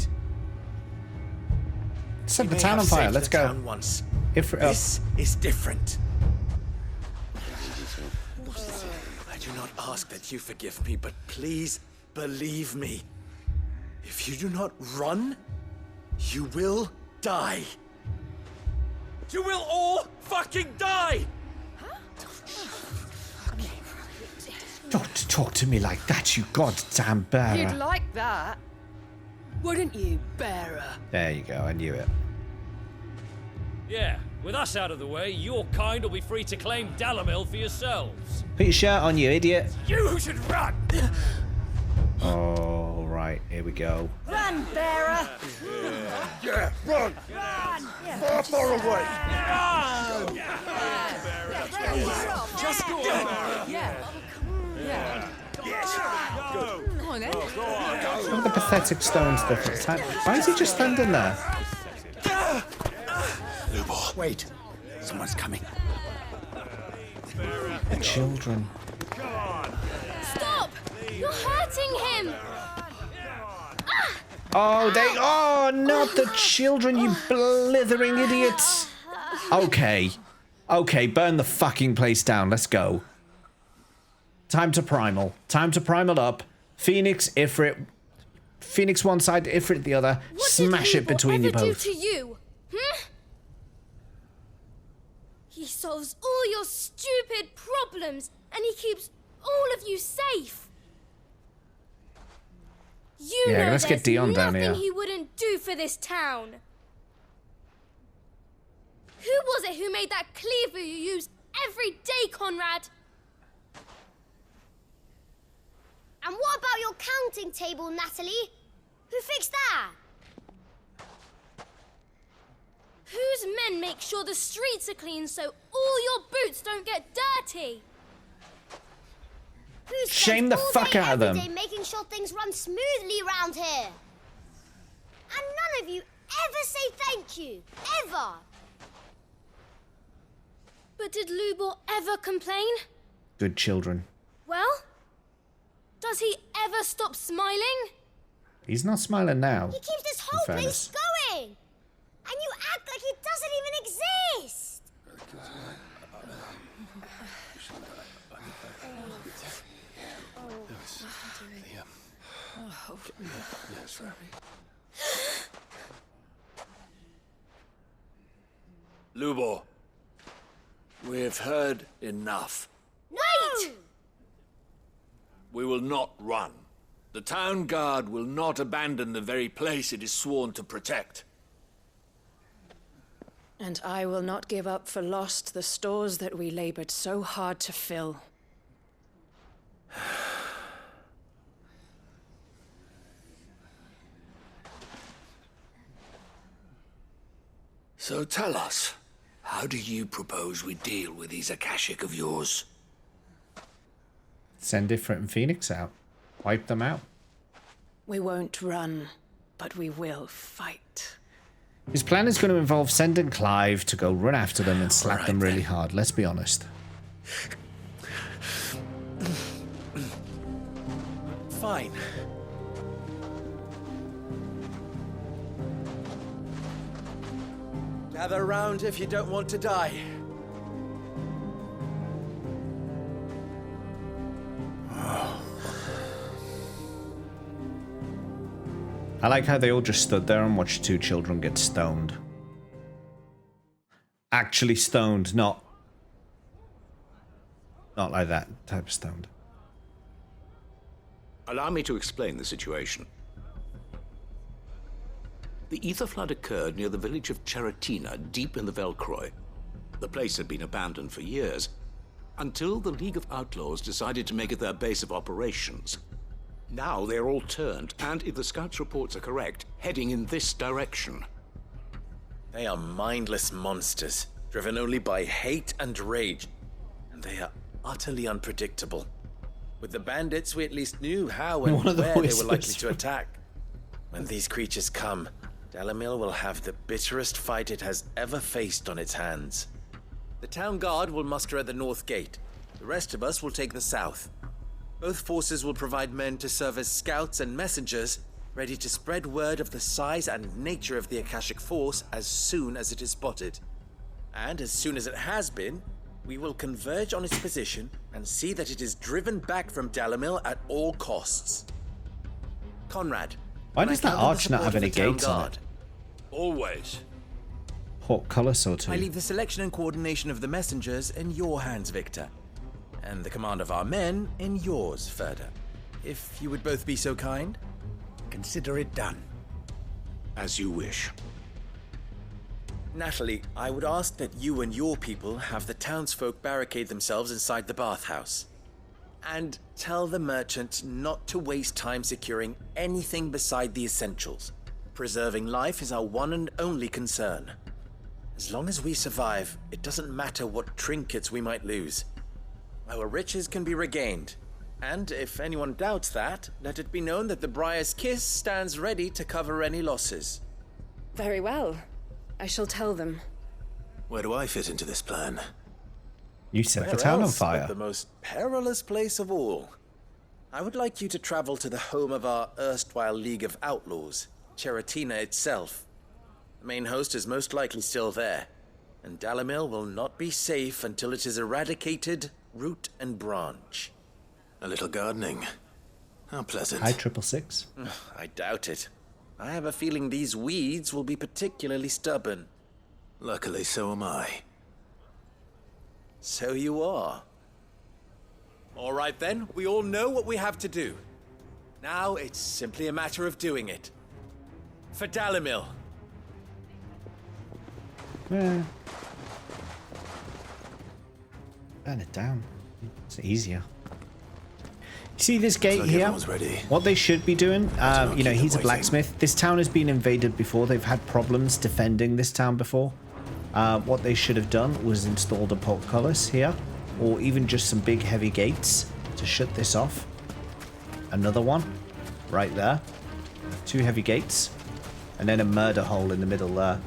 Speaker 1: Set the town on fire. Let's go.
Speaker 2: Once.
Speaker 1: If
Speaker 2: this is different. I do not ask that you forgive me, but please believe me. If you do not run, you will die. You will all fucking die!
Speaker 1: Don't talk to me like that, you goddamn bearer.
Speaker 21: You'd like that, wouldn't you, bearer?
Speaker 1: There you go, I knew it.
Speaker 23: Yeah, with us out of the way, your kind will be free to claim Dalamil for yourselves.
Speaker 1: Put your shirt on, you idiot.
Speaker 23: You should run!
Speaker 1: Oh, right, here we go.
Speaker 21: Run, bearer!
Speaker 13: Yeah, run!
Speaker 21: Run!
Speaker 13: Far, far away!
Speaker 21: Run!
Speaker 13: Just go on,
Speaker 21: Yeah.
Speaker 13: Go
Speaker 21: on, then.
Speaker 1: Look at the pathetic stone stuff. Why is he just standing there?
Speaker 18: Lubor, wait. Someone's coming.
Speaker 1: The children.
Speaker 19: Stop! You're hurting him!
Speaker 1: Oh, oh, not the children, you blithering idiots. Okay. Okay, burn the fucking place down. Let's go. Time to primal. Time to primal up. Phoenix, Ifrit. Phoenix one side, Ifrit the other. Smash it between you both.
Speaker 19: What did he ever do to you? He solves all your stupid problems, and he keeps all of you safe. You know
Speaker 1: let's get Dion down here.
Speaker 19: nothing he wouldn't do for this town. Who was it who made that cleaver you use every day, Conrad?
Speaker 24: And what about your counting table, Natalie? Who fixed that?
Speaker 19: Whose men make sure the streets are clean so all your boots don't get dirty?
Speaker 24: Who
Speaker 1: Shame the fuck out of them.
Speaker 24: Every day making sure things run smoothly around here? And none of you ever say thank you, ever.
Speaker 19: But did Lubor ever complain?
Speaker 1: Good children.
Speaker 19: Well, does he ever stop smiling?
Speaker 1: He's not smiling now.
Speaker 24: He keeps this whole place going. And you act like it doesn't even exist.
Speaker 6: Lubor, we've heard enough.
Speaker 19: Wait!
Speaker 6: We will not run. The town guard will not abandon the very place it is sworn to protect.
Speaker 7: And I will not give up for lost the stores that we labored so hard to fill.
Speaker 6: So tell us, how do you propose we deal with these Akashic of yours?
Speaker 1: Send Ifrit and Phoenix out. Wipe them out.
Speaker 7: We won't run, but we will fight.
Speaker 1: His plan is going to involve sending Clive to go run after them and slap them really hard, let's be honest.
Speaker 17: Fine. Gather round if you don't want to die.
Speaker 1: I like how they all just stood there and watched two children get stoned. Actually stoned, not like that type of stoned.
Speaker 18: Allow me to explain the situation. The ether flood occurred near the village of Cheratina, deep in the Velcroy. The place had been abandoned for years, until the League of Outlaws decided to make it their base of operations. Now they're all turned, and if the scouts' reports are correct, heading in this direction.
Speaker 17: They are mindless monsters, driven only by hate and rage. And they are utterly unpredictable. With the bandits, we at least knew how and where they were likely to attack. When these creatures come, Dalamil will have the bitterest fight it has ever faced on its hands. The town guard will muster at the north gate. The rest of us will take the south. Both forces will provide men to serve as scouts and messengers, ready to spread word of the size and nature of the Akashic Force as soon as it is spotted. And as soon as it has been, we will converge on its position and see that it is driven back from Dalamil at all costs. Conrad,
Speaker 1: why does that arch not have any gates on it?
Speaker 6: Always.
Speaker 1: Portcullis or two.
Speaker 17: I leave the selection and coordination of the messengers in your hands, Victor. And the command of our men in yours, Ferda. If you would both be so kind.
Speaker 18: Consider it done. As you wish.
Speaker 17: Natalie, I would ask that you and your people have the townsfolk barricade themselves inside the bathhouse. And tell the merchant not to waste time securing anything beside the essentials. Preserving life is our one and only concern. As long as we survive, it doesn't matter what trinkets we might lose. Our riches can be regained. And if anyone doubts that, let it be known that the Briar's Kiss stands ready to cover any losses.
Speaker 7: Very well. I shall tell them.
Speaker 9: Where do I fit into this plan?
Speaker 1: You set
Speaker 17: Where
Speaker 1: the town on
Speaker 17: else but
Speaker 1: fire.
Speaker 17: the most perilous place of all. I would like you to travel to the home of our erstwhile League of Outlaws, Cheratina itself. The main host is most likely still there, and Dalamil will not be safe until it is eradicated root and branch.
Speaker 9: A little gardening. How pleasant.
Speaker 1: Hi, 666.
Speaker 17: I doubt it. I have a feeling these weeds will be particularly stubborn.
Speaker 9: Luckily, so am I.
Speaker 17: So you are. All right then, we all know what we have to do. Now it's simply a matter of doing it. For Dalamil.
Speaker 1: Yeah. Burn it down. It's easier. See this gate
Speaker 9: like
Speaker 1: here?
Speaker 9: ready.
Speaker 1: What they should be doing, you know, he's a blacksmith. This town has been invaded before. They've had problems defending this town before. What they should have done was installed a portcullis here, or even just some big heavy gates to shut this off. Another one right there. 2 heavy gates, and then a murder hole in the middle there.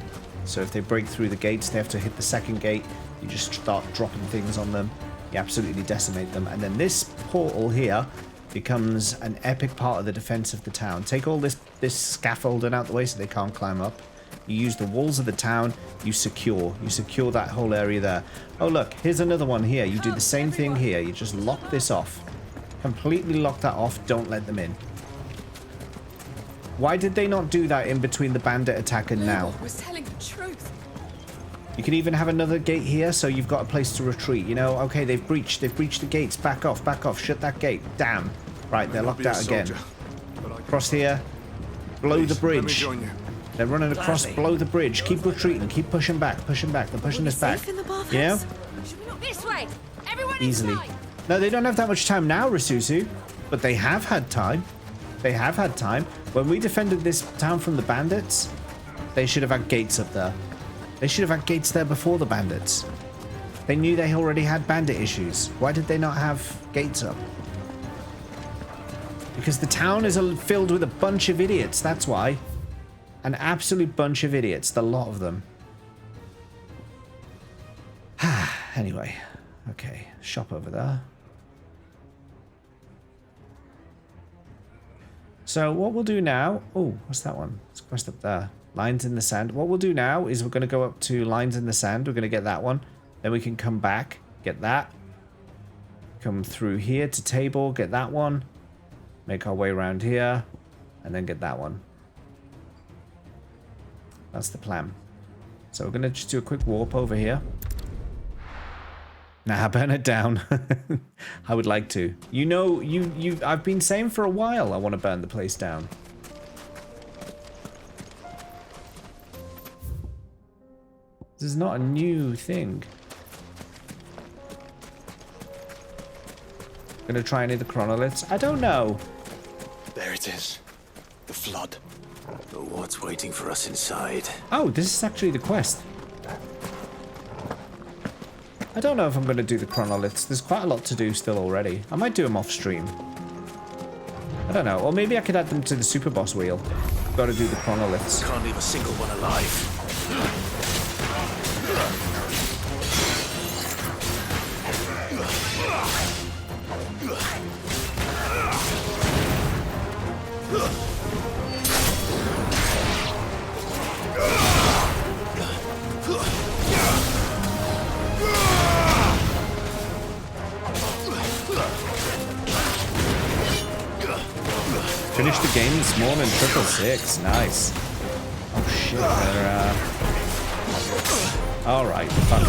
Speaker 1: So if they break through the gates, they have to hit the second gate. You just start dropping things on them. You absolutely decimate them. And then this portal here becomes an epic part of the defense of the town. Take all this scaffolding out the way so they can't climb up. You use the walls of the town. You secure that whole area there. Oh look, here's another one here. You do the same thing here. You just lock this off. Completely lock that off. Don't let them in. Why did they not do that in between the bandit attack and now?
Speaker 21: Was telling the truth.
Speaker 1: You can even have another gate here, so you've got a place to retreat. You know, okay, they've breached the gates. Back off, shut that gate. Damn. Right, they're locked out again. Cross here. Blow the bridge. They're running across, blow the bridge. Keep retreating, keep pushing back. They're pushing us back. You know?
Speaker 19: This way! Everyone
Speaker 1: Easily.
Speaker 19: inside!
Speaker 1: No, they don't have that much time now, Rasusu. But they have had time. They have had time. When we defended this town from the bandits, they should have had gates up there. They should have had gates there before the bandits. They knew they already had bandit issues. Why did they not have gates up? Because the town is filled with a bunch of idiots, that's why. An absolute bunch of idiots, the lot of them. Anyway, okay, shop over there. So what we'll do now... Oh, what's that one? It's a quest up there. Lines in the sand. What we'll do now is we're going to go up to lines in the sand. We're going to get that one. Then we can come back, get that. Come through here to table, get that one. Make our way around here. And then get that one. That's the plan. So we're going to just do a quick warp over here. Nah, burn it down. I would like to. You know, I've been saying for a while I want to burn the place down. This is not a new thing. Gonna try any of the chronoliths? I don't know.
Speaker 3: There it is. The flood. But what's waiting for us inside?
Speaker 1: Oh, this is actually the quest. I don't know if I'm going to do the chronoliths. There's quite a lot to do still already. I might do them off stream. I don't know. Or maybe I could add them to the super boss wheel. Got to do the chronoliths.
Speaker 3: Can't leave a single one alive.
Speaker 1: Finished the game this morning, 666. Nice. Oh shit, they're alright, fuck it.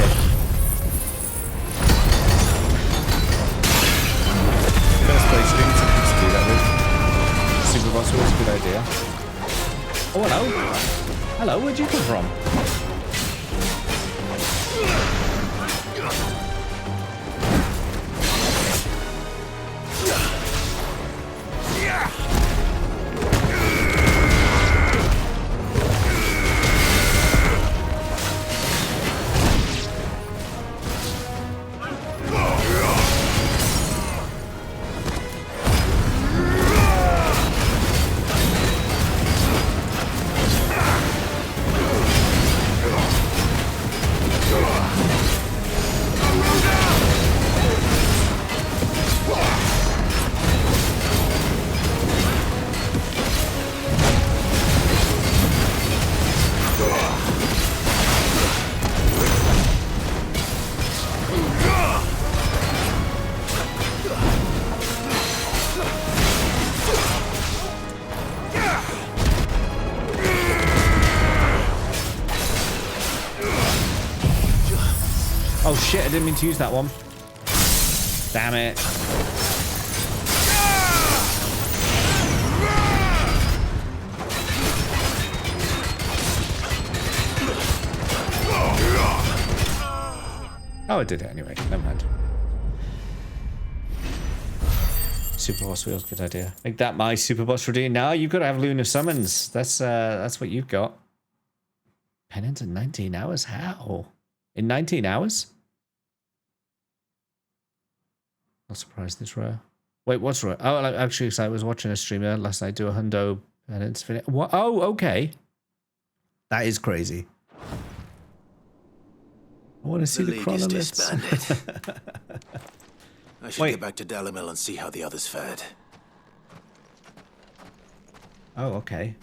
Speaker 1: First place stream, something to do that with. Super boss was a good idea. Oh, hello. Hello, where'd you come from? Oh shit, I didn't mean to use that one. Damn it. Oh, I did it anyway. Never mind. Super boss wheels, good idea. Make that my super boss routine. Now you've got to have lunar summons. That's what you've got. Penance in 19 hours? How? In 19 hours? Not surprised this rare. Wait, what's rare? Oh, actually, I was watching a streamer last night do a hundo penance. What? Oh, okay. That is crazy. I want to see the chronoliths.
Speaker 3: I should get back to Dalamil and see how the others fared.
Speaker 1: Oh, okay.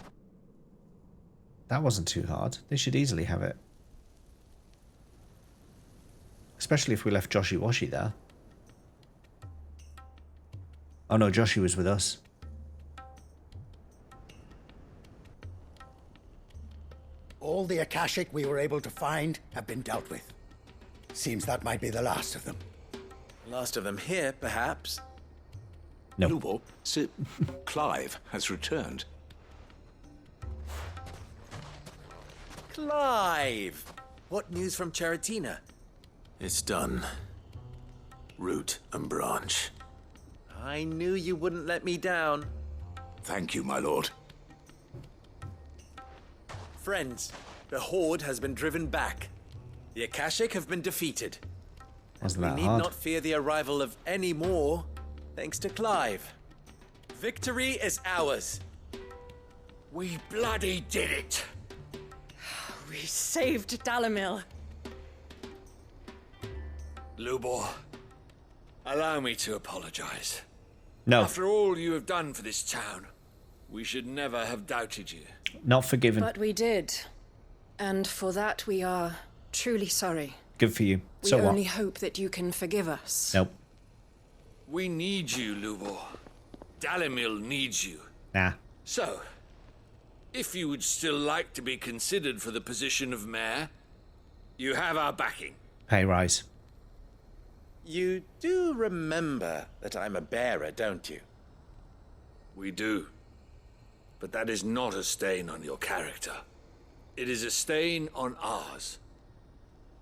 Speaker 1: That wasn't too hard. They should easily have it. Especially if we left Joshy Washy there. Oh no, Joshy was with us.
Speaker 4: All the Akashic we were able to find have been dealt with. Seems that might be the last of them.
Speaker 17: Last of them here, perhaps.
Speaker 1: No.
Speaker 18: Lubo, Sir Clive has returned.
Speaker 17: Clive! What news from Charatina?
Speaker 3: It's done. Root and branch.
Speaker 17: I knew you wouldn't let me down.
Speaker 18: Thank you, my lord.
Speaker 17: Friends, the Horde has been driven back. The Akashic have been defeated.
Speaker 1: Wasn't
Speaker 17: We
Speaker 1: that
Speaker 17: need
Speaker 1: hard?
Speaker 17: not fear the arrival of any more, thanks to Clive. Victory is ours.
Speaker 6: We bloody did it!
Speaker 21: We saved Dalamil.
Speaker 6: Lubor, allow me to apologize.
Speaker 1: No.
Speaker 6: After all you have done for this town, we should never have doubted you.
Speaker 1: Not forgiven.
Speaker 7: But we did. And for that we are truly sorry.
Speaker 1: Good for you.
Speaker 7: We
Speaker 1: So what?
Speaker 7: only hope that you can forgive us.
Speaker 1: Nope.
Speaker 6: We need you, Lubor. Dalamil needs you.
Speaker 1: Nah.
Speaker 6: So, if you would still like to be considered for the position of mayor, you have our backing.
Speaker 1: Pay rise.
Speaker 17: You do remember that I'm a bearer, don't you?
Speaker 6: We do. But that is not a stain on your character. It is a stain on ours.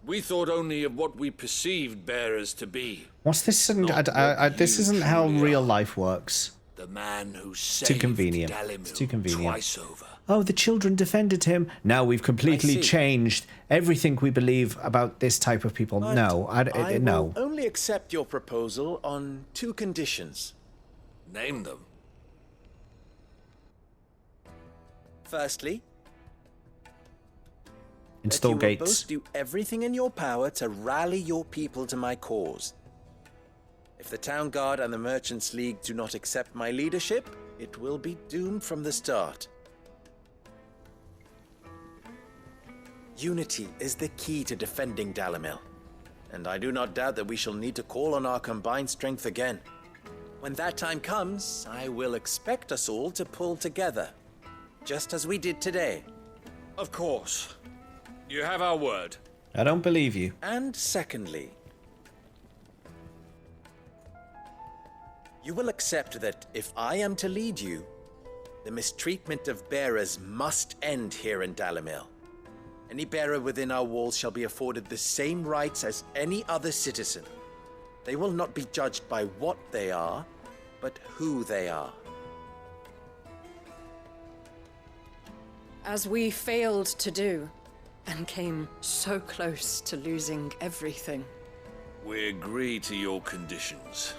Speaker 6: We thought only of what we perceived bearers to be.
Speaker 1: What's this? This isn't how real life works.
Speaker 6: The man who
Speaker 1: It's too
Speaker 6: saved
Speaker 1: convenient.
Speaker 6: Dalamil
Speaker 1: It's too convenient.
Speaker 6: twice over.
Speaker 1: Oh, the children defended him. Now we've completely changed everything we believe about this type of people.
Speaker 17: But
Speaker 1: No,
Speaker 17: I
Speaker 1: no.
Speaker 17: will only accept your proposal on 2 conditions.
Speaker 6: Name them.
Speaker 17: Firstly,
Speaker 1: Install
Speaker 17: that you will
Speaker 1: gates.
Speaker 17: both do everything in your power to rally your people to my cause. If the Town Guard and the Merchants League do not accept my leadership, it will be doomed from the start. Unity is the key to defending Dalamil, and I do not doubt that we shall need to call on our combined strength again. When that time comes, I will expect us all to pull together, just as we did today.
Speaker 6: Of course. You have our word.
Speaker 1: I don't believe you.
Speaker 17: And secondly, you will accept that if I am to lead you, the mistreatment of bearers must end here in Dalamil. Any bearer within our walls shall be afforded the same rights as any other citizen. They will not be judged by what they are, but who they are.
Speaker 7: As we failed to do, and came so close to losing everything.
Speaker 6: We agree to your conditions.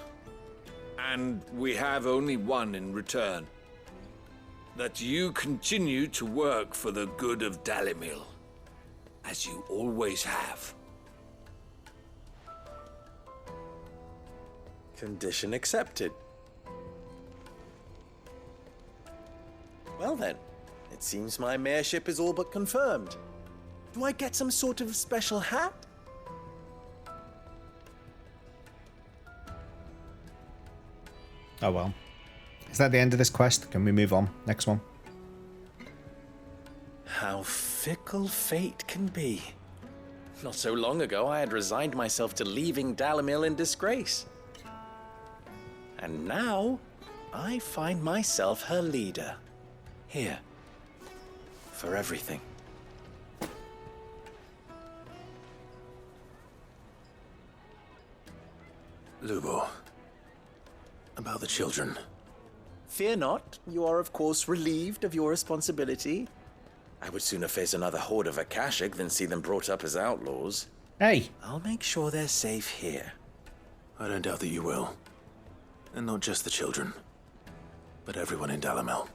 Speaker 6: And we have only one in return. That you continue to work for the good of Dalamil, as you always have.
Speaker 17: Condition accepted. Well then, it seems my mayorship is all but confirmed. Do I get some sort of special hat?
Speaker 1: Oh well. Is that the end of this quest? Can we move on? Next one.
Speaker 17: How fickle fate can be. Not so long ago, I had resigned myself to leaving Dalamil in disgrace. And now, I find myself her leader. Here. For everything.
Speaker 9: Lubo. About the children.
Speaker 17: Fear not, you are of course relieved of your responsibility. I would sooner face another horde of Akashic than see them brought up as outlaws.
Speaker 1: Hey!
Speaker 17: I'll make sure they're safe here.
Speaker 9: I don't doubt that you will. And not just the children, but everyone in Dalamil.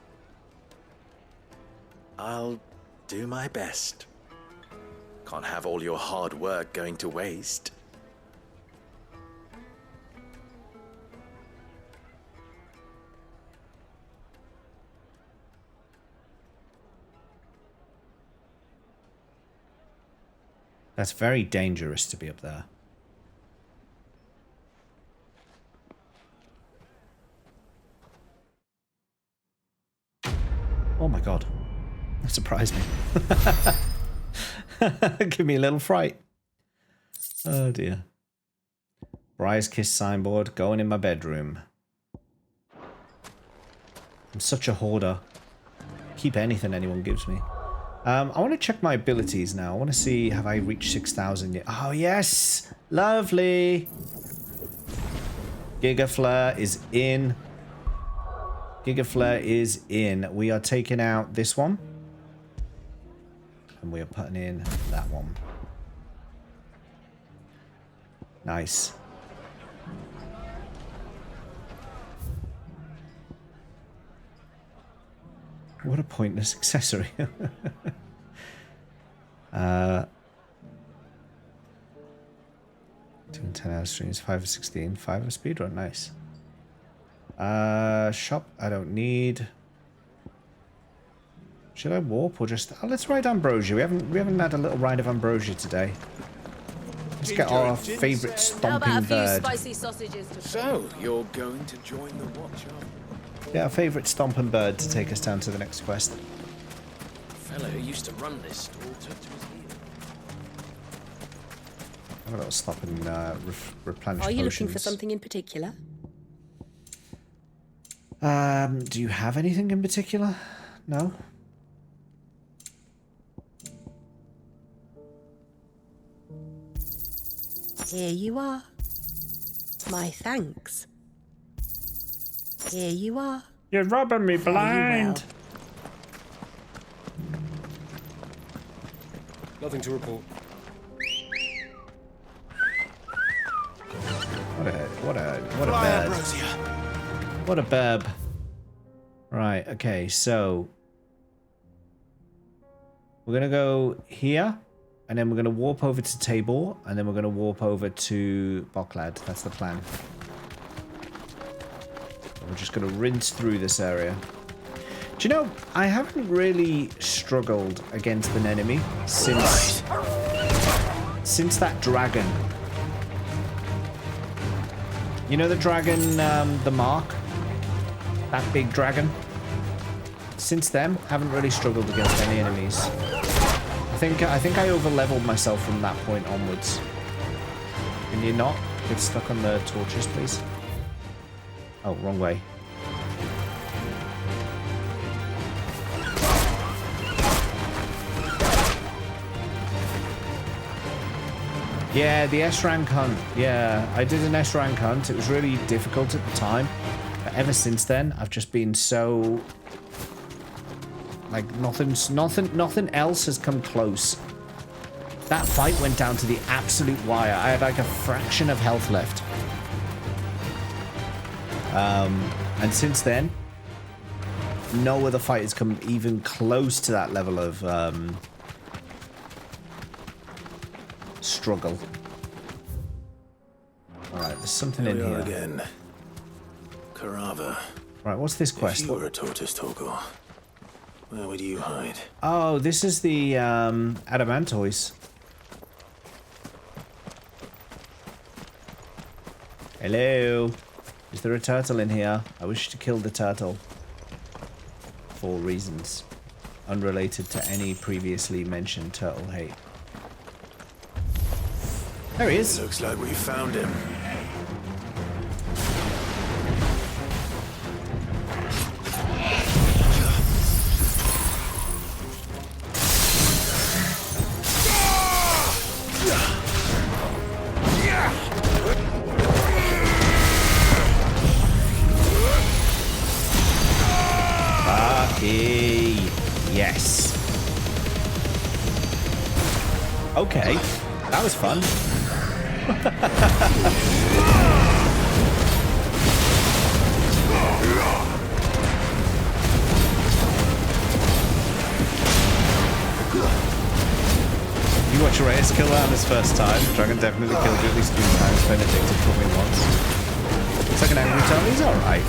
Speaker 17: I'll do my best. Can't have all your hard work going to waste.
Speaker 1: That's very dangerous to be up there. Oh my god. That surprised me. Give me a little fright. Oh dear. Briar's Kiss signboard going in my bedroom. I'm such a hoarder. Keep anything anyone gives me. I want to check my abilities now. I want to see, have I reached 6,000 yet? Oh, yes! Lovely! Giga Flare is in. Giga Flare is in. We are taking out this one. And we are putting in that one. Nice. What a pointless accessory. 2 and 10 hour streams, 5 of 16, 5 of speedrun, nice. Shop, I don't need. Should I warp or just? Oh, let's ride Ambrosia. We haven't had a little ride of Ambrosia today. Let's get our favourite stomping bird.
Speaker 17: So you're going to join the watch, are you?
Speaker 1: Yeah, our favourite stomping bird to take us down to the next quest.
Speaker 17: The fellow who used to run this stall took to his heels.
Speaker 1: Have a little stop and replenish.
Speaker 10: Are you
Speaker 1: potions.
Speaker 10: looking for something in particular?
Speaker 1: Do you have anything in particular? No.
Speaker 10: Here you are. My thanks. Here you are.
Speaker 20: You're robbing me blind.
Speaker 14: Nothing to report.
Speaker 1: What a bird. What a burb. Right, okay, so we're gonna go here, and then we're gonna warp over to Tabor, and then we're gonna warp over to Boklad. That's the plan. We're just gonna rinse through this area. Do you know, I haven't really struggled against an enemy since that dragon. You know the dragon, the Mark? That big dragon? Since then, haven't really struggled against any enemies. I think I over-leveled myself from that point onwards. Can you not get stuck on the torches, please? Oh, wrong way. Yeah, the S-rank hunt. Yeah, I did an S-rank hunt. It was really difficult at the time. But ever since then, I've just been so... like, nothing else has come close. That fight went down to the absolute wire. I had like a fraction of health left. And since then, no other fight has come even close to that level of struggle. Alright, there's something in here.
Speaker 9: Again. Karava.
Speaker 1: Right, what's this quest?
Speaker 9: If you were a tortoise, Torgor, where would you hide?
Speaker 1: Oh, this is the Adamantoise. Hello. Is there a turtle in here? I wish to kill the turtle. For reasons unrelated to any previously mentioned turtle hate. There he is.
Speaker 9: Looks like we found him.
Speaker 1: Yes. Okay, that was fun. You watch Reyes kill that on his first time. Dragon definitely killed you at least 3 times. Benedict killed me once. It's like an angry turtle. He's alright.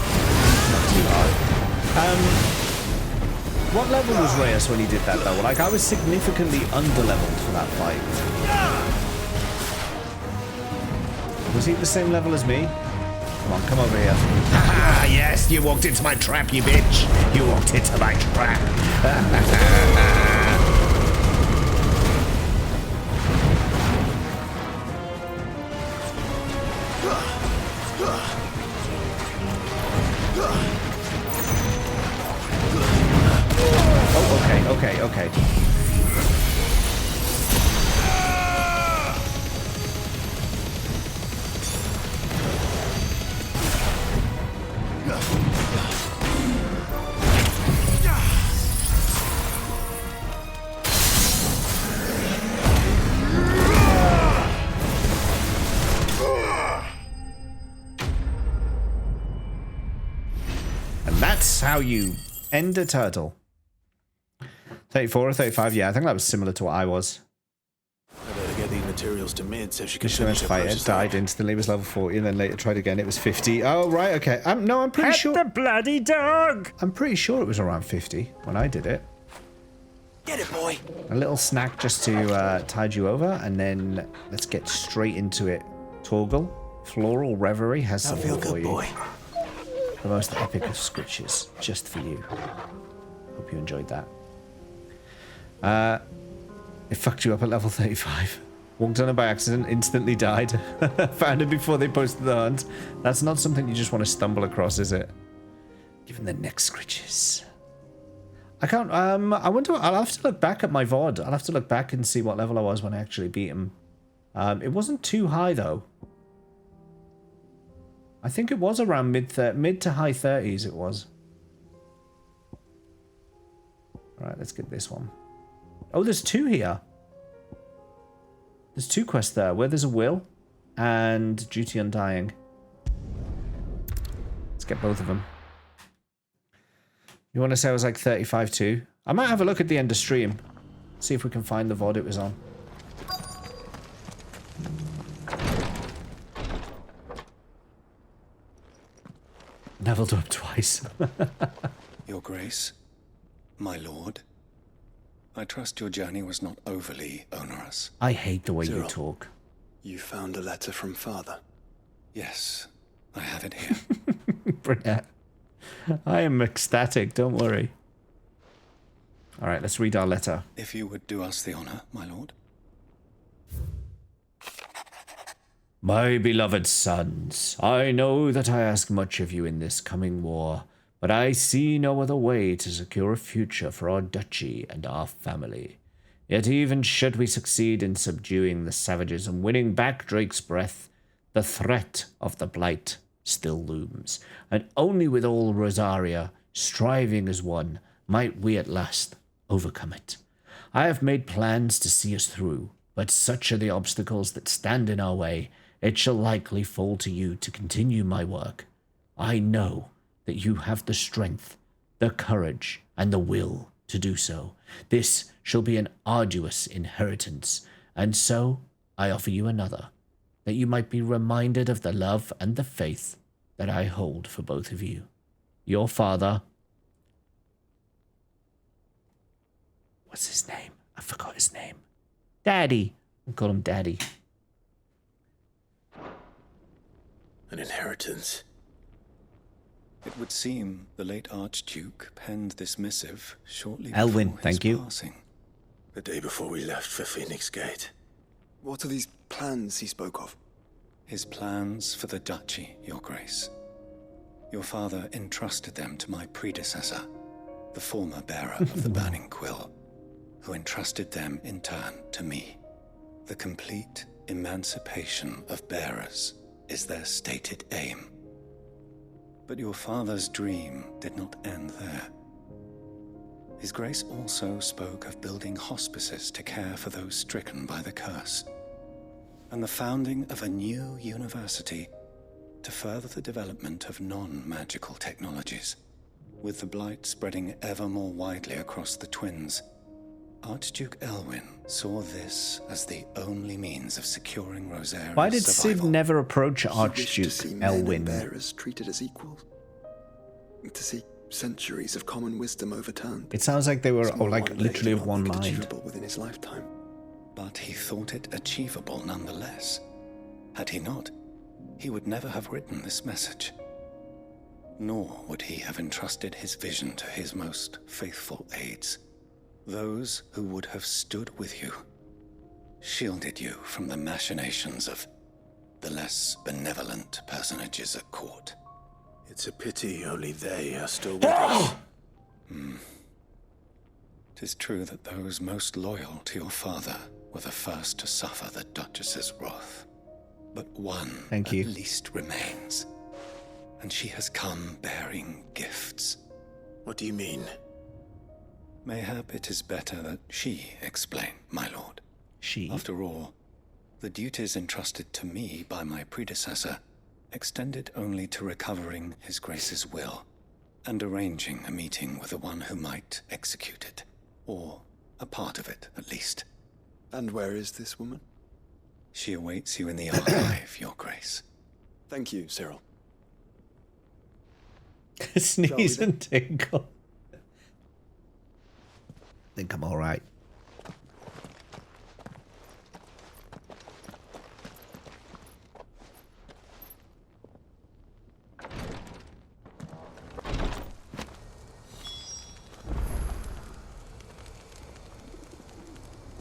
Speaker 1: Not too hard. What level was Reyes when he did that though? Like, I was significantly under-leveled for that fight. Was he the same level as me? Come on, come over here.
Speaker 16: Haha, yes, you walked into my trap, you bitch. You walked into my trap.
Speaker 1: Oh, okay. And that's how you end a turtle. 34 or 35, yeah, I think that was similar to what I was.
Speaker 3: I better get these materials to Mid so she can
Speaker 1: Mission
Speaker 3: finish
Speaker 1: to
Speaker 3: her
Speaker 1: fight it,
Speaker 3: process.
Speaker 1: died instantly, was level 40, and then later tried again, it was 50. Oh, right, okay. No, I'm pretty sure...
Speaker 20: the bloody dog!
Speaker 1: I'm pretty sure it was around 50 when I did it.
Speaker 17: Get it, boy!
Speaker 1: A little snack just to tide you over, and then let's get straight into it. Torgal, Floral Reverie has something for you. Boy. The most epic of scritches, just for you. Hope you enjoyed that. It fucked you up at level 35. Walked on it by accident, instantly died. Found it before they posted the hunt. That's not something you just want to stumble across, is it? Give him the neck scritches. I can't, I wonder, I'll have to look back at my VOD. I'll have to look back and see what level I was when I actually beat him. It wasn't too high, though. I think it was around mid to high 30s, it was. Alright, let's get this one. Oh, there's two here. There's two quests there, where there's a will and duty undying. Let's get both of them. You want to say I was like 35 too? I might have a look at the end of stream. See if we can find the VOD it was on. Leveled up twice.
Speaker 5: Your Grace, my lord, I trust your journey was not overly onerous.
Speaker 1: I hate the way you
Speaker 2: Cyril,
Speaker 1: talk.
Speaker 2: You found a letter from Father?
Speaker 5: Yes, I have it here.
Speaker 1: Brilliant. I am ecstatic, don't worry. Alright, let's read our letter.
Speaker 5: If you would do us the honor, my lord.
Speaker 1: My beloved sons, I know that I ask much of you in this coming war, but I see no other way to secure a future for our duchy and our family. Yet even should we succeed in subduing the savages and winning back Drake's breath, the threat of the Blight still looms, and only with all Rosaria striving as one might we at last overcome it. I have made plans to see us through, but such are the obstacles that stand in our way, it shall likely fall to you to continue my work. I know that you have the strength, the courage, and the will to do so. This shall be an arduous inheritance, and so I offer you another, that you might be reminded of the love and the faith that I hold for both of you. Your father... What's his name? I forgot his name. Daddy. We'll call him Daddy.
Speaker 3: An inheritance.
Speaker 5: It would seem the late Archduke penned this missive shortly
Speaker 1: Elwyn,
Speaker 5: before
Speaker 1: thank
Speaker 5: his
Speaker 1: you.
Speaker 5: passing.
Speaker 3: The day before we left for Phoenix Gate.
Speaker 2: What are these plans he spoke of?
Speaker 5: His plans for the duchy, Your Grace. Your father entrusted them to my predecessor, the former bearer of the Burning Quill, who entrusted them in turn to me. The complete emancipation of bearers is their stated aim. But your father's dream did not end there. His Grace also spoke of building hospices to care for those stricken by the curse, and the founding of a new university to further the development of non-magical technologies. With the Blight spreading ever more widely across the Twins, Archduke Elwyn saw this as the only means of securing Rosaria's
Speaker 1: Why did
Speaker 5: survival.
Speaker 1: Civ never approach
Speaker 2: He wished
Speaker 1: Archduke
Speaker 2: to see men
Speaker 1: Elwyn?
Speaker 2: and bearers treated as equals. To see centuries of common wisdom overturned.
Speaker 1: It sounds like they were
Speaker 2: Small
Speaker 1: like
Speaker 2: wonder
Speaker 1: literally
Speaker 2: he
Speaker 1: of
Speaker 2: did not
Speaker 1: one
Speaker 2: think it
Speaker 1: mind.
Speaker 2: achievable within his lifetime.
Speaker 5: But he thought it achievable nonetheless. Had he not, he would never have written this message. Nor would he have entrusted his vision to his most faithful aides, those who would have stood with you, shielded you from the machinations of the less benevolent personages at court.
Speaker 3: It's a pity only they are still with us.
Speaker 5: 'Tis true that those most loyal to your father were the first to suffer the Duchess's wrath. But one
Speaker 1: Thank you.
Speaker 5: at least remains, and she has come bearing gifts.
Speaker 3: What do you mean?
Speaker 5: Mayhap it is better that she explain, my lord.
Speaker 1: She?
Speaker 5: After all, the duties entrusted to me by my predecessor extended only to recovering His Grace's will and arranging a meeting with the one who might execute it. Or a part of it, at least.
Speaker 2: And where is this woman?
Speaker 5: She awaits you in the archive, Your Grace.
Speaker 2: Thank you, Cyril.
Speaker 1: Sneeze and tinkle. I think I'm all right.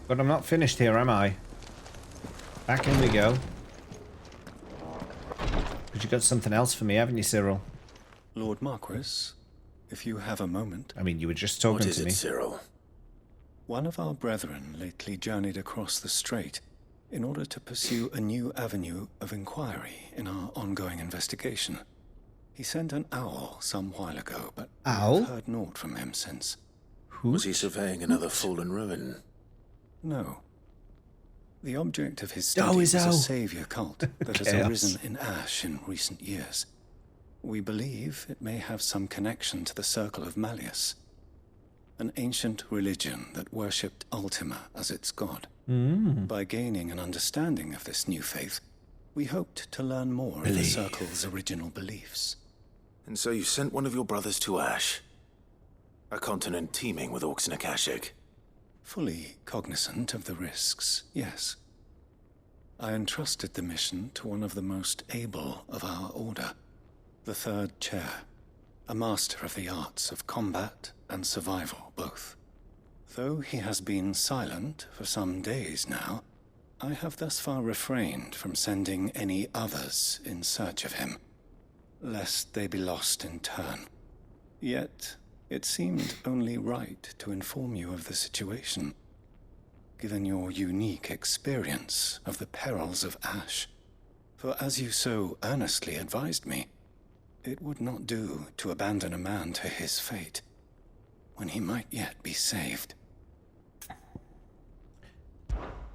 Speaker 1: But I'm not finished here, am I? Back in we go. Because you got something else for me, haven't you, Cyril?
Speaker 5: Lord Marquis, if you have a moment.
Speaker 1: I mean, you were just talking to me.
Speaker 9: What is it, Cyril?
Speaker 5: One of our brethren lately journeyed across the strait in order to pursue a new avenue of inquiry in our ongoing investigation. He sent an owl some while ago, but I've heard naught from him since.
Speaker 9: Was he surveying another fallen ruin?
Speaker 5: No. The object of his study was a savior cult that has arisen in Ash in recent years. We believe it may have some connection to the Circle of Malleus, an ancient religion that worshipped Ultima as its god. By gaining an understanding of this new faith, we hoped to learn more of the Circle's original beliefs.
Speaker 9: And so you sent one of your brothers to Ash, a continent teeming with orcs and Akashic.
Speaker 5: Fully cognizant of the risks, yes. I entrusted the mission to one of the most able of our order, the Third Chair, a master of the arts of combat and survival both. Though he has been silent for some days now, I have thus far refrained from sending any others in search of him, lest they be lost in turn. Yet, it seemed only right to inform you of the situation, given your unique experience of the perils of Ash. For as you so earnestly advised me, it would not do to abandon a man to his fate, when he might yet be saved.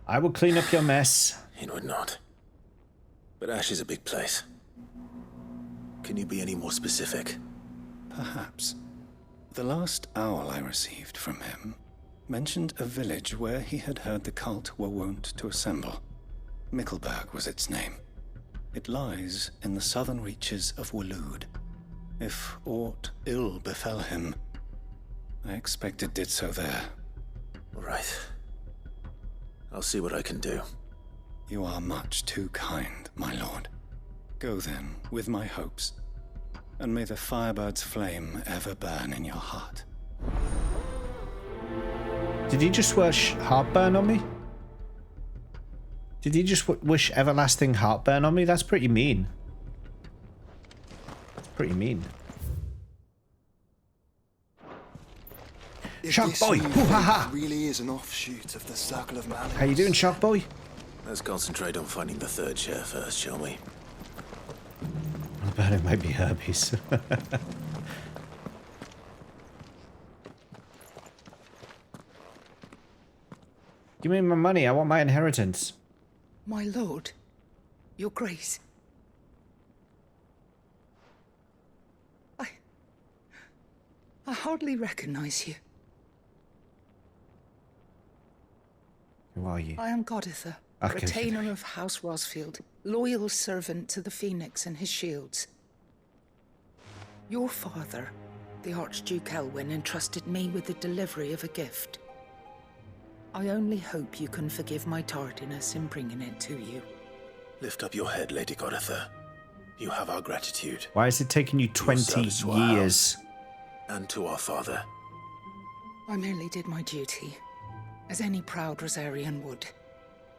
Speaker 1: I will clean up your mess.
Speaker 9: It would not. But Ash is a big place. Can you be any more specific?
Speaker 5: Perhaps. The last owl I received from him mentioned a village where he had heard the cult were wont to assemble. Mickleburg was its name. It lies in the southern reaches of Waloed. If aught ill befell him, I expect it did so there.
Speaker 9: Right. I'll see what I can do.
Speaker 5: You are much too kind, my lord. Go then, with my hopes, and may the Firebird's flame ever burn in your heart.
Speaker 1: Did he just wish heartburn on me? Did he just wish everlasting heartburn on me? That's pretty mean. That's pretty mean. Shark Boy! Hoo-ha-ha!
Speaker 2: Really is an offshoot of the Circle of Malleus.
Speaker 1: How you doing, Shark Boy?
Speaker 9: Let's concentrate on finding the Third Chair first, shall we?
Speaker 1: I bet it might be herpes. Give me my money. I want my inheritance.
Speaker 8: My lord, your grace. I hardly recognize you.
Speaker 1: Who are you?
Speaker 8: I am Goditha,
Speaker 1: Okay.
Speaker 8: retainer of House Rosfield, loyal servant to the Phoenix and his shields. Your father, the Archduke Elwyn, entrusted me with the delivery of a gift. I only hope you can forgive my tardiness in bringing it to you.
Speaker 9: Lift up your head, Lady Goditha. You have our gratitude.
Speaker 1: Why is it taking you 20 years?
Speaker 9: And to our father.
Speaker 8: I merely did my duty, as any proud Rosarian would.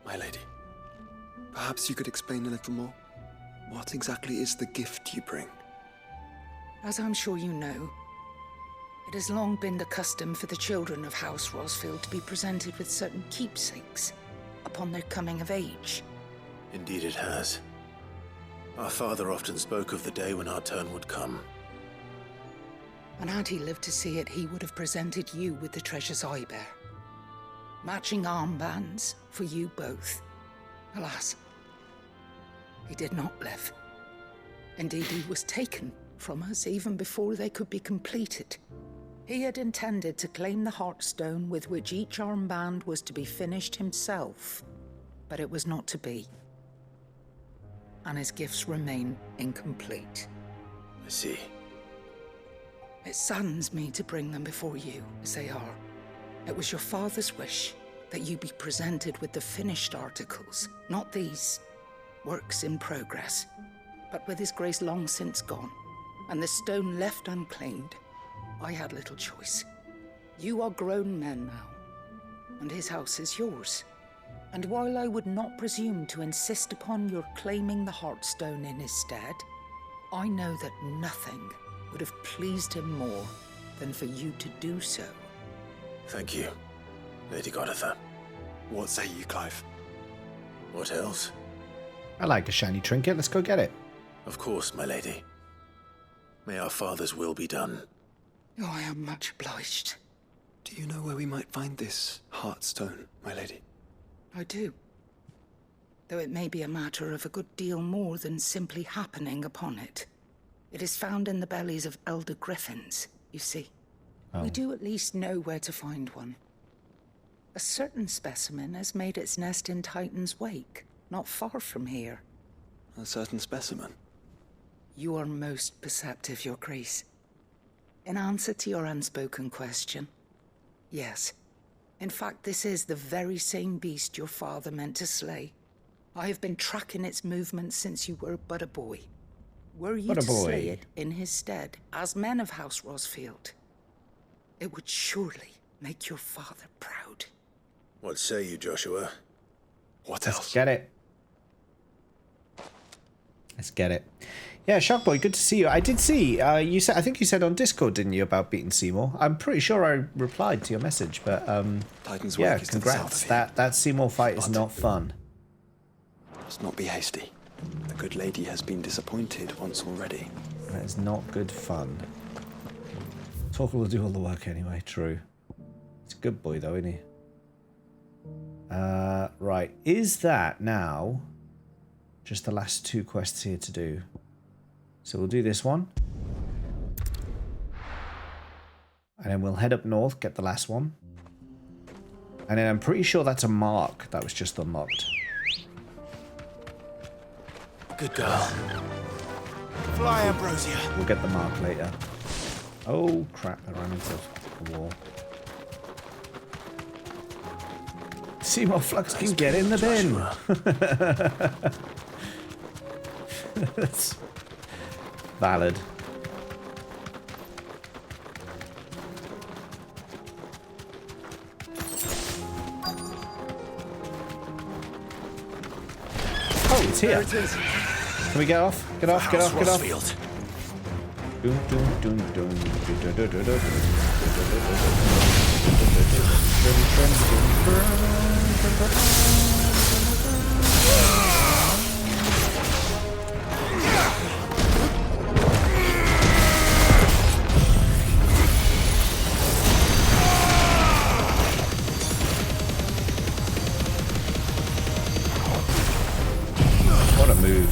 Speaker 2: My lady, perhaps you could explain a little more? What exactly is the gift you bring?
Speaker 8: As I'm sure you know, it has long been the custom for the children of House Rosfield to be presented with certain keepsakes upon their coming of age.
Speaker 9: Indeed it has. Our father often spoke of the day when our turn would come.
Speaker 8: And had he lived to see it, he would have presented you with the treasures I bear. Matching armbands for you both. Alas, he did not live. Indeed, he was taken from us even before they could be completed. He had intended to claim the Heartstone with which each armband was to be finished himself, but it was not to be. And his gifts remain incomplete.
Speaker 9: I see.
Speaker 8: It saddens me to bring them before you, as they are. It was your father's wish that you be presented with the finished articles, not these works in progress. But with his grace long since gone, and the stone left unclaimed, I had little choice. You are grown men now, and his house is yours. And while I would not presume to insist upon your claiming the Heartstone in his stead, I know that nothing would have pleased him more than for you to do so.
Speaker 9: Thank you, Lady Goditha.
Speaker 2: What say you, Clive?
Speaker 9: What else?
Speaker 1: I like a shiny trinket. Let's go get it.
Speaker 9: Of course, my lady. May our father's will be done.
Speaker 8: Oh, I am much obliged.
Speaker 2: Do you know where we might find this Heartstone, my lady?
Speaker 8: I do. Though it may be a matter of a good deal more than simply happening upon it. It is found in the bellies of elder griffins, you see.
Speaker 1: Oh.
Speaker 8: We do at least know where to find one. A certain specimen has made its nest in Titan's Wake, not far from here.
Speaker 2: A certain specimen?
Speaker 8: You are most perceptive, Your Grace. In answer to your unspoken question, yes. In fact, this is the very same beast your father meant to slay. I have been tracking its movements since you were but a boy. Were you to slay it in his stead, as men of House Rosfield, it would surely make your father proud.
Speaker 9: What say you, Joshua?
Speaker 2: What else?
Speaker 1: Let's get it. Let's get it. Yeah, Shockboy, good to see you. I did see, you said, I think you said on Discord, didn't you, about beating Seymour? I'm pretty sure I replied to your message, but
Speaker 2: Titan's
Speaker 1: yeah,
Speaker 2: Wake is to the south
Speaker 1: congrats.
Speaker 2: of here.
Speaker 1: That Seymour fight is not fun.
Speaker 2: Let's not be hasty. The good lady has been disappointed once already.
Speaker 1: That is not good fun. Torkel will do all the work anyway, true. He's a good boy though, isn't he? Right, is that now just the last two quests here to do? So we'll do this one. And then we'll head up north, get the last one. And then I'm pretty sure that's a mark that was just unlocked.
Speaker 17: Good girl. Fly, Ambrosia.
Speaker 1: We'll get the mark later. Oh crap, I ran into a wall. Seymour Flux can get in the bin. That's valid. Oh, it's here. Can we get off? Get off, get off, get off. Doom, doom, doom, doom, what a move.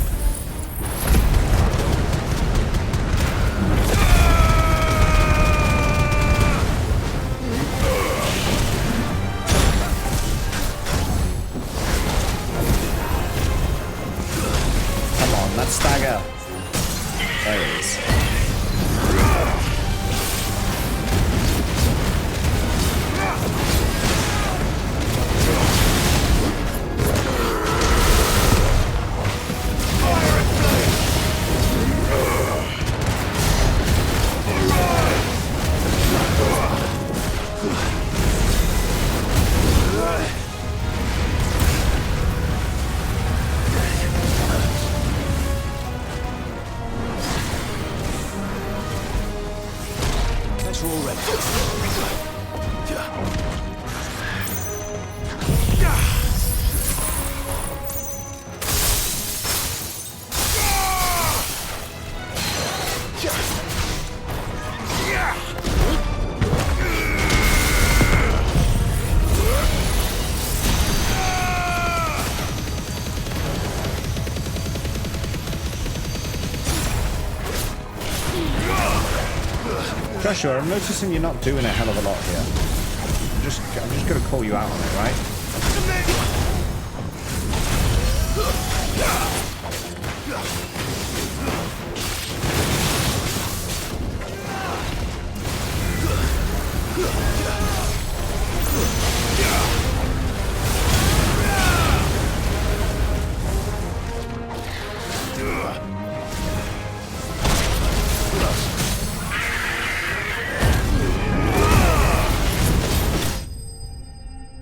Speaker 1: Joshua, I'm noticing you're not doing a hell of a lot here. I'm just going to call you out on it, right?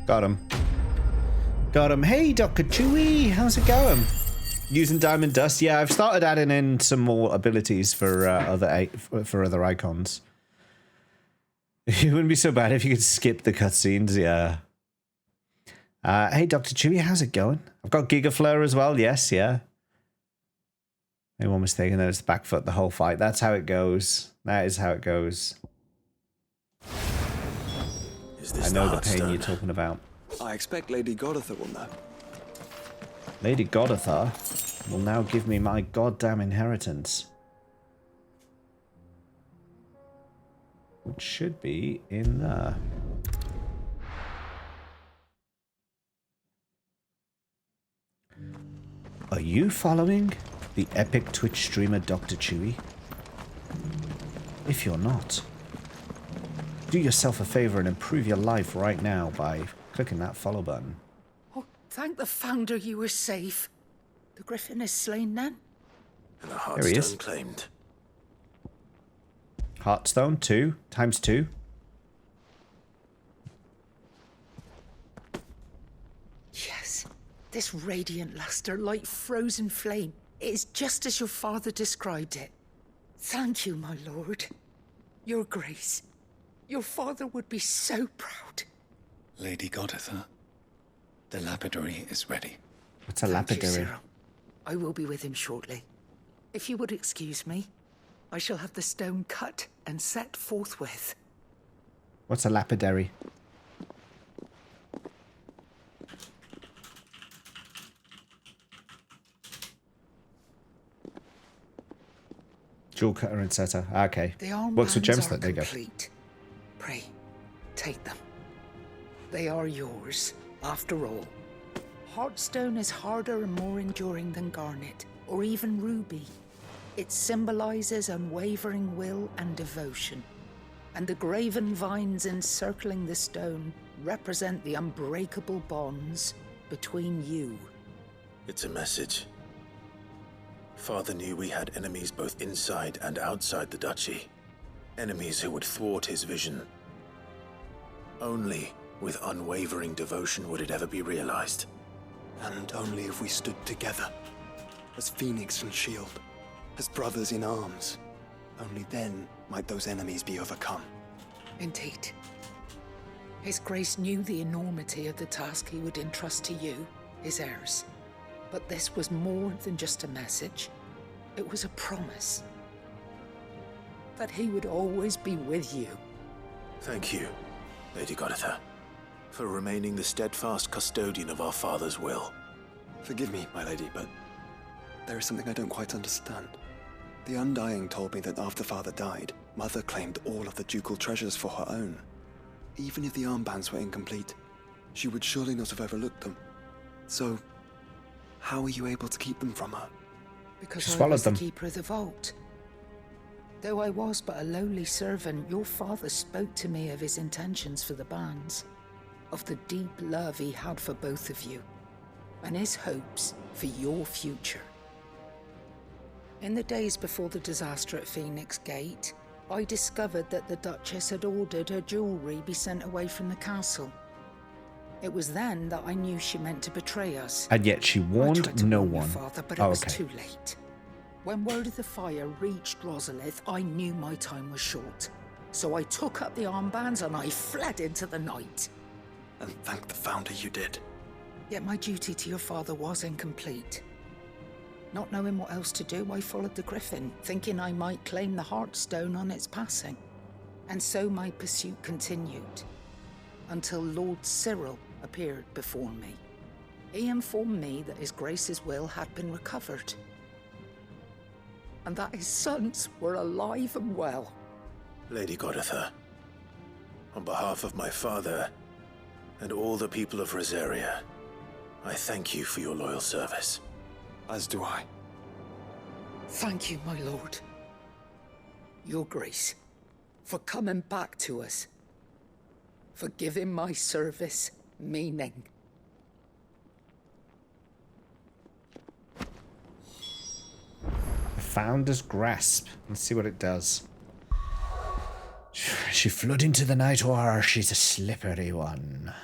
Speaker 1: Got him. Got him. Hey, Dr. Chewie, how's it going? Using Diamond Dust? Yeah, I've started adding in some more abilities for other icons. It wouldn't be so bad if you could skip the cutscenes, yeah. Hey, Dr. Chewie, how's it going? I've got Giga Flare as well, yes, yeah. Anyone mistaken that it's the back foot the whole fight. That's how it goes. That is how it goes. I know the pain you're talking about.
Speaker 2: I expect Lady Goditha will know.
Speaker 1: Lady Goditha will now give me my goddamn inheritance. Which should be in there. Are you following the epic Twitch streamer Dr. Chewie? If you're not, do yourself a favor and improve your life right now by clicking that follow button.
Speaker 8: Oh, thank the Founder you were safe. The Griffin is slain then?
Speaker 9: And the
Speaker 1: There he is.
Speaker 9: Heartstone claimed.
Speaker 1: Heartstone 2 times 2.
Speaker 8: Yes, this radiant luster like frozen flame. It is just as your father described it. Thank you, my lord. Your grace. Your father would be so proud.
Speaker 5: Lady Goditha, the lapidary is ready.
Speaker 1: What's a
Speaker 8: Thank you,
Speaker 1: lapidary?
Speaker 8: Cyril. I will be with him shortly. If you would excuse me, I shall have the stone cut and set forthwith.
Speaker 1: What's a lapidary? Jewel cutter and setter. Okay.
Speaker 8: The
Speaker 1: Works with
Speaker 8: armbands
Speaker 1: gems
Speaker 8: are
Speaker 1: that they go.
Speaker 8: complete. Pray, take them. They are yours, after all. Heartstone is harder and more enduring than garnet, or even ruby. It symbolizes unwavering will and devotion. And the graven vines encircling the stone represent the unbreakable bonds between you.
Speaker 9: It's a message. Father knew we had enemies both inside and outside the duchy. Enemies who would thwart his vision. Only with unwavering devotion would it ever be realized.
Speaker 2: And only if we stood together, as Phoenix and Shield, as brothers in arms, only then might those enemies be overcome.
Speaker 8: Indeed. His Grace knew the enormity of the task he would entrust to you, his heirs. But this was more than just a message. It was a promise. That he would always be with you.
Speaker 9: Thank you, Lady Goditha, for remaining the steadfast custodian of our father's will.
Speaker 2: Forgive me, my lady, but there is something I don't quite understand. The Undying told me that after Father died, Mother claimed all of the ducal treasures for her own. Even if the armbands were incomplete, she would surely not have overlooked them. So, how are you able to keep them from her?
Speaker 8: Because I was the keeper of the vault. Though I was but a lowly servant, your father spoke to me of his intentions for the bands, of the deep love he had for both of you, and his hopes for your future. In the days before the disaster at Phoenix Gate, I discovered that the Duchess had ordered her jewelry be sent away from the castle. It was then that I knew she meant to betray us.
Speaker 1: And yet she warned no one.
Speaker 8: Father, but it was too late. When word of the fire reached Rosalith, I knew my time was short. So I took up the armbands and I fled into the night.
Speaker 2: And thank the Founder you did.
Speaker 8: Yet my duty to your father was incomplete. Not knowing what else to do, I followed the Griffin, thinking I might claim the Heartstone on its passing. And so my pursuit continued, until Lord Cyril appeared before me. He informed me that His Grace's will had been recovered, and that his sons were alive and well.
Speaker 9: Lady Goditha, on behalf of my father and all the people of Rosaria, I thank you for your loyal service.
Speaker 2: As do I.
Speaker 8: Thank you, my lord. Your Grace, for coming back to us. For giving my service meaning.
Speaker 1: Founder's Grasp. Let's see what it does. She flood into the night, or she's a slippery one.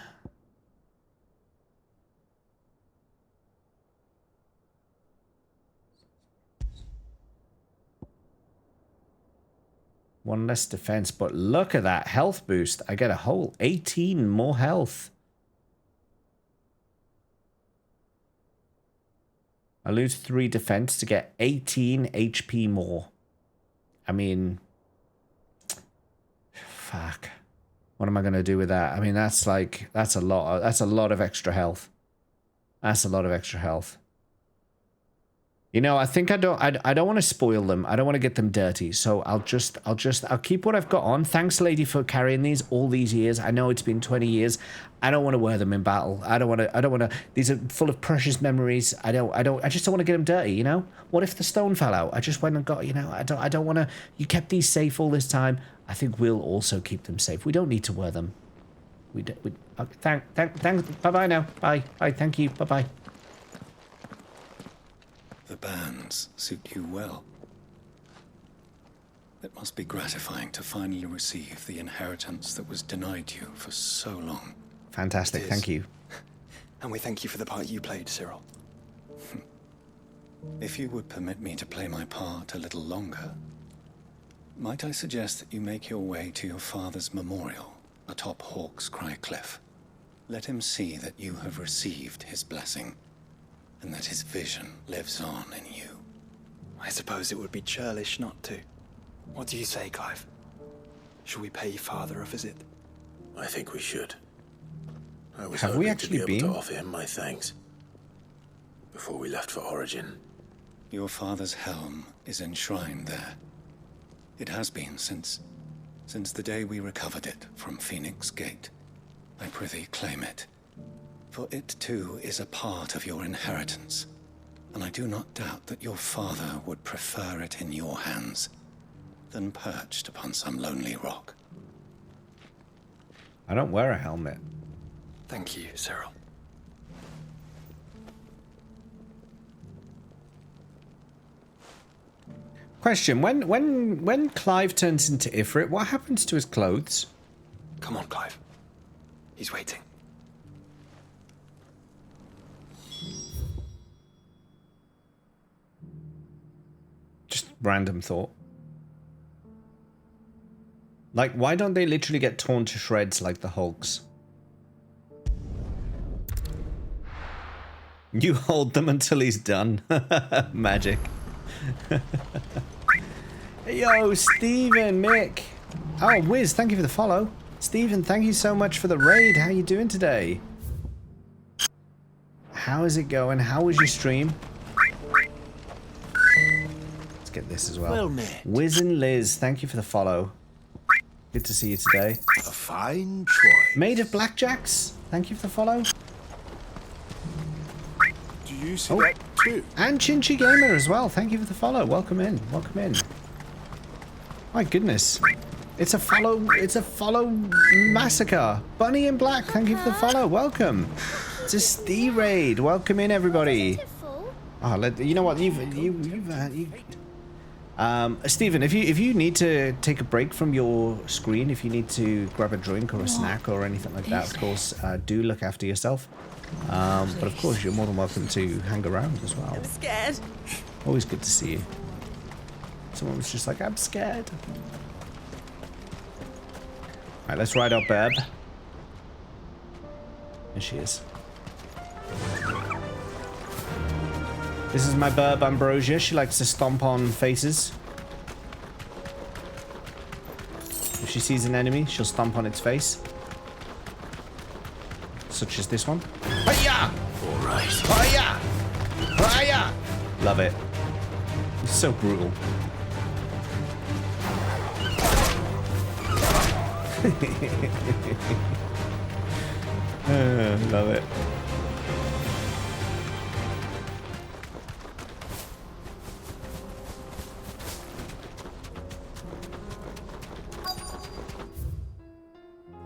Speaker 1: One less defense, but look at that health boost. I get a whole 18 more health. I lose 3 defense to get 18 HP more. I mean, fuck. What am I going to do with that? I mean, that's like, that's a lot of extra health. That's a lot of extra health. You know, I think I don't want to spoil them. I don't want to get them dirty. So I'll keep what I've got on. Thanks, lady, for carrying these all these years. I know it's been 20 years. I don't want to wear them in battle. I don't want to. These are full of precious memories. I just don't want to get them dirty, you know? What if the stone fell out? I just went and got, you know, I don't want to. You kept these safe all this time. I think we'll also keep them safe. We don't need to wear them. Okay, thanks. Bye-bye now. Bye. Thank you. Bye-bye.
Speaker 5: The bands suit you well. It must be gratifying to finally receive the inheritance that was denied you for so long.
Speaker 1: Fantastic, thank you.
Speaker 2: And we thank you for the part you played, Cyril.
Speaker 5: If you would permit me to play my part a little longer, might I suggest that you make your way to your father's memorial atop Hawk's Cry Cliff. Let him see that you have received his blessing, and that his vision lives on in you.
Speaker 2: I suppose it would be churlish not to. What do you say, Clive? Should we pay Father a visit?
Speaker 9: I think we should. I was
Speaker 1: Have we
Speaker 9: hoping
Speaker 1: actually
Speaker 9: to be able
Speaker 1: been?
Speaker 9: to offer him my thanks before we left for Origin.
Speaker 5: Your father's helm is enshrined there. It has been since the day we recovered it from Phoenix Gate. I prithee claim it. For it too is a part of your inheritance, and I do not doubt that your father would prefer it in your hands than perched upon some lonely rock.
Speaker 1: I don't wear a helmet.
Speaker 2: Thank you, Cyril.
Speaker 1: Question: When Clive turns into Ifrit, what happens to his clothes?
Speaker 2: Come on, Clive. He's waiting.
Speaker 1: Just random thought. Like, why don't they literally get torn to shreds like the Hulks? You hold them until he's done. Magic. Yo, Stephen, Mick. Oh, Wiz, thank you for the follow. Stephen, thank you so much for the raid. How you doing today? How is it going? How was your stream? Let's get this as well.
Speaker 16: Well met.
Speaker 1: Wiz and Liz, thank you for the follow. Good to see you today.
Speaker 16: A fine choice.
Speaker 1: Made of Blackjacks, thank you for the follow.
Speaker 16: Do you see that too?
Speaker 1: And Chinchy Gamer as well, thank you for the follow. Welcome in, welcome in. My goodness. It's a follow massacre. Bunny in Black, thank you for the follow. Welcome. It's a Steve raid. Welcome in, everybody. Oh, you know what? Stephen, if you need to take a break from your screen, if you need to grab a drink or a snack or anything like that, of course, do look after yourself. But of course, you're more than welcome to hang around as well.
Speaker 10: I'm scared.
Speaker 1: Always good to see you. Someone was just like, I'm scared. Alright, let's ride our Burb. There she is. This is my Burb Ambrosia. She likes to stomp on faces. If she sees an enemy, she'll stomp on its face. Such as this one. Hiya!
Speaker 16: Alright.
Speaker 1: Hiya! Hiya! Love it. It's so brutal. Love it.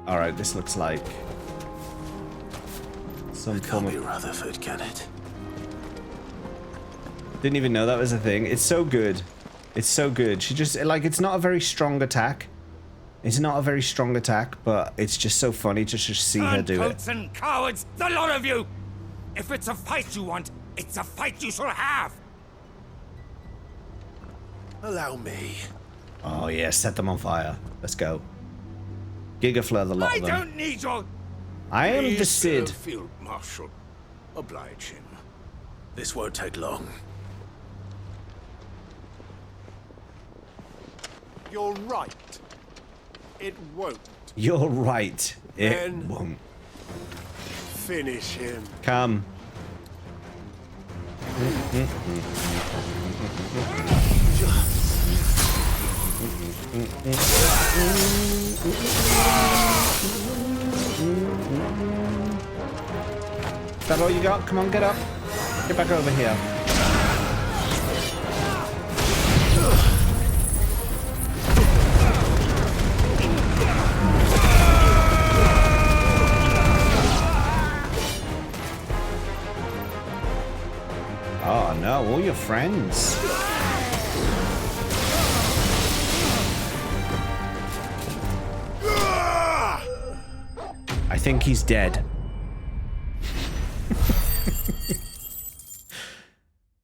Speaker 1: All right, this looks like some form of
Speaker 9: Rutherford, can it?
Speaker 1: Didn't even know that was a thing. It's so good. It's so good. She just, like, it's not a very strong attack. It's not a very strong attack, but it's just so funny to just see her do it.
Speaker 12: Turncoats and cowards, the lot of you! If it's a fight you want, it's a fight you shall have!
Speaker 9: Allow me.
Speaker 1: Oh yeah, set them on fire. Let's go. Gigaflare the lot
Speaker 12: I
Speaker 1: of them.
Speaker 12: don't need your...
Speaker 1: I am the Cid.
Speaker 18: Field Marshal, oblige him.
Speaker 9: This won't take long.
Speaker 14: You're right. It won't.
Speaker 1: You're right. It
Speaker 14: Then
Speaker 1: won't.
Speaker 14: finish him.
Speaker 1: Come. Is that all you got? Come on, get up. Get back over here. Oh no, all your friends. I think he's dead.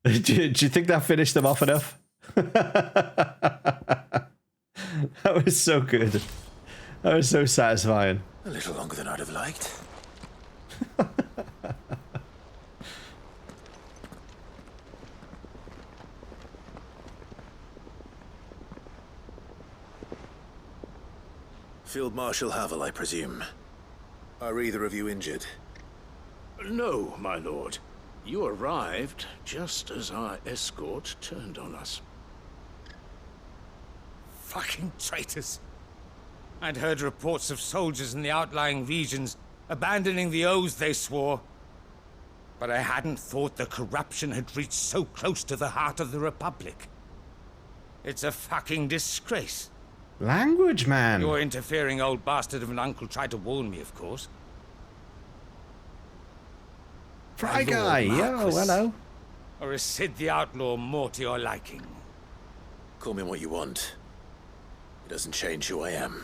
Speaker 1: Do you think that finished them off enough? That was so good. That was so satisfying.
Speaker 9: A little longer than I'd have liked. Field Marshal Havel, I presume. Are either of you injured?
Speaker 18: No, my lord. You arrived just as our escort turned on us.
Speaker 12: Fucking traitors. I'd heard reports of soldiers in the outlying regions abandoning the oaths they swore. But I hadn't thought the corruption had reached so close to the heart of the Republic. It's a fucking disgrace.
Speaker 1: Language, man.
Speaker 12: Your interfering old bastard of an uncle tried to warn me, of course.
Speaker 1: Fry guy, yo, hello.
Speaker 12: Or is Cid the Outlaw more to your liking?
Speaker 9: Call me what you want. It doesn't change who I am.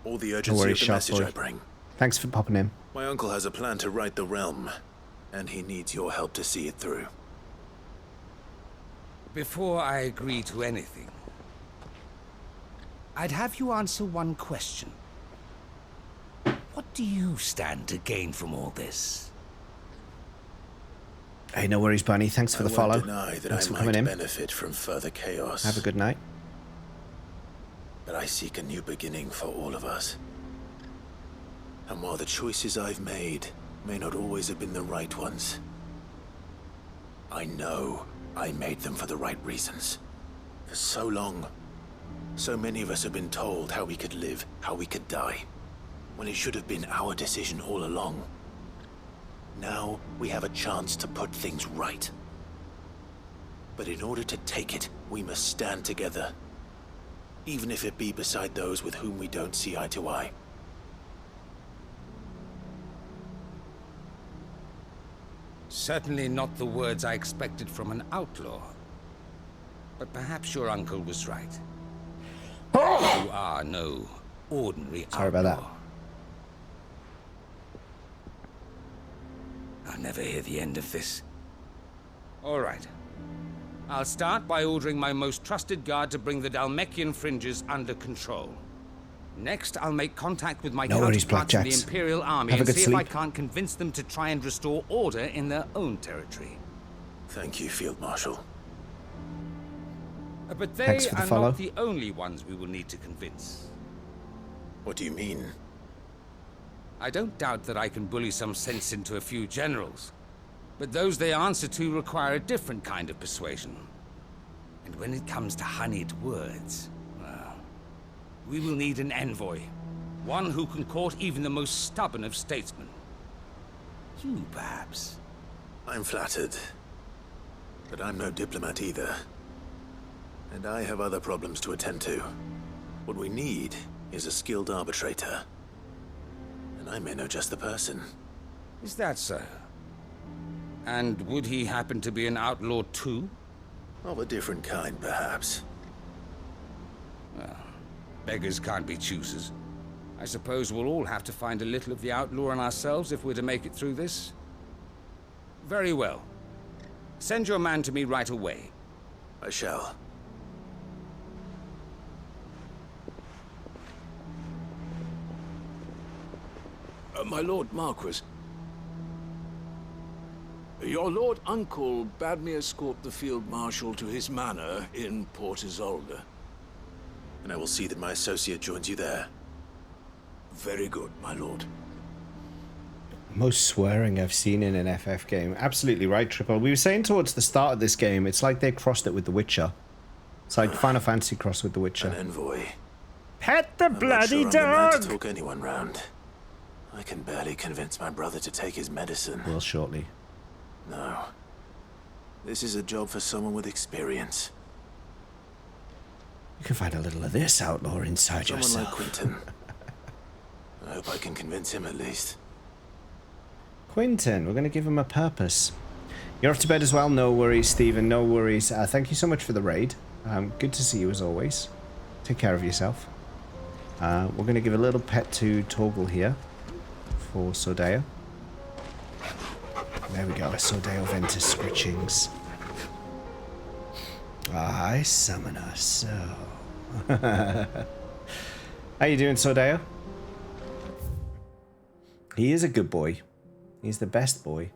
Speaker 9: Or the
Speaker 1: No
Speaker 9: urgency
Speaker 1: worries,
Speaker 9: of the message
Speaker 1: Shark
Speaker 9: I
Speaker 1: Boy.
Speaker 9: bring.
Speaker 1: Thanks for popping in.
Speaker 9: My uncle has a plan to right the realm, and he needs your help to see it through.
Speaker 12: Before I agree to anything, I'd have you answer one question. What do you stand to gain from all this?
Speaker 1: Hey, no worries, Bunny. Thanks for the
Speaker 9: I
Speaker 1: follow.
Speaker 9: won't deny that
Speaker 1: Thanks
Speaker 9: I
Speaker 1: for
Speaker 9: might
Speaker 1: coming in.
Speaker 9: benefit from further chaos.
Speaker 1: Have a good night.
Speaker 9: But I seek a new beginning for all of us. And while the choices I've made may not always have been the right ones, I know I made them for the right reasons. For so long, so many of us have been told how we could live, how we could die, when it should have been our decision all along. Now we have a chance to put things right. But in order to take it, we must stand together. Even if it be beside those with whom we don't see eye to eye.
Speaker 12: Certainly not the words I expected from an outlaw. But perhaps your uncle was right. You are no ordinary outlaw.
Speaker 1: Sorry about that.
Speaker 12: I'll never hear the end of this. All right. I'll start by ordering my most trusted guard to bring the Dalmekian fringes under control. Next, I'll make contact with my
Speaker 1: No worries,
Speaker 12: counterparts in the
Speaker 1: Blackjacks.
Speaker 12: Imperial Army
Speaker 1: Have a
Speaker 12: and
Speaker 1: good
Speaker 12: see if I
Speaker 1: sleep.
Speaker 12: can't convince them to try and restore order in their own territory.
Speaker 9: Thank you, Field Marshal.
Speaker 12: But they
Speaker 1: Thanks for the
Speaker 12: are
Speaker 1: follow.
Speaker 12: not the only ones we will need to convince.
Speaker 9: What do you mean?
Speaker 12: I don't doubt that I can bully some sense into a few generals. But those they answer to require a different kind of persuasion. And when it comes to honeyed words, well, we will need an envoy. One who can court even the most stubborn of statesmen. You, perhaps.
Speaker 9: I'm flattered. But I'm no diplomat either. And I have other problems to attend to. What we need is a skilled arbitrator. And I may know just the person.
Speaker 12: Is that so? And would he happen to be an outlaw too?
Speaker 9: Of a different kind, perhaps.
Speaker 12: Well, beggars can't be choosers. I suppose we'll all have to find a little of the outlaw in ourselves if we're to make it through this. Very well. Send your man to me right away.
Speaker 9: I shall.
Speaker 18: My Lord Marquis. Your Lord Uncle bade me escort the Field Marshal to his manor in Port Isolde.
Speaker 9: And I will see that my associate joins you there.
Speaker 18: Very good, my lord.
Speaker 1: Most swearing I've seen in an FF game. Absolutely right, Triple. We were saying towards the start of this game, it's like they crossed it with The Witcher. It's like Final Fantasy crossed with The Witcher.
Speaker 9: An envoy.
Speaker 20: Pet the bloody
Speaker 9: I'm not sure I'm the man
Speaker 20: dog!
Speaker 9: to talk anyone round. I can barely convince my brother to take his medicine.
Speaker 1: Well, shortly.
Speaker 9: No. This is a job for someone with experience.
Speaker 1: You can find a little of this outlaw inside
Speaker 9: Someone
Speaker 1: yourself.
Speaker 9: like Quentin. I hope I can convince him at least.
Speaker 1: Quentin, we're going to give him a purpose. You're off to bed as well? No worries, Stephen. No worries. Thank you so much for the raid. Good to see you as always. Take care of yourself. We're going to give a little pet to Torgal here for Sordeo. There we go. Sordeo Ventus Scritchings. I summon us so. How you doing, Sordeo? He is a good boy. He's the best boy.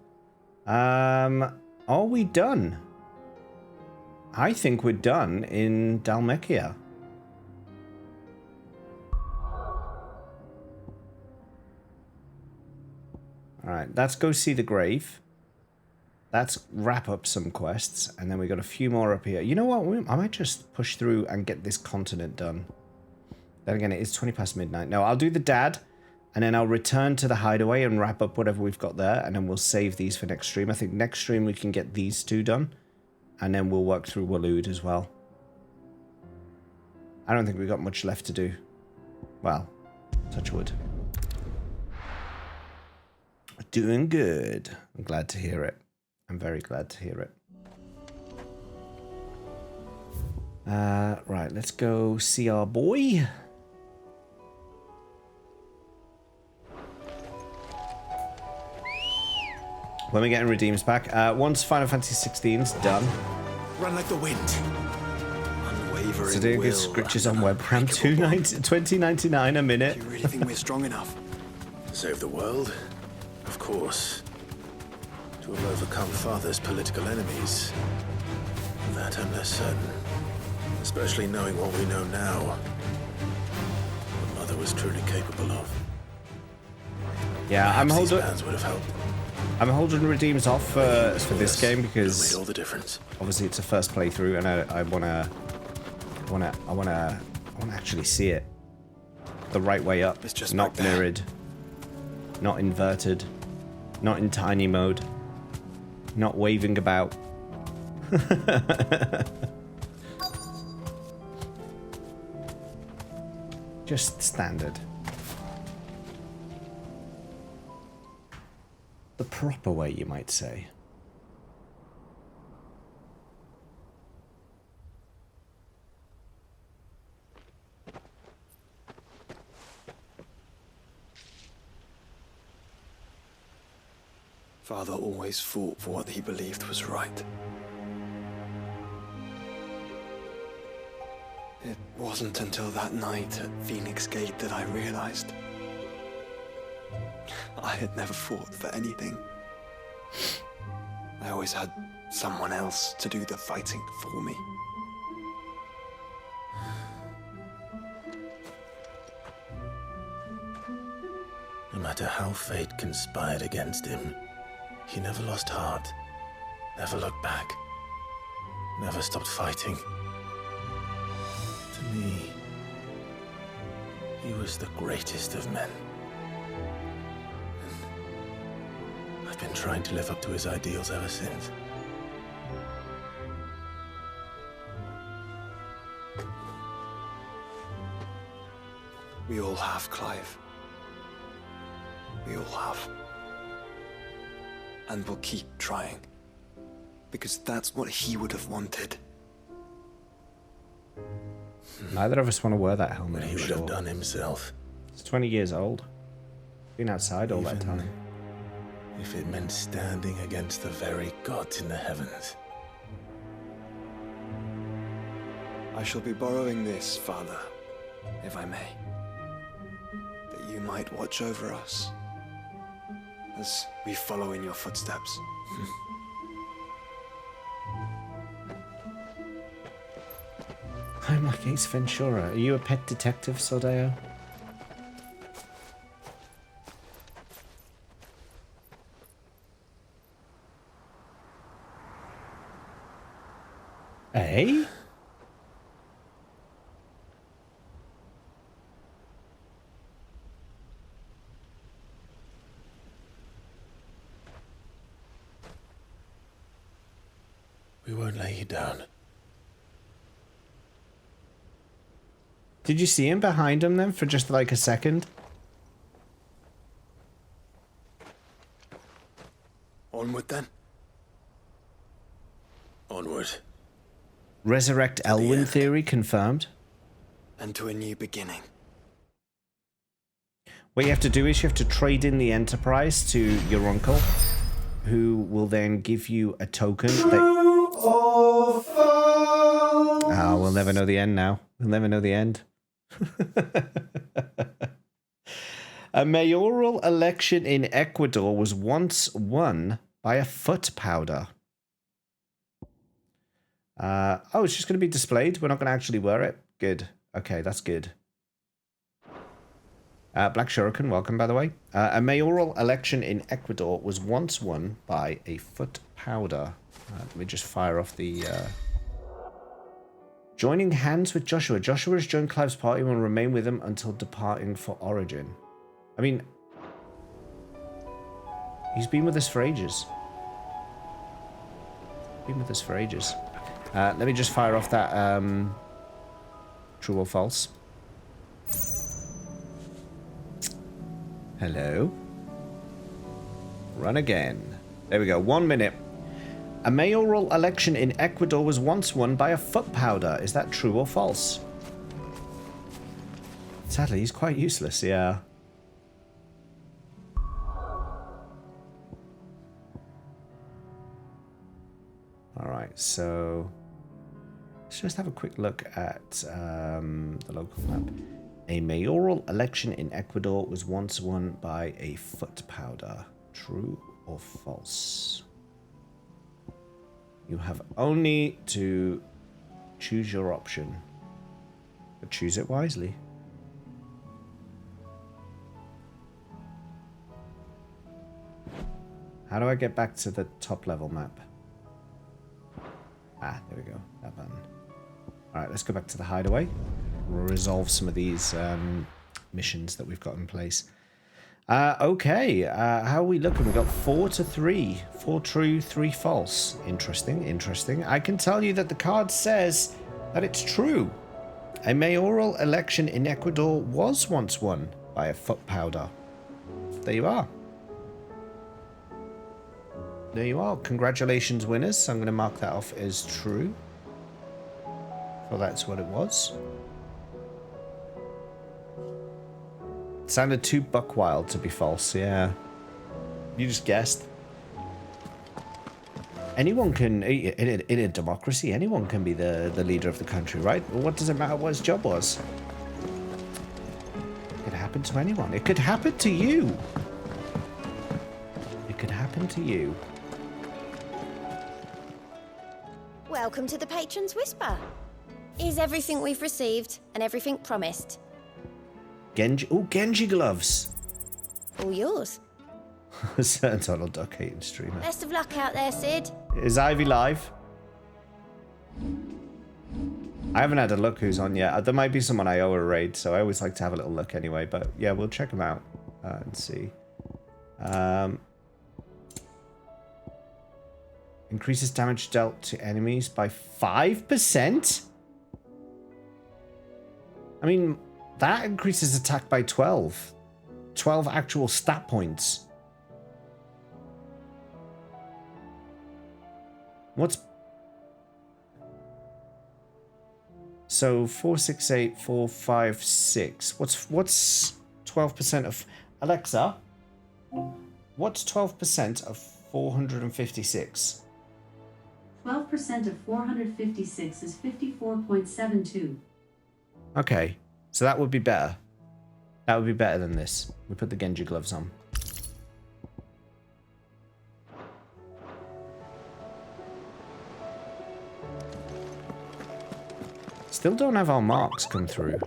Speaker 1: Are we done? I think we're done in Dhalmekia. Alright, let's go see the grave. Let's wrap up some quests, and then we got a few more up here. You know what? I might just push through and get this continent done. Then again, it is 20 past midnight. No, I'll do the dad, and then I'll return to the hideaway and wrap up whatever we've got there, and then we'll save these for next stream. I think next stream we can get these two done, and then we'll work through Waloed as well. I don't think we've got much left to do. Well, touch wood. Doing good. I'm glad to hear it. I'm very glad to hear it. Right, let's go see our boy. When we're getting redeems back. Once Final Fantasy 16's done.
Speaker 9: Run like the wind. Unwavering
Speaker 1: So doing good scritches on webcam. $20.99 a minute.
Speaker 9: Do you really think we're strong enough? Save the world? Of course. To have overcome Father's political enemies. That I'm less certain. Especially knowing what we know now. What Mother was truly capable of.
Speaker 1: Yeah,
Speaker 9: Perhaps these bans would have helped.
Speaker 1: I'm holding redeems off for this game because
Speaker 9: made all the difference.
Speaker 1: Obviously it's a first playthrough, and I wanna actually see it the right way up.
Speaker 9: It's just
Speaker 1: not mirrored, not inverted, not in tiny mode, not waving about. Just standard. The proper way, you might say.
Speaker 2: Father always fought for what he believed was right. It wasn't until that night at Phoenix Gate that I realized I had never fought for anything. I always had someone else to do the fighting for me.
Speaker 9: No matter how fate conspired against him, he never lost heart, never looked back, never stopped fighting. To me, he was was the greatest of men. And I've been trying to live up to his ideals ever since.
Speaker 2: We all have, Clive. We all have. And we'll keep trying. Because that's what he would have wanted.
Speaker 1: Neither of us want to wear that helmet.
Speaker 9: He would have done himself.
Speaker 1: It's 20 years old. Been outside all that time.
Speaker 9: If it meant standing against the very gods in the heavens.
Speaker 2: I shall be borrowing this, Father, if I may. That you might watch over us as we follow in your footsteps.
Speaker 1: I'm like Ace Ventura. Are you a pet detective, Sordeo? Eh?
Speaker 9: We won't lay you down.
Speaker 1: Did you see him behind him then for just like a second?
Speaker 2: Onward then.
Speaker 9: Onward.
Speaker 1: Resurrect Elwyn theory confirmed.
Speaker 2: And to a new beginning.
Speaker 1: What you have to do is you have to trade in the Enterprise to your uncle, who will then give you a token. Ah, we'll never know the end now. We'll never know the end. A mayoral election in Ecuador was once won by a foot powder. Oh, it's just going to be displayed. We're not going to actually wear it. Good. Okay, that's good. Black Shuriken, welcome, by the way. A mayoral election in Ecuador was once won by a foot powder. Let me just fire off the... Joining hands with Joshua. Joshua has joined Clive's party and will remain with him until departing for Origin. I mean... He's been with us for ages. Been with us for ages. Let me just fire off that... True or false? Hello? Run again. There we go. 1 minute. A mayoral election in Ecuador was once won by a foot powder. Is that true or false? Sadly, he's quite useless, yeah. Alright, so... let's just have a quick look at the local map. A mayoral election in Ecuador was once won by a foot powder. True or false? You have only to choose your option, but choose it wisely. How do I get back to the top level map? Ah, there we go. That button. Alright, let's go back to the hideaway. We'll resolve some of these missions that we've got in place. Okay, how are we looking? We've got 4 to 3. 4 true, 3 false. Interesting, interesting. I can tell you that the card says that it's true. A mayoral election in Ecuador was once won by a foot powder. There you are. There you are. Congratulations, winners. I'm going to mark that off as true. Well, that's what it was. It sounded too buck-wild to be false, yeah. You just guessed. Anyone can, in a democracy, anyone can be the leader of the country, right? Well, what does it matter what his job was? It could happen to anyone. It could happen to you. It could happen to you.
Speaker 19: Welcome to the Patron's Whisper. Is everything we've received and everything promised?
Speaker 1: Genji, oh, Genji gloves.
Speaker 19: All yours.
Speaker 1: Certain Donald Duck hating streamer.
Speaker 19: Best of luck out there, Sid.
Speaker 1: Is Ivy live? I haven't had a look who's on yet. There might be someone I owe a raid, so I always like to have a little look anyway. But yeah, we'll check them out and see. Increases damage dealt to enemies by 5%? I mean, that increases attack by 12. 12 actual stat points. What's... So 468, 456. What's 12% of... Alexa, what's 12% of 456?
Speaker 11: 12% of 456 is 54.72.
Speaker 1: Okay, so that would be better. That would be better than this. We put the Genji gloves on. Still don't have our marks come through.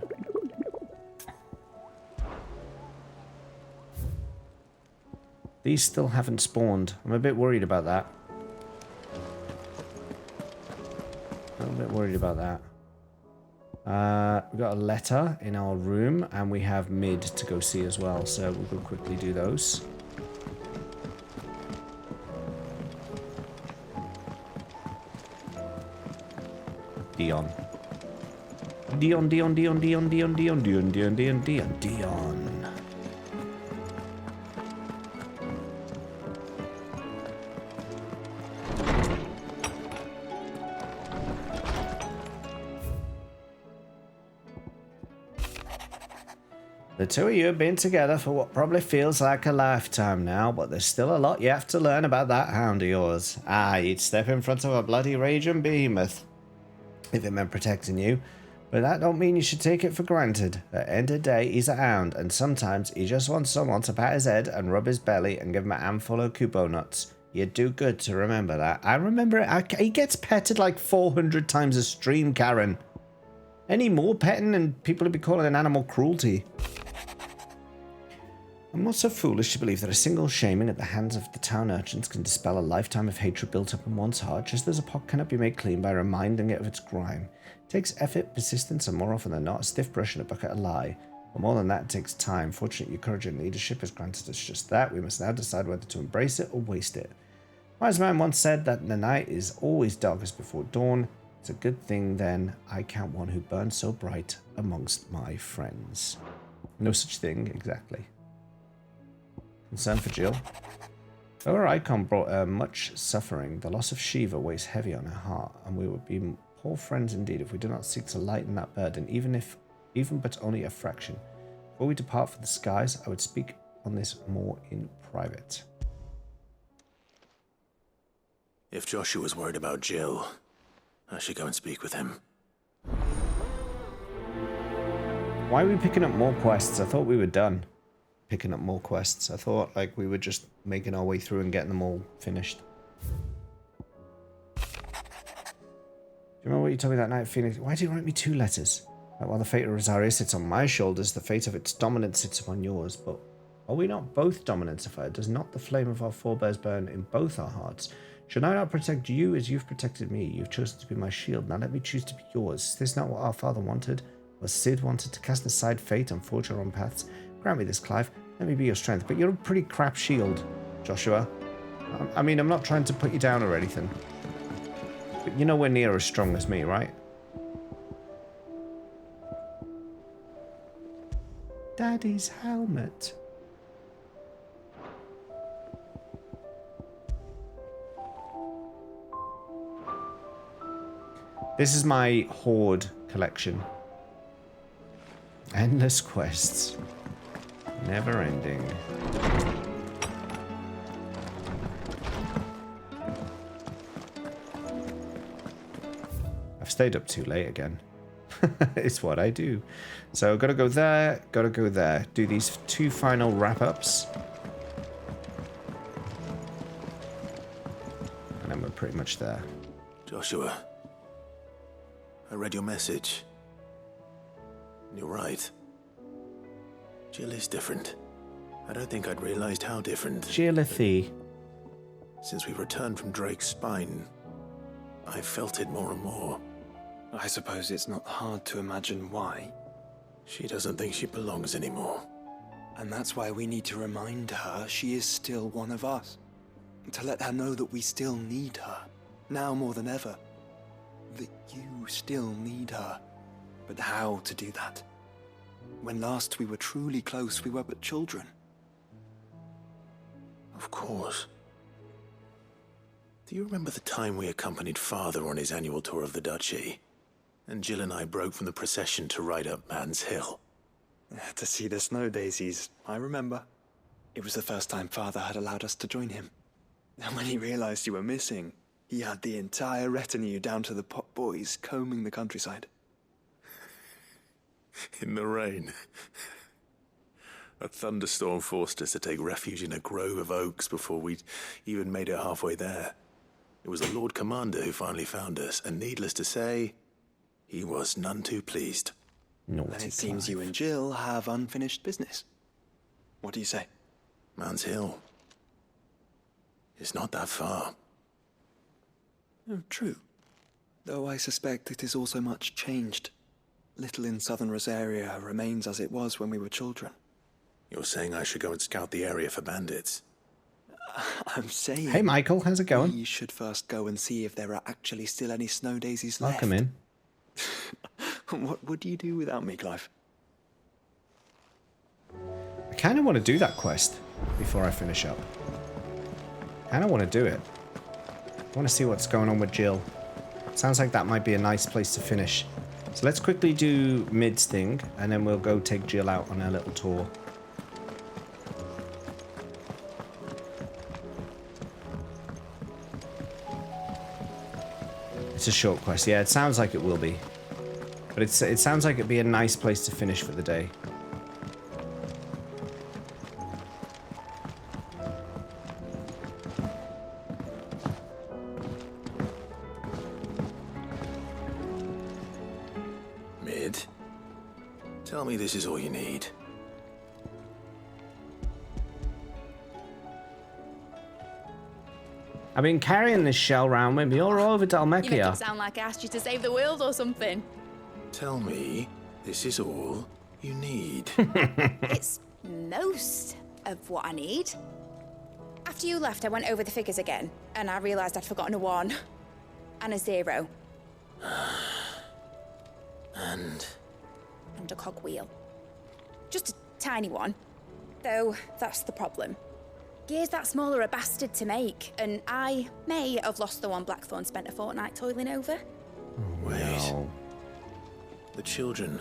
Speaker 1: These still haven't spawned. I'm a bit worried about that. A little bit worried about that. We've got a letter in our room, and we have mid to go see as well, so we'll go quickly do those. Dion. Dion, Dion, Dion, Dion, Dion, Dion, Dion, Dion, Dion, Dion, Dion. The two of you have been together for what probably feels like a lifetime now, but there's still a lot you have to learn about that hound of yours. Ah, you'd step in front of a bloody raging behemoth if it meant protecting you, but that don't mean you should take it for granted. At the end of the day, he's a hound, and sometimes he just wants someone to pat his head and rub his belly and give him a handful of Kupo nuts. You'd do good to remember that. I remember it. He gets petted like 400 times a stream, Karen. Any more petting and people would be calling it animal cruelty. I'm not so foolish to believe that a single shaming at the hands of the town urchins can dispel a lifetime of hatred built up in one's heart, just as a pot cannot be made clean by reminding it of its grime. It takes effort, persistence, and more often than not, a stiff brush and a bucket of lye. But more than that, it takes time. Fortunately, your courage and leadership has granted us just that. We must now decide whether to embrace it or waste it. A wise man once said that the night is always darkest before dawn. It's a good thing, then, I count one who burns so bright amongst my friends. No such thing, exactly. Concern for Jill. Though her icon brought her much suffering, the loss of Shiva weighs heavy on her heart, and we would be poor friends indeed if we do not seek to lighten that burden, even but only a fraction. Before we depart for the skies, I would speak on this more in private.
Speaker 9: If Joshua's worried about Jill, I should go and speak with him.
Speaker 1: Why are we picking up more quests? I thought we were done picking up more quests. I thought like we were just making our way through and getting them all finished. Do you remember what you told me that night, Phoenix? Why did you write me 2 letters? That while the fate of Rosario sits on my shoulders, the fate of its dominance sits upon yours. But are we not both dominantified? Does not the flame of our forebears burn in both our hearts? Should I not protect you as you've protected me? You've chosen to be my shield. Now let me choose to be yours. Is this not what our father wanted? Or Sid wanted to cast aside fate and forge our own paths? Grant me this, Clive. Let me be your strength. But you're a pretty crap shield, Joshua. I mean, I'm not trying to put you down or anything. But you're nowhere near as strong as me, right? Daddy's helmet. This is my Horde collection. Endless quests. Never ending. I've stayed up too late again. It's what I do. So gotta go there, gotta go there. Do these 2 final wrap-ups. And then we're pretty much there.
Speaker 9: Joshua, I read your message. You're right. Jill is different. I don't think I'd realized how different.
Speaker 1: Jillathy.
Speaker 9: Since we returned from Drake's spine, I've felt it more and more.
Speaker 2: I suppose it's not hard to imagine why.
Speaker 9: She doesn't think she belongs anymore.
Speaker 2: And that's why we need to remind her she is still one of us. To let her know that we still need her, now more than ever. That you still need her. But how to do that? When last we were truly close, we were but children.
Speaker 9: Of course. Do you remember the time we accompanied Father on his annual tour of the Duchy? And Jill and I broke from the procession to ride up Man's Hill.
Speaker 2: To see the snow daisies, I remember. It was the first time Father had allowed us to join him. And when he realized you were missing, he had the entire retinue down to the pot boys combing the countryside.
Speaker 9: In the rain. A thunderstorm forced us to take refuge in a grove of oaks before we'd even made it halfway there. It was the Lord Commander who finally found us, and needless to say, he was none too pleased.
Speaker 2: Then it seems you and Jill have unfinished business. What do you say?
Speaker 9: Man's Hill. It's not that far.
Speaker 2: Oh, true. Though I suspect it is also much changed. Little in southern Rosaria remains as it was when we were children.
Speaker 9: You're saying I should go and scout the area for bandits?
Speaker 2: I'm saying...
Speaker 1: Hey, Michael, how's it going?
Speaker 2: You should first go and see if there are actually still any snow daisies left.
Speaker 1: Welcome in.
Speaker 2: What would you do without me, Clive?
Speaker 1: I kind of want to do that quest before I finish up. I kind of want to do it. I want to see what's going on with Jill. Sounds like that might be a nice place to finish. So let's quickly do Mid's thing, and then we'll go take Jill out on her little tour. It's a short quest. Yeah, it sounds like it will be. But it sounds like it'd be a nice place to finish for the day.
Speaker 9: Mid, tell me this is all you need.
Speaker 1: I've been carrying this shell round with me all over
Speaker 13: You make
Speaker 1: Dalmekia.
Speaker 13: it sound like I asked you to save the world or something.
Speaker 9: Tell me this is all you need.
Speaker 13: It's most of what I need. After you left, I went over the figures again, and I realised I'd forgotten a 1 and a 0.
Speaker 9: And
Speaker 13: a cogwheel. Just a tiny one. Though, that's the problem. Gears that small are a bastard to make, and I may have lost the one Blackthorn spent a fortnight toiling over.
Speaker 9: Wait.
Speaker 1: No.
Speaker 9: The children.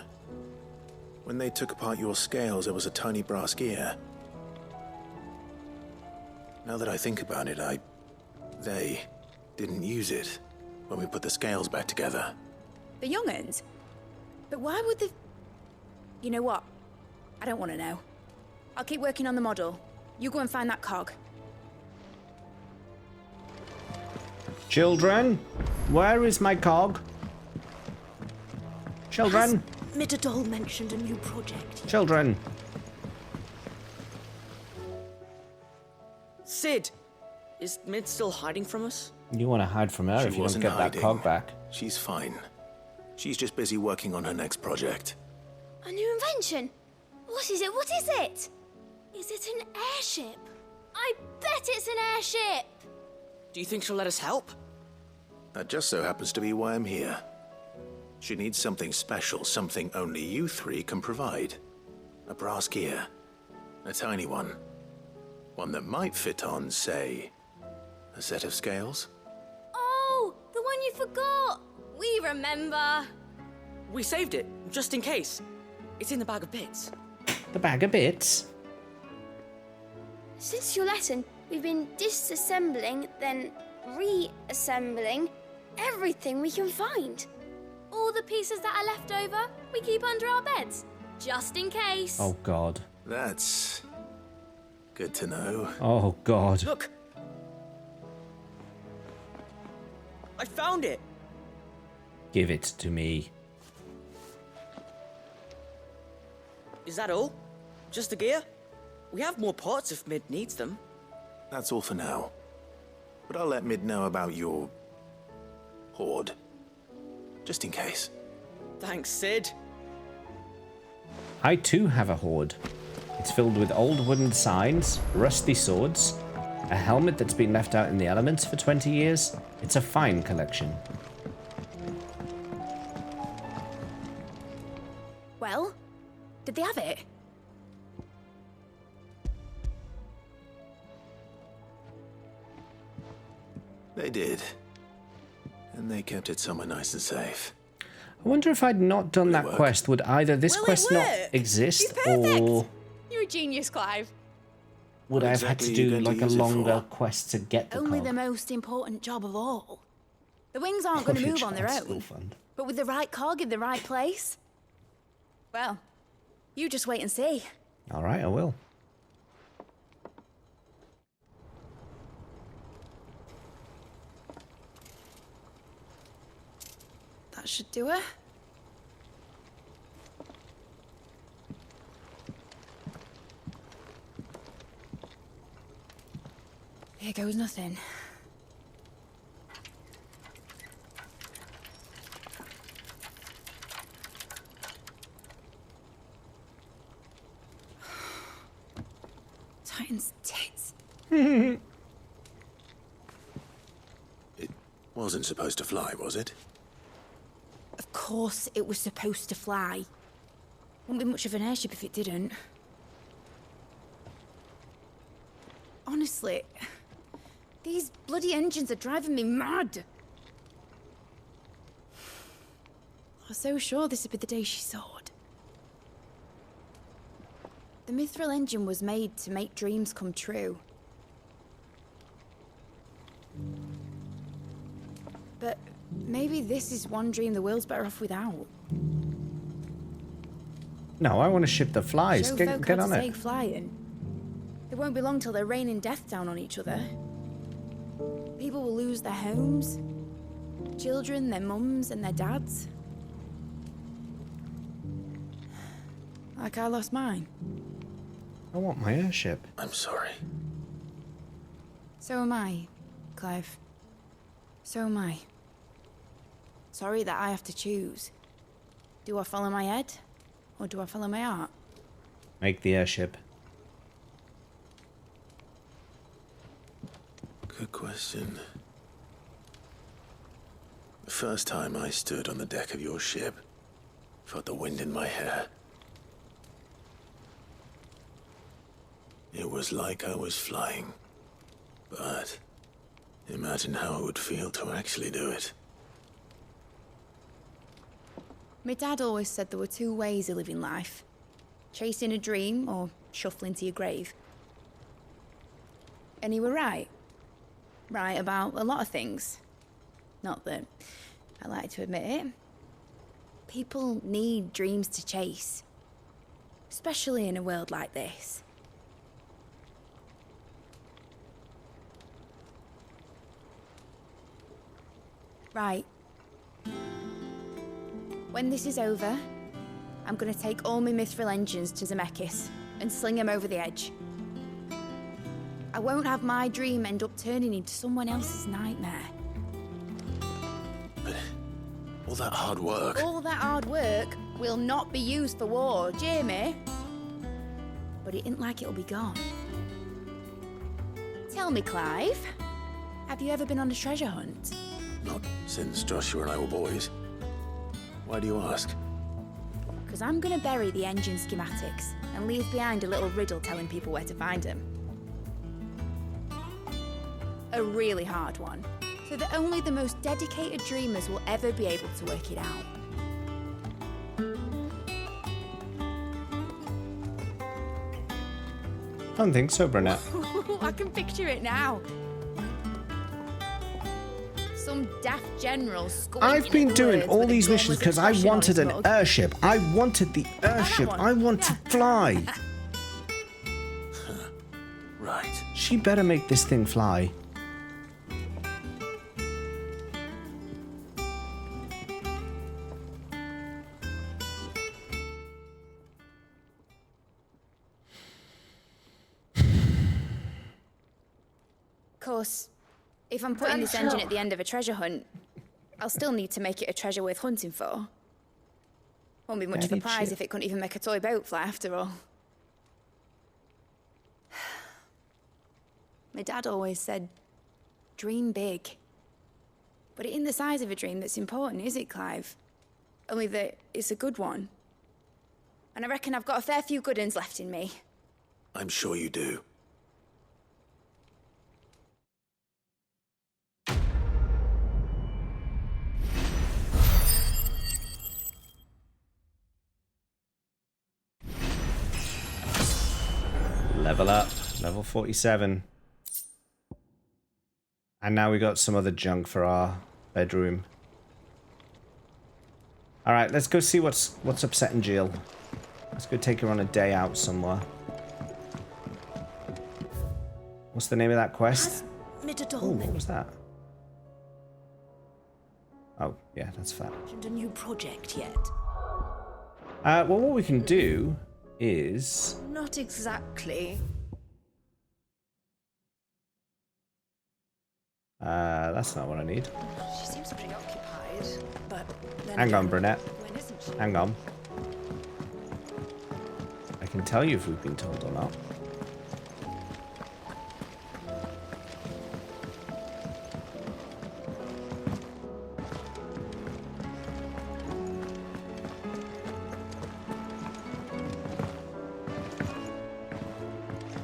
Speaker 9: When they took apart your scales, there was a tiny brass gear. Now that I think about it, they didn't use it when we put the scales back together.
Speaker 13: The young'uns? But why would the... You know what? I don't want to know. I'll keep working on the model. You go and find that cog.
Speaker 1: Children, where is my cog? Children,
Speaker 19: Midadol mentioned a new project.
Speaker 1: children.
Speaker 15: Sid! Is Mid still hiding from us?
Speaker 1: You want to hide from her
Speaker 9: She
Speaker 1: if you don't
Speaker 9: wasn't
Speaker 1: get that
Speaker 9: hiding.
Speaker 1: cog back.
Speaker 9: She's fine. She's just busy working on her next project.
Speaker 24: A new invention? What is it? What is it? Is it an airship? I bet it's an airship!
Speaker 15: Do you think she'll let us help?
Speaker 9: That just so happens to be why I'm here. She needs something special, something only you three can provide. A brass gear. A tiny one. One that might fit on, say, a set of scales?
Speaker 24: Oh, the one you forgot! We remember!
Speaker 15: We saved it, just in case. It's in the bag of bits.
Speaker 1: The bag of bits?
Speaker 24: Since your lesson, we've been disassembling, then reassembling everything we can find. All the pieces that are left over, we keep under our beds, just in case.
Speaker 1: Oh, God.
Speaker 9: That's good to know.
Speaker 1: Oh, God.
Speaker 15: Look! I found it!
Speaker 1: Give it to me.
Speaker 15: Is that all? Just the gear? We have more parts if Mid needs them.
Speaker 9: That's all for now. But I'll let Mid know about your hoard. just in case.
Speaker 15: Thanks, Sid.
Speaker 1: I too have a hoard. It's filled with old wooden signs, rusty swords, a helmet that's been left out in the elements for 20 years. It's a fine collection.
Speaker 13: Well, did they have it?
Speaker 9: They did. And they kept it somewhere nice and safe.
Speaker 1: I wonder if I'd not done that quest, would either this quest not exist, or
Speaker 13: You're a genius, Clive.
Speaker 1: would I have had to do like a longer quest to get the
Speaker 13: Only
Speaker 1: cog?
Speaker 13: the most important job of all. The wings aren't going to move on their
Speaker 1: School
Speaker 13: own.
Speaker 1: fund.
Speaker 13: But with the right cog in the right place, well, you just wait and see.
Speaker 1: All right, I will.
Speaker 13: That should do it. Here goes nothing. Titan's tits.
Speaker 9: It wasn't supposed to fly, was it?
Speaker 13: Of course it was supposed to fly. Wouldn't be much of an airship if it didn't. Honestly, these bloody engines are driving me mad. I was so sure this would be the day she soared. The mithril engine was made to make dreams come true. But maybe this is one dream the world's better off without.
Speaker 1: No, I want to ship that flies.
Speaker 13: Show
Speaker 1: Get
Speaker 13: folk how
Speaker 1: on
Speaker 13: to
Speaker 1: it.
Speaker 13: take flying. It won't be long till they're raining death down on each other. People will lose their homes. Children, their mums and their dads. Like I lost mine.
Speaker 1: I want my airship.
Speaker 9: I'm sorry.
Speaker 13: So am I, Clive. So am I. Sorry that I have to choose. Do I follow my head? Or do I follow my heart?
Speaker 1: Make the airship.
Speaker 9: Good question. The first time I stood on the deck of your ship, felt the wind in my hair. It was like I was flying. But imagine how it would feel to actually do it.
Speaker 13: My dad always said there were two ways of living life. Chasing a dream or shuffling to your grave. And he were right. Right about a lot of things. Not that I like to admit it. People need dreams to chase. Especially in a world like this. Right. When this is over, I'm gonna take all my mithril engines to Zemeckis and sling them over the edge. I won't have my dream end up turning into someone else's nightmare.
Speaker 9: But all that hard work.
Speaker 13: All that hard work will not be used for war, Jamie. But it ain't like it'll be gone. Tell me, Clive, have you ever been on a treasure hunt?
Speaker 9: Not since Joshua and I were boys. Why do you ask?
Speaker 13: Because I'm gonna bury the engine schematics and leave behind a little riddle telling people where to find them. A really hard one, so that only the most dedicated dreamers will ever be able to work it out.
Speaker 1: I don't think so, Brunette.
Speaker 13: I can picture it now. Some daft general
Speaker 1: I've been doing all these missions because I wanted an airship. I wanted the airship. I want to fly.
Speaker 9: Right.
Speaker 1: She better make this thing fly.
Speaker 13: Of course, if I'm putting this engine at the end of a treasure hunt, I'll still need to make it a treasure worth hunting for. Won't be much of a prize if it couldn't even make a toy boat fly after all. My dad always said, dream big. But it ain't the size of a dream that's important, is it, Clive? Only that it's a good one. And I reckon I've got a fair few good uns left in me.
Speaker 9: I'm sure you do.
Speaker 1: Level up. Level 47. And now we got some other junk for our bedroom. Alright, let's go see what's upsetting Jill. Let's go take her on a day out somewhere. What's the name of that quest? Oh, what was that? Oh, yeah, that's fat.
Speaker 10: A new project yet?
Speaker 1: Well, what we can do is...
Speaker 10: Not exactly.
Speaker 1: That's not what I need.
Speaker 10: She seems preoccupied, but then
Speaker 1: Hang on,
Speaker 10: again,
Speaker 1: Brunette.
Speaker 10: when isn't she?
Speaker 1: Hang on. I can tell you if we've been told or not.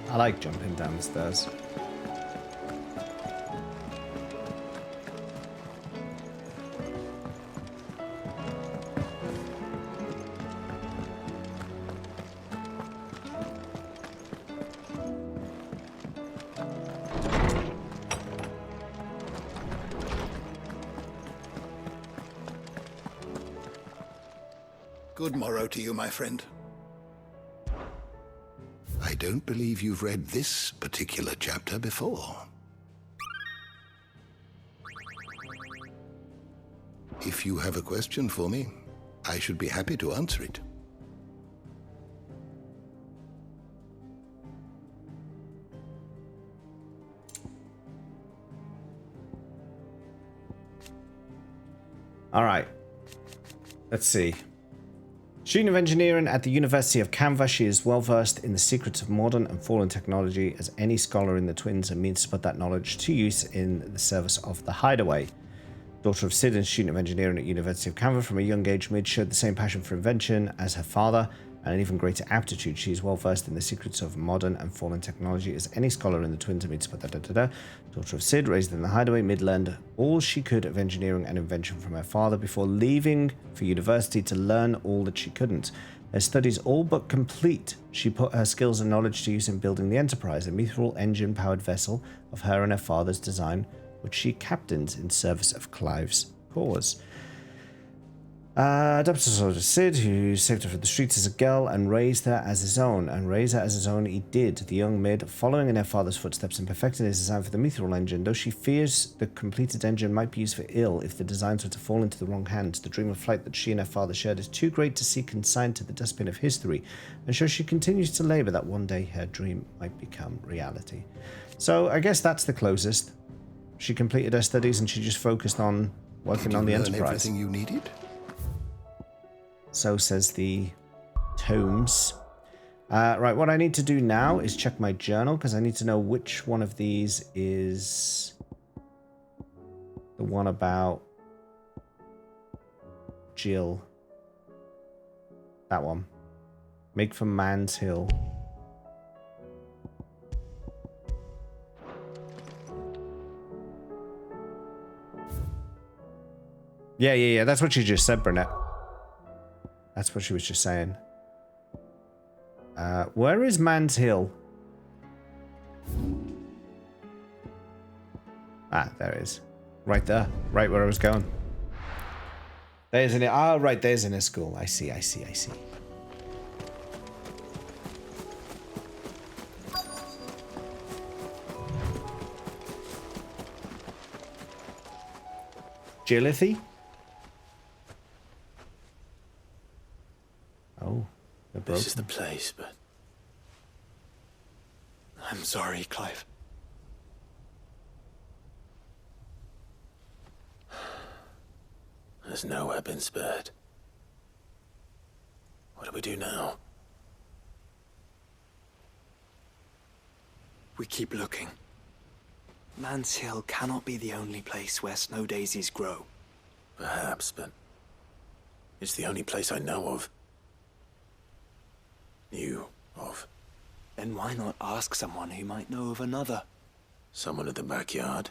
Speaker 1: I like jumping down the stairs.
Speaker 4: Good morrow to you, my friend. I don't believe you've read this particular chapter before. If you have a question for me, I should be happy to answer it.
Speaker 1: All right. Let's see. Student of Engineering at the University of Canva, she is well versed in the secrets of modern and fallen technology as any scholar in the Twins and means to put that knowledge to use in the service of the Hideaway. Daughter of Sid and student of Engineering at University of Canva, from a young age, Mid showed the same passion for invention as her father and an even greater aptitude. She is well versed in the secrets of modern and fallen technology as any scholar in the Twins and means to put that Daughter of Sid, raised in the Hideaway, Mid learned all she could of engineering and invention from her father before leaving for university to learn all that she couldn't. Her studies all but complete, she put her skills and knowledge to use in building the Enterprise, a mithril engine-powered vessel of her and her father's design, which she captains in service of Clive's cause. Adopted soldier Sid, who saved her from the streets as a girl and raised her as his own. And raise her as his own he did. The young Mid, following in her father's footsteps and perfecting his design for the mithril engine, though she fears the completed engine might be used for ill if the designs were to fall into the wrong hands. The dream of flight that she and her father shared is too great to see consigned to the dustbin of history, and so she continues to labor that one day her dream might become reality. So I guess that's the closest. She completed her studies and she just focused on working on the Enterprise.
Speaker 4: Everything you needed?
Speaker 1: So says the tomes. Right, what I need to do now is check my journal because I need to know which one of these is the one about Jill. That one. Make for Man's Hill. Yeah. That's what she just said, Burnett. That's what she was just saying. Where is Man's Hill? Ah, there it is. Right there. Right where I was going. There's an... Ah, right. There's in a school. I see. Jillithy? Oh,
Speaker 17: this is the place, but I'm sorry, Clive.
Speaker 9: has nowhere been spared. What do we do now?
Speaker 2: We keep looking. Man's Hill cannot be the only place where snow daisies grow.
Speaker 9: Perhaps, but it's the only place I know of. Knew of.
Speaker 2: Then why not ask someone who might know of another?
Speaker 9: Someone at the backyard?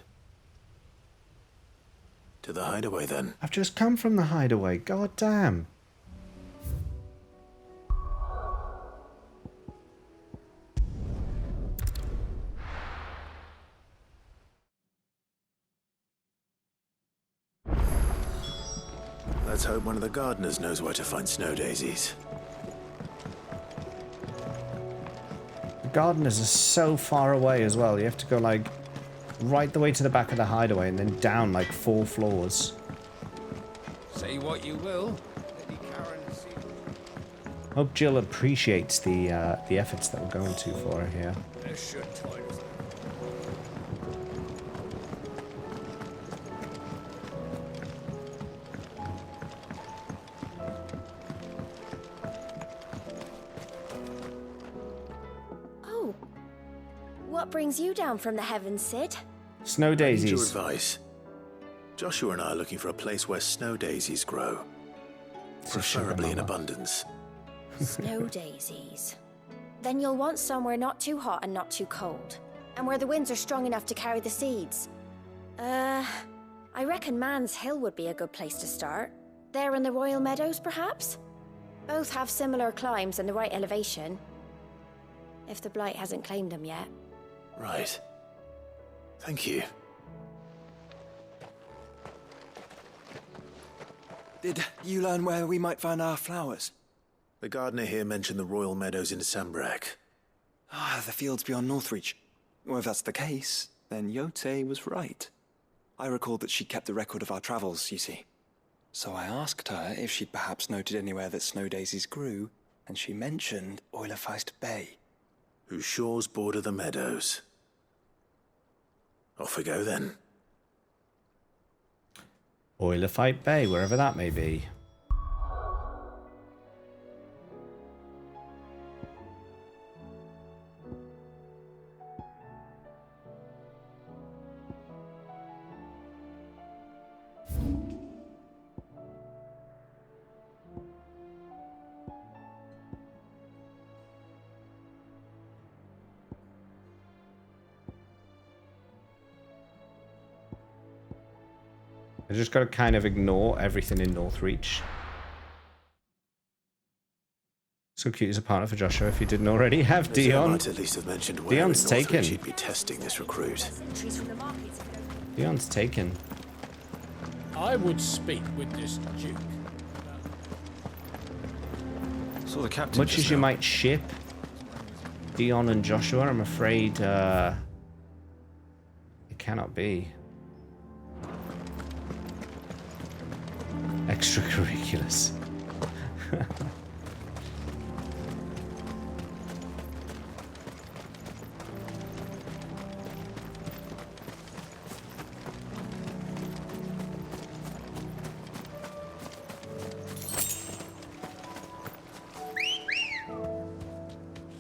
Speaker 9: To the hideaway, then.
Speaker 1: I've just come from the hideaway. God damn.
Speaker 9: Let's hope one of the gardeners knows where to find snow daisies.
Speaker 1: The gardeners are so far away as well. You have to go like right the way to the back of the hideaway and then down like 4 floors.
Speaker 12: Say what you will. Lady Karen has seen...
Speaker 1: Hope Jill appreciates the efforts that we're going to for her here.
Speaker 12: There should toilets.
Speaker 24: Oh. What brings you down from the heavens, Sid?
Speaker 1: Snow
Speaker 9: I need your
Speaker 1: daisies.
Speaker 9: advice. Joshua and I are looking for a place where snow daisies grow. Preferably in abundance.
Speaker 24: Snow daisies. Then you'll want somewhere not too hot and not too cold. And where the winds are strong enough to carry the seeds. I reckon Man's Hill would be a good place to start. There in the Royal Meadows, perhaps? Both have similar climbs and the right elevation. If the Blight hasn't claimed them yet.
Speaker 9: Right. Thank you.
Speaker 2: Did you learn where we might find our flowers?
Speaker 9: The gardener here mentioned the Royal Meadows in Sambrak.
Speaker 2: Ah, the fields beyond Northreach. Well, if that's the case, then Yote was right. I recalled that she kept a record of our travels, you see. So I asked her if she'd perhaps noted anywhere that snow daisies grew, and she mentioned Oilerfeist Bay.
Speaker 9: Whose shores border the meadows. Off we go then.
Speaker 1: Oilerfight Bay, wherever that may be. I just got to kind of ignore everything in Northreach. So cute as a partner for Joshua if you didn't already have Dion.
Speaker 9: Might at least have mentioned where
Speaker 1: Dion's
Speaker 9: in Northreach
Speaker 1: taken.
Speaker 9: she'd be testing this recruit.
Speaker 1: Dion's taken.
Speaker 7: I would speak with this Duke.
Speaker 5: So the captain.
Speaker 1: Much as you might ship Dion and Joshua, I'm afraid it cannot be. Extracurriculars.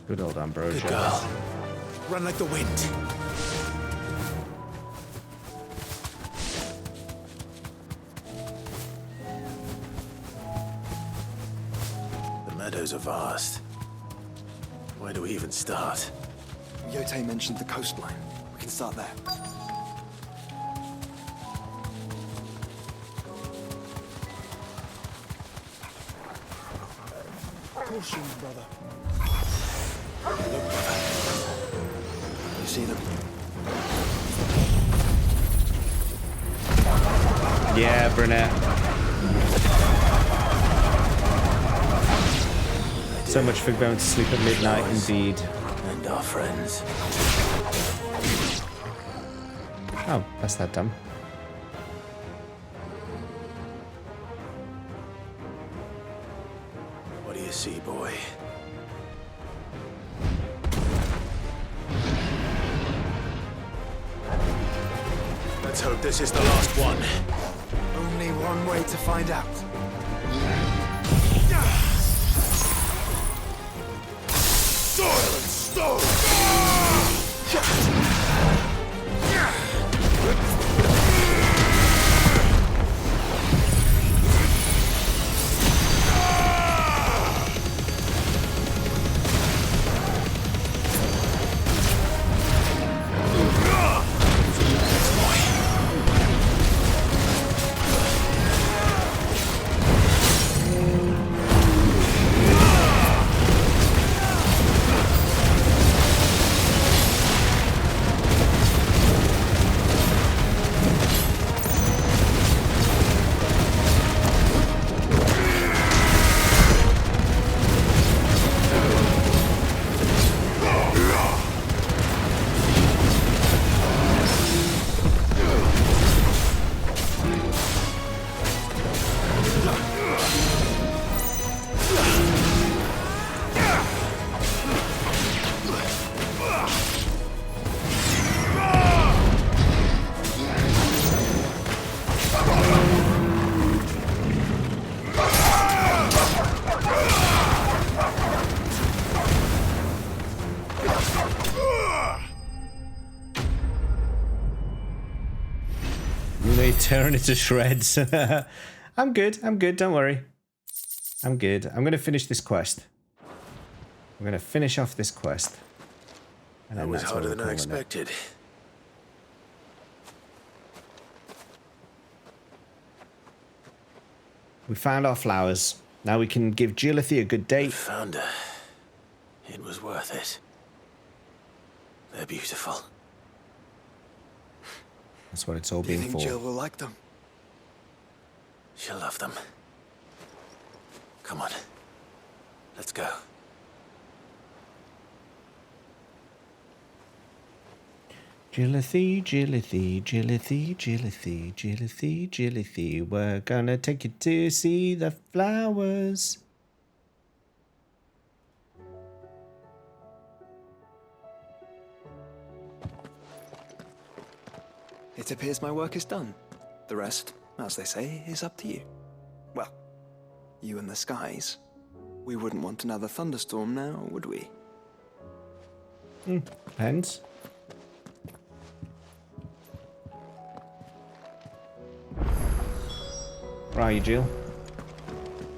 Speaker 1: Good old Ambrosia.
Speaker 9: Good girl. Run like the wind. The meadows are vast. Where do we even start?
Speaker 2: Yote mentioned the coastline. We can start there. Caution, brother. Look, brother. You see them?
Speaker 1: Yeah, Brunette. So much for going to sleep at midnight, indeed.
Speaker 9: And our friends.
Speaker 1: Oh, that's that dumb.
Speaker 9: What do you see, boy? Let's hope this is the last one.
Speaker 2: Only one way to find out.
Speaker 14: Soil and stone!
Speaker 1: They turn it to shreds. I'm good, don't worry. I'm good. I'm gonna finish this quest. I'm gonna finish off this quest. And
Speaker 9: That was harder than I expected.
Speaker 1: We found our flowers. Now we can give Geolithy a good date.
Speaker 9: Found her. It was worth it. They're beautiful.
Speaker 1: That's what it's all
Speaker 2: Do you
Speaker 1: been
Speaker 2: think
Speaker 1: for.
Speaker 2: Jill will like them?
Speaker 9: She'll love them. Come on. Let's go.
Speaker 1: Geolithy, Geolithy, Geolithy, Geolithy, Geolithy, Geolithy. We're gonna take you to see the flowers.
Speaker 2: It appears my work is done. The rest, as they say, is up to you. Well, you and the skies. We wouldn't want another thunderstorm now, would we?
Speaker 1: Depends. Where are you, Jill?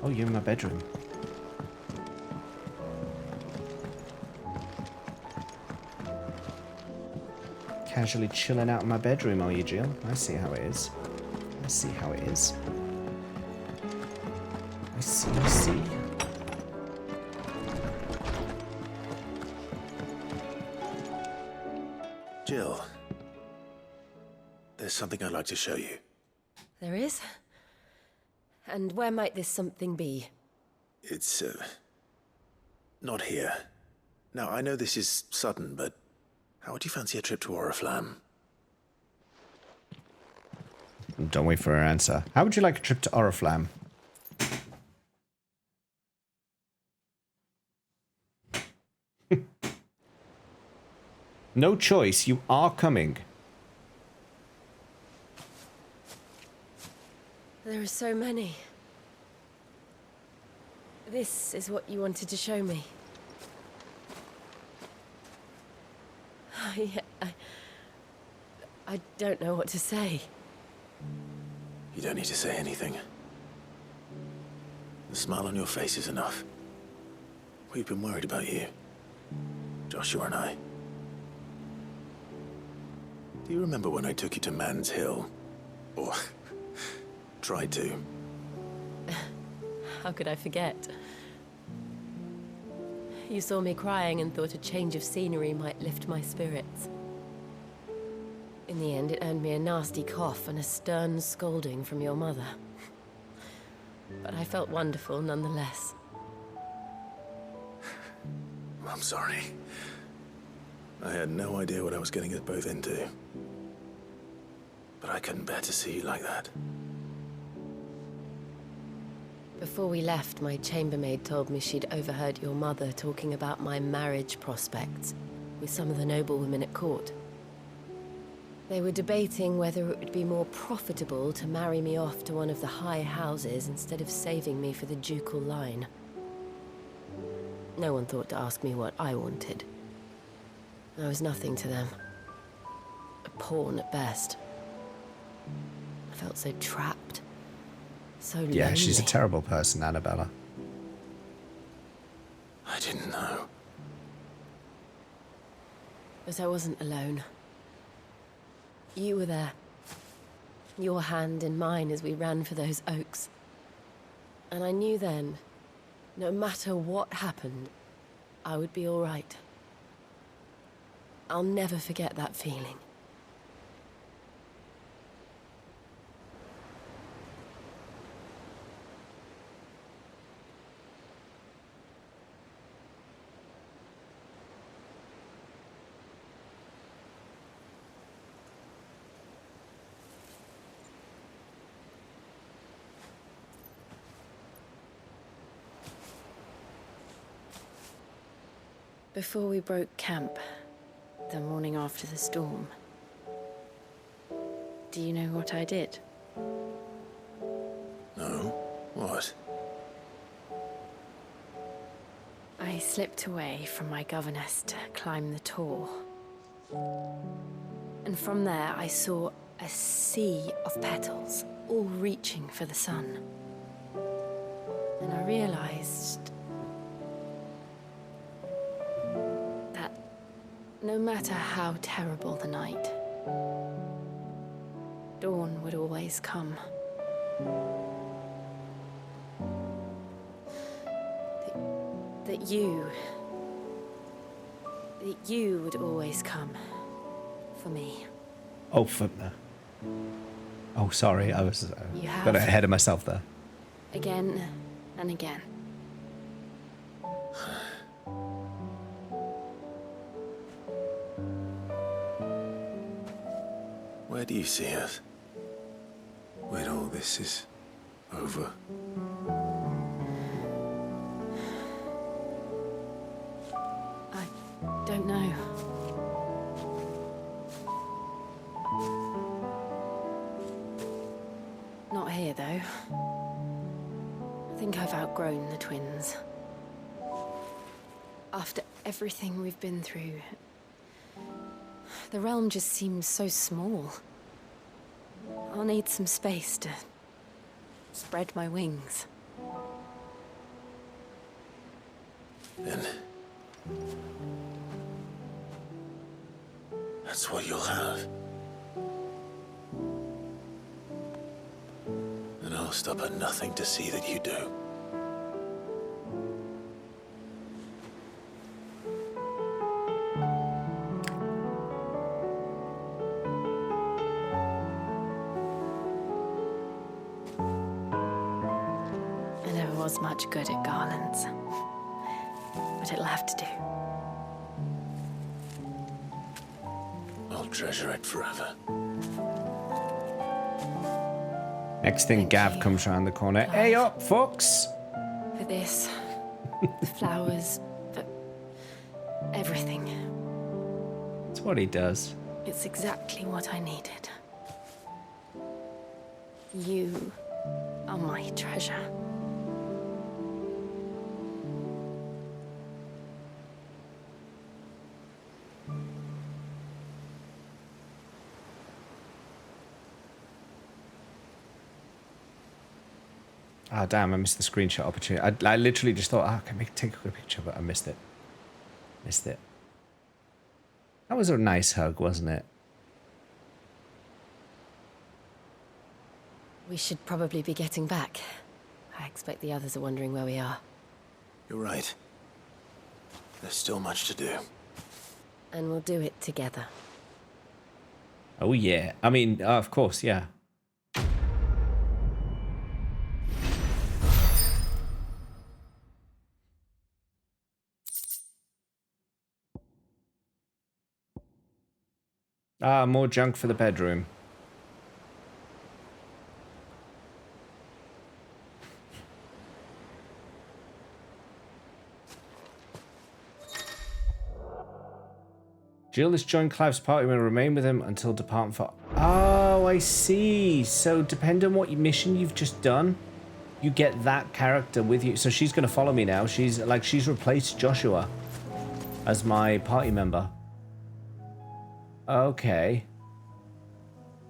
Speaker 1: Oh, you're in my bedroom. Casually chilling out in my bedroom, are you, Jill? I see how it is. I see how it is. I see, I see.
Speaker 9: Jill, there's something I'd like to show you.
Speaker 6: There is? And where might this something be?
Speaker 9: It's, not here. Now, I know this is sudden, but how would you fancy a trip to Oriflamme?
Speaker 1: Don't wait for her answer. How would you like a trip to Oriflamme? No choice, you are coming.
Speaker 6: There are so many. This is what you wanted to show me. I don't know what to say.
Speaker 9: You don't need to say anything. The smile on your face is enough. We've been worried about you, Joshua and I. Do you remember when I took you to Man's Hill? Or tried to?
Speaker 6: How could I forget? You saw me crying and thought a change of scenery might lift my spirits. In the end, it earned me a nasty cough and a stern scolding from your mother. But I felt wonderful nonetheless.
Speaker 9: I'm sorry. I had no idea what I was getting us both into. But I couldn't bear to see you like that.
Speaker 6: Before we left, my chambermaid told me she'd overheard your mother talking about my marriage prospects with some of the noblewomen at court. They were debating whether it would be more profitable to marry me off to one of the high houses instead of saving me for the ducal line. No one thought to ask me what I wanted. I was nothing to them. A pawn at best. I felt so trapped. So lonely.
Speaker 1: Yeah, she's a terrible person, Annabella.
Speaker 9: I didn't know.
Speaker 6: But I wasn't alone. You were there. Your hand in mine as we ran for those oaks. And I knew then, no matter what happened, I would be all right. I'll never forget that feeling. Before we broke camp, the morning after the storm, do you know what I did?
Speaker 9: No? What?
Speaker 6: I slipped away from my governess to climb the tor. And from there I saw a sea of petals, all reaching for the sun. And I realized that no matter how terrible the night, dawn would always come. That you would always come for me.
Speaker 1: Oh, oh, sorry, I was got ahead of myself there.
Speaker 6: Again and again.
Speaker 9: Where do you see us? When all this is over?
Speaker 6: I don't know. Not here, though. I think I've outgrown the twins. After everything we've been through, the realm just seems so small. I'll need some space to spread my wings.
Speaker 9: Then that's what you'll have. And I'll stop at nothing to see that you do.
Speaker 6: I never was much good at garlands, but it'll have to do.
Speaker 9: I'll treasure it forever.
Speaker 1: Next thing, Gav comes round the corner. Hey up, folks!
Speaker 6: For this, the flowers, for everything.
Speaker 1: That's what he does.
Speaker 6: It's exactly what I needed. You are my treasure.
Speaker 1: Oh, damn, I missed the screenshot opportunity. I literally just thought, oh, can I take a quick picture, but I missed it. Missed it. That was a nice hug, wasn't it?
Speaker 6: We should probably be getting back. I expect the others are wondering where we are.
Speaker 9: You're right. There's still much to do.
Speaker 6: And we'll do it together.
Speaker 1: Oh, yeah. I mean, of course, yeah. Ah, more junk for the bedroom. Duelists join Clive's party and remain with him until departing for... Oh, I see. So depending on what mission you've just done, you get that character with you. So she's going to follow me now. She's replaced Joshua as my party member. Okay.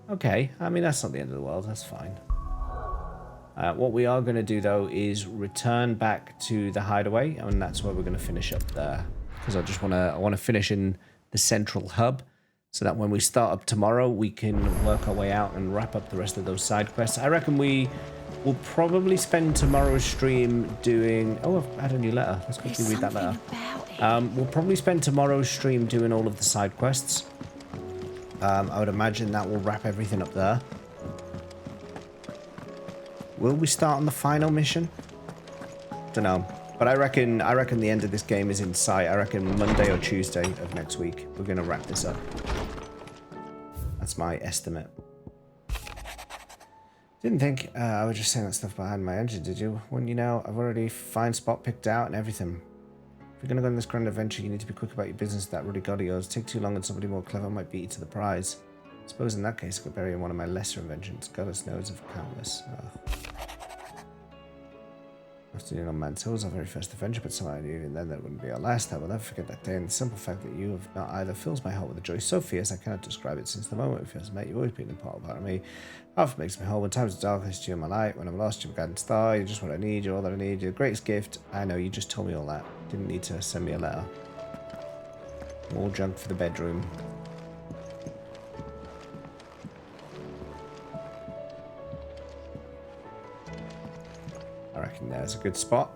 Speaker 1: Okay. I mean, that's not the end of the world. That's fine. What we are going to do, though, is return back to the hideaway. And that's where we're going to finish up there. Because I want to finish in the central hub, so that when we start up tomorrow, we can work our way out and wrap up the rest of those side quests. I reckon we will probably spend tomorrow's stream doing... Oh, I've had a new letter. Let's quickly read that letter. We'll probably spend tomorrow's stream doing all of the side quests. I would imagine that will wrap everything up there. Will we start on the final mission? Don't know. But I reckon the end of this game is in sight. I reckon Monday or Tuesday of next week we're going to wrap this up. That's my estimate. Didn't think I was just saying that stuff behind my engine, did you? When you know, I've already fine spot picked out and everything. If you're going to go on this grand adventure, you need to be quick about your business. That really god of yours. Take too long and somebody more clever might beat you to the prize. I suppose in that case I could bury in one of my lesser inventions. Goddess knows of countless. Afternoon on Man's Hills, our very first adventure, but somehow I knew even then that wouldn't be our last. I will never forget that day, and the simple fact that you have not either fills my heart with a joy so fierce I cannot describe it. Since the moment we first met, you've always been a part of me. Half makes me whole. When times of darkness, you're my light. When I'm lost, you're my guiding star. You're just what I need. You're all that I need. You're the greatest gift. I know, you just told me all that. Didn't need to send me a letter. More junk for the bedroom. I reckon there's a good spot.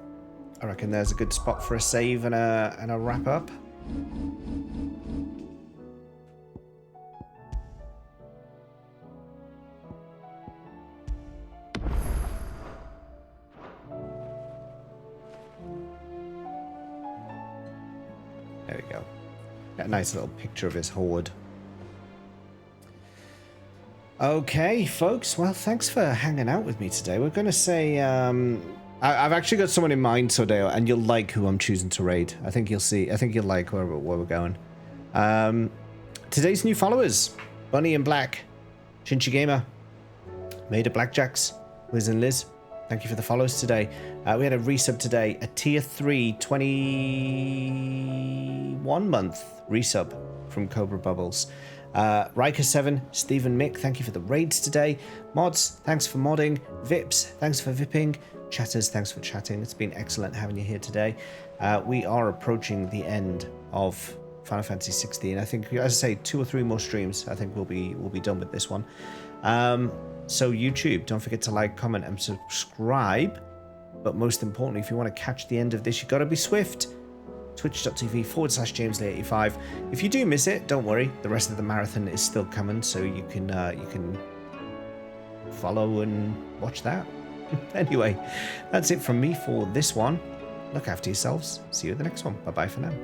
Speaker 1: I reckon there's a good spot for a save and a wrap up. There we go. Got a nice little picture of his horde. Okay, folks. Well, thanks for hanging out with me today. We're going to say... I've actually got someone in mind, Sodeo, and you'll like who I'm choosing to raid. I think you'll see. I think you'll like where we're going. Today's new followers. Bunny and Black. Shinchi Gamer. Maida Blackjacks. Liz and Liz. Thank you for the follows today. We had a resub today. A tier 3 21 month resub from Cobra Bubbles. Riker7, Stephen Mick, thank you for the raids today. Mods, thanks for modding. Vips, thanks for vipping. Chatters, thanks for chatting. It's been excellent having you here today. We are approaching the end of Final Fantasy 16. I think, as I say, 2 or 3 more streams. I think we'll be done with this one. So YouTube, don't forget to like, comment, and subscribe. But most importantly, if you want to catch the end of this, you got to be swift. Twitch.tv/JamesLey85. If you do miss it, don't worry. The rest of the marathon is still coming, so you can follow and watch that. Anyway, that's it from me for this one. Look after yourselves. See you at the next one. Bye-bye for now.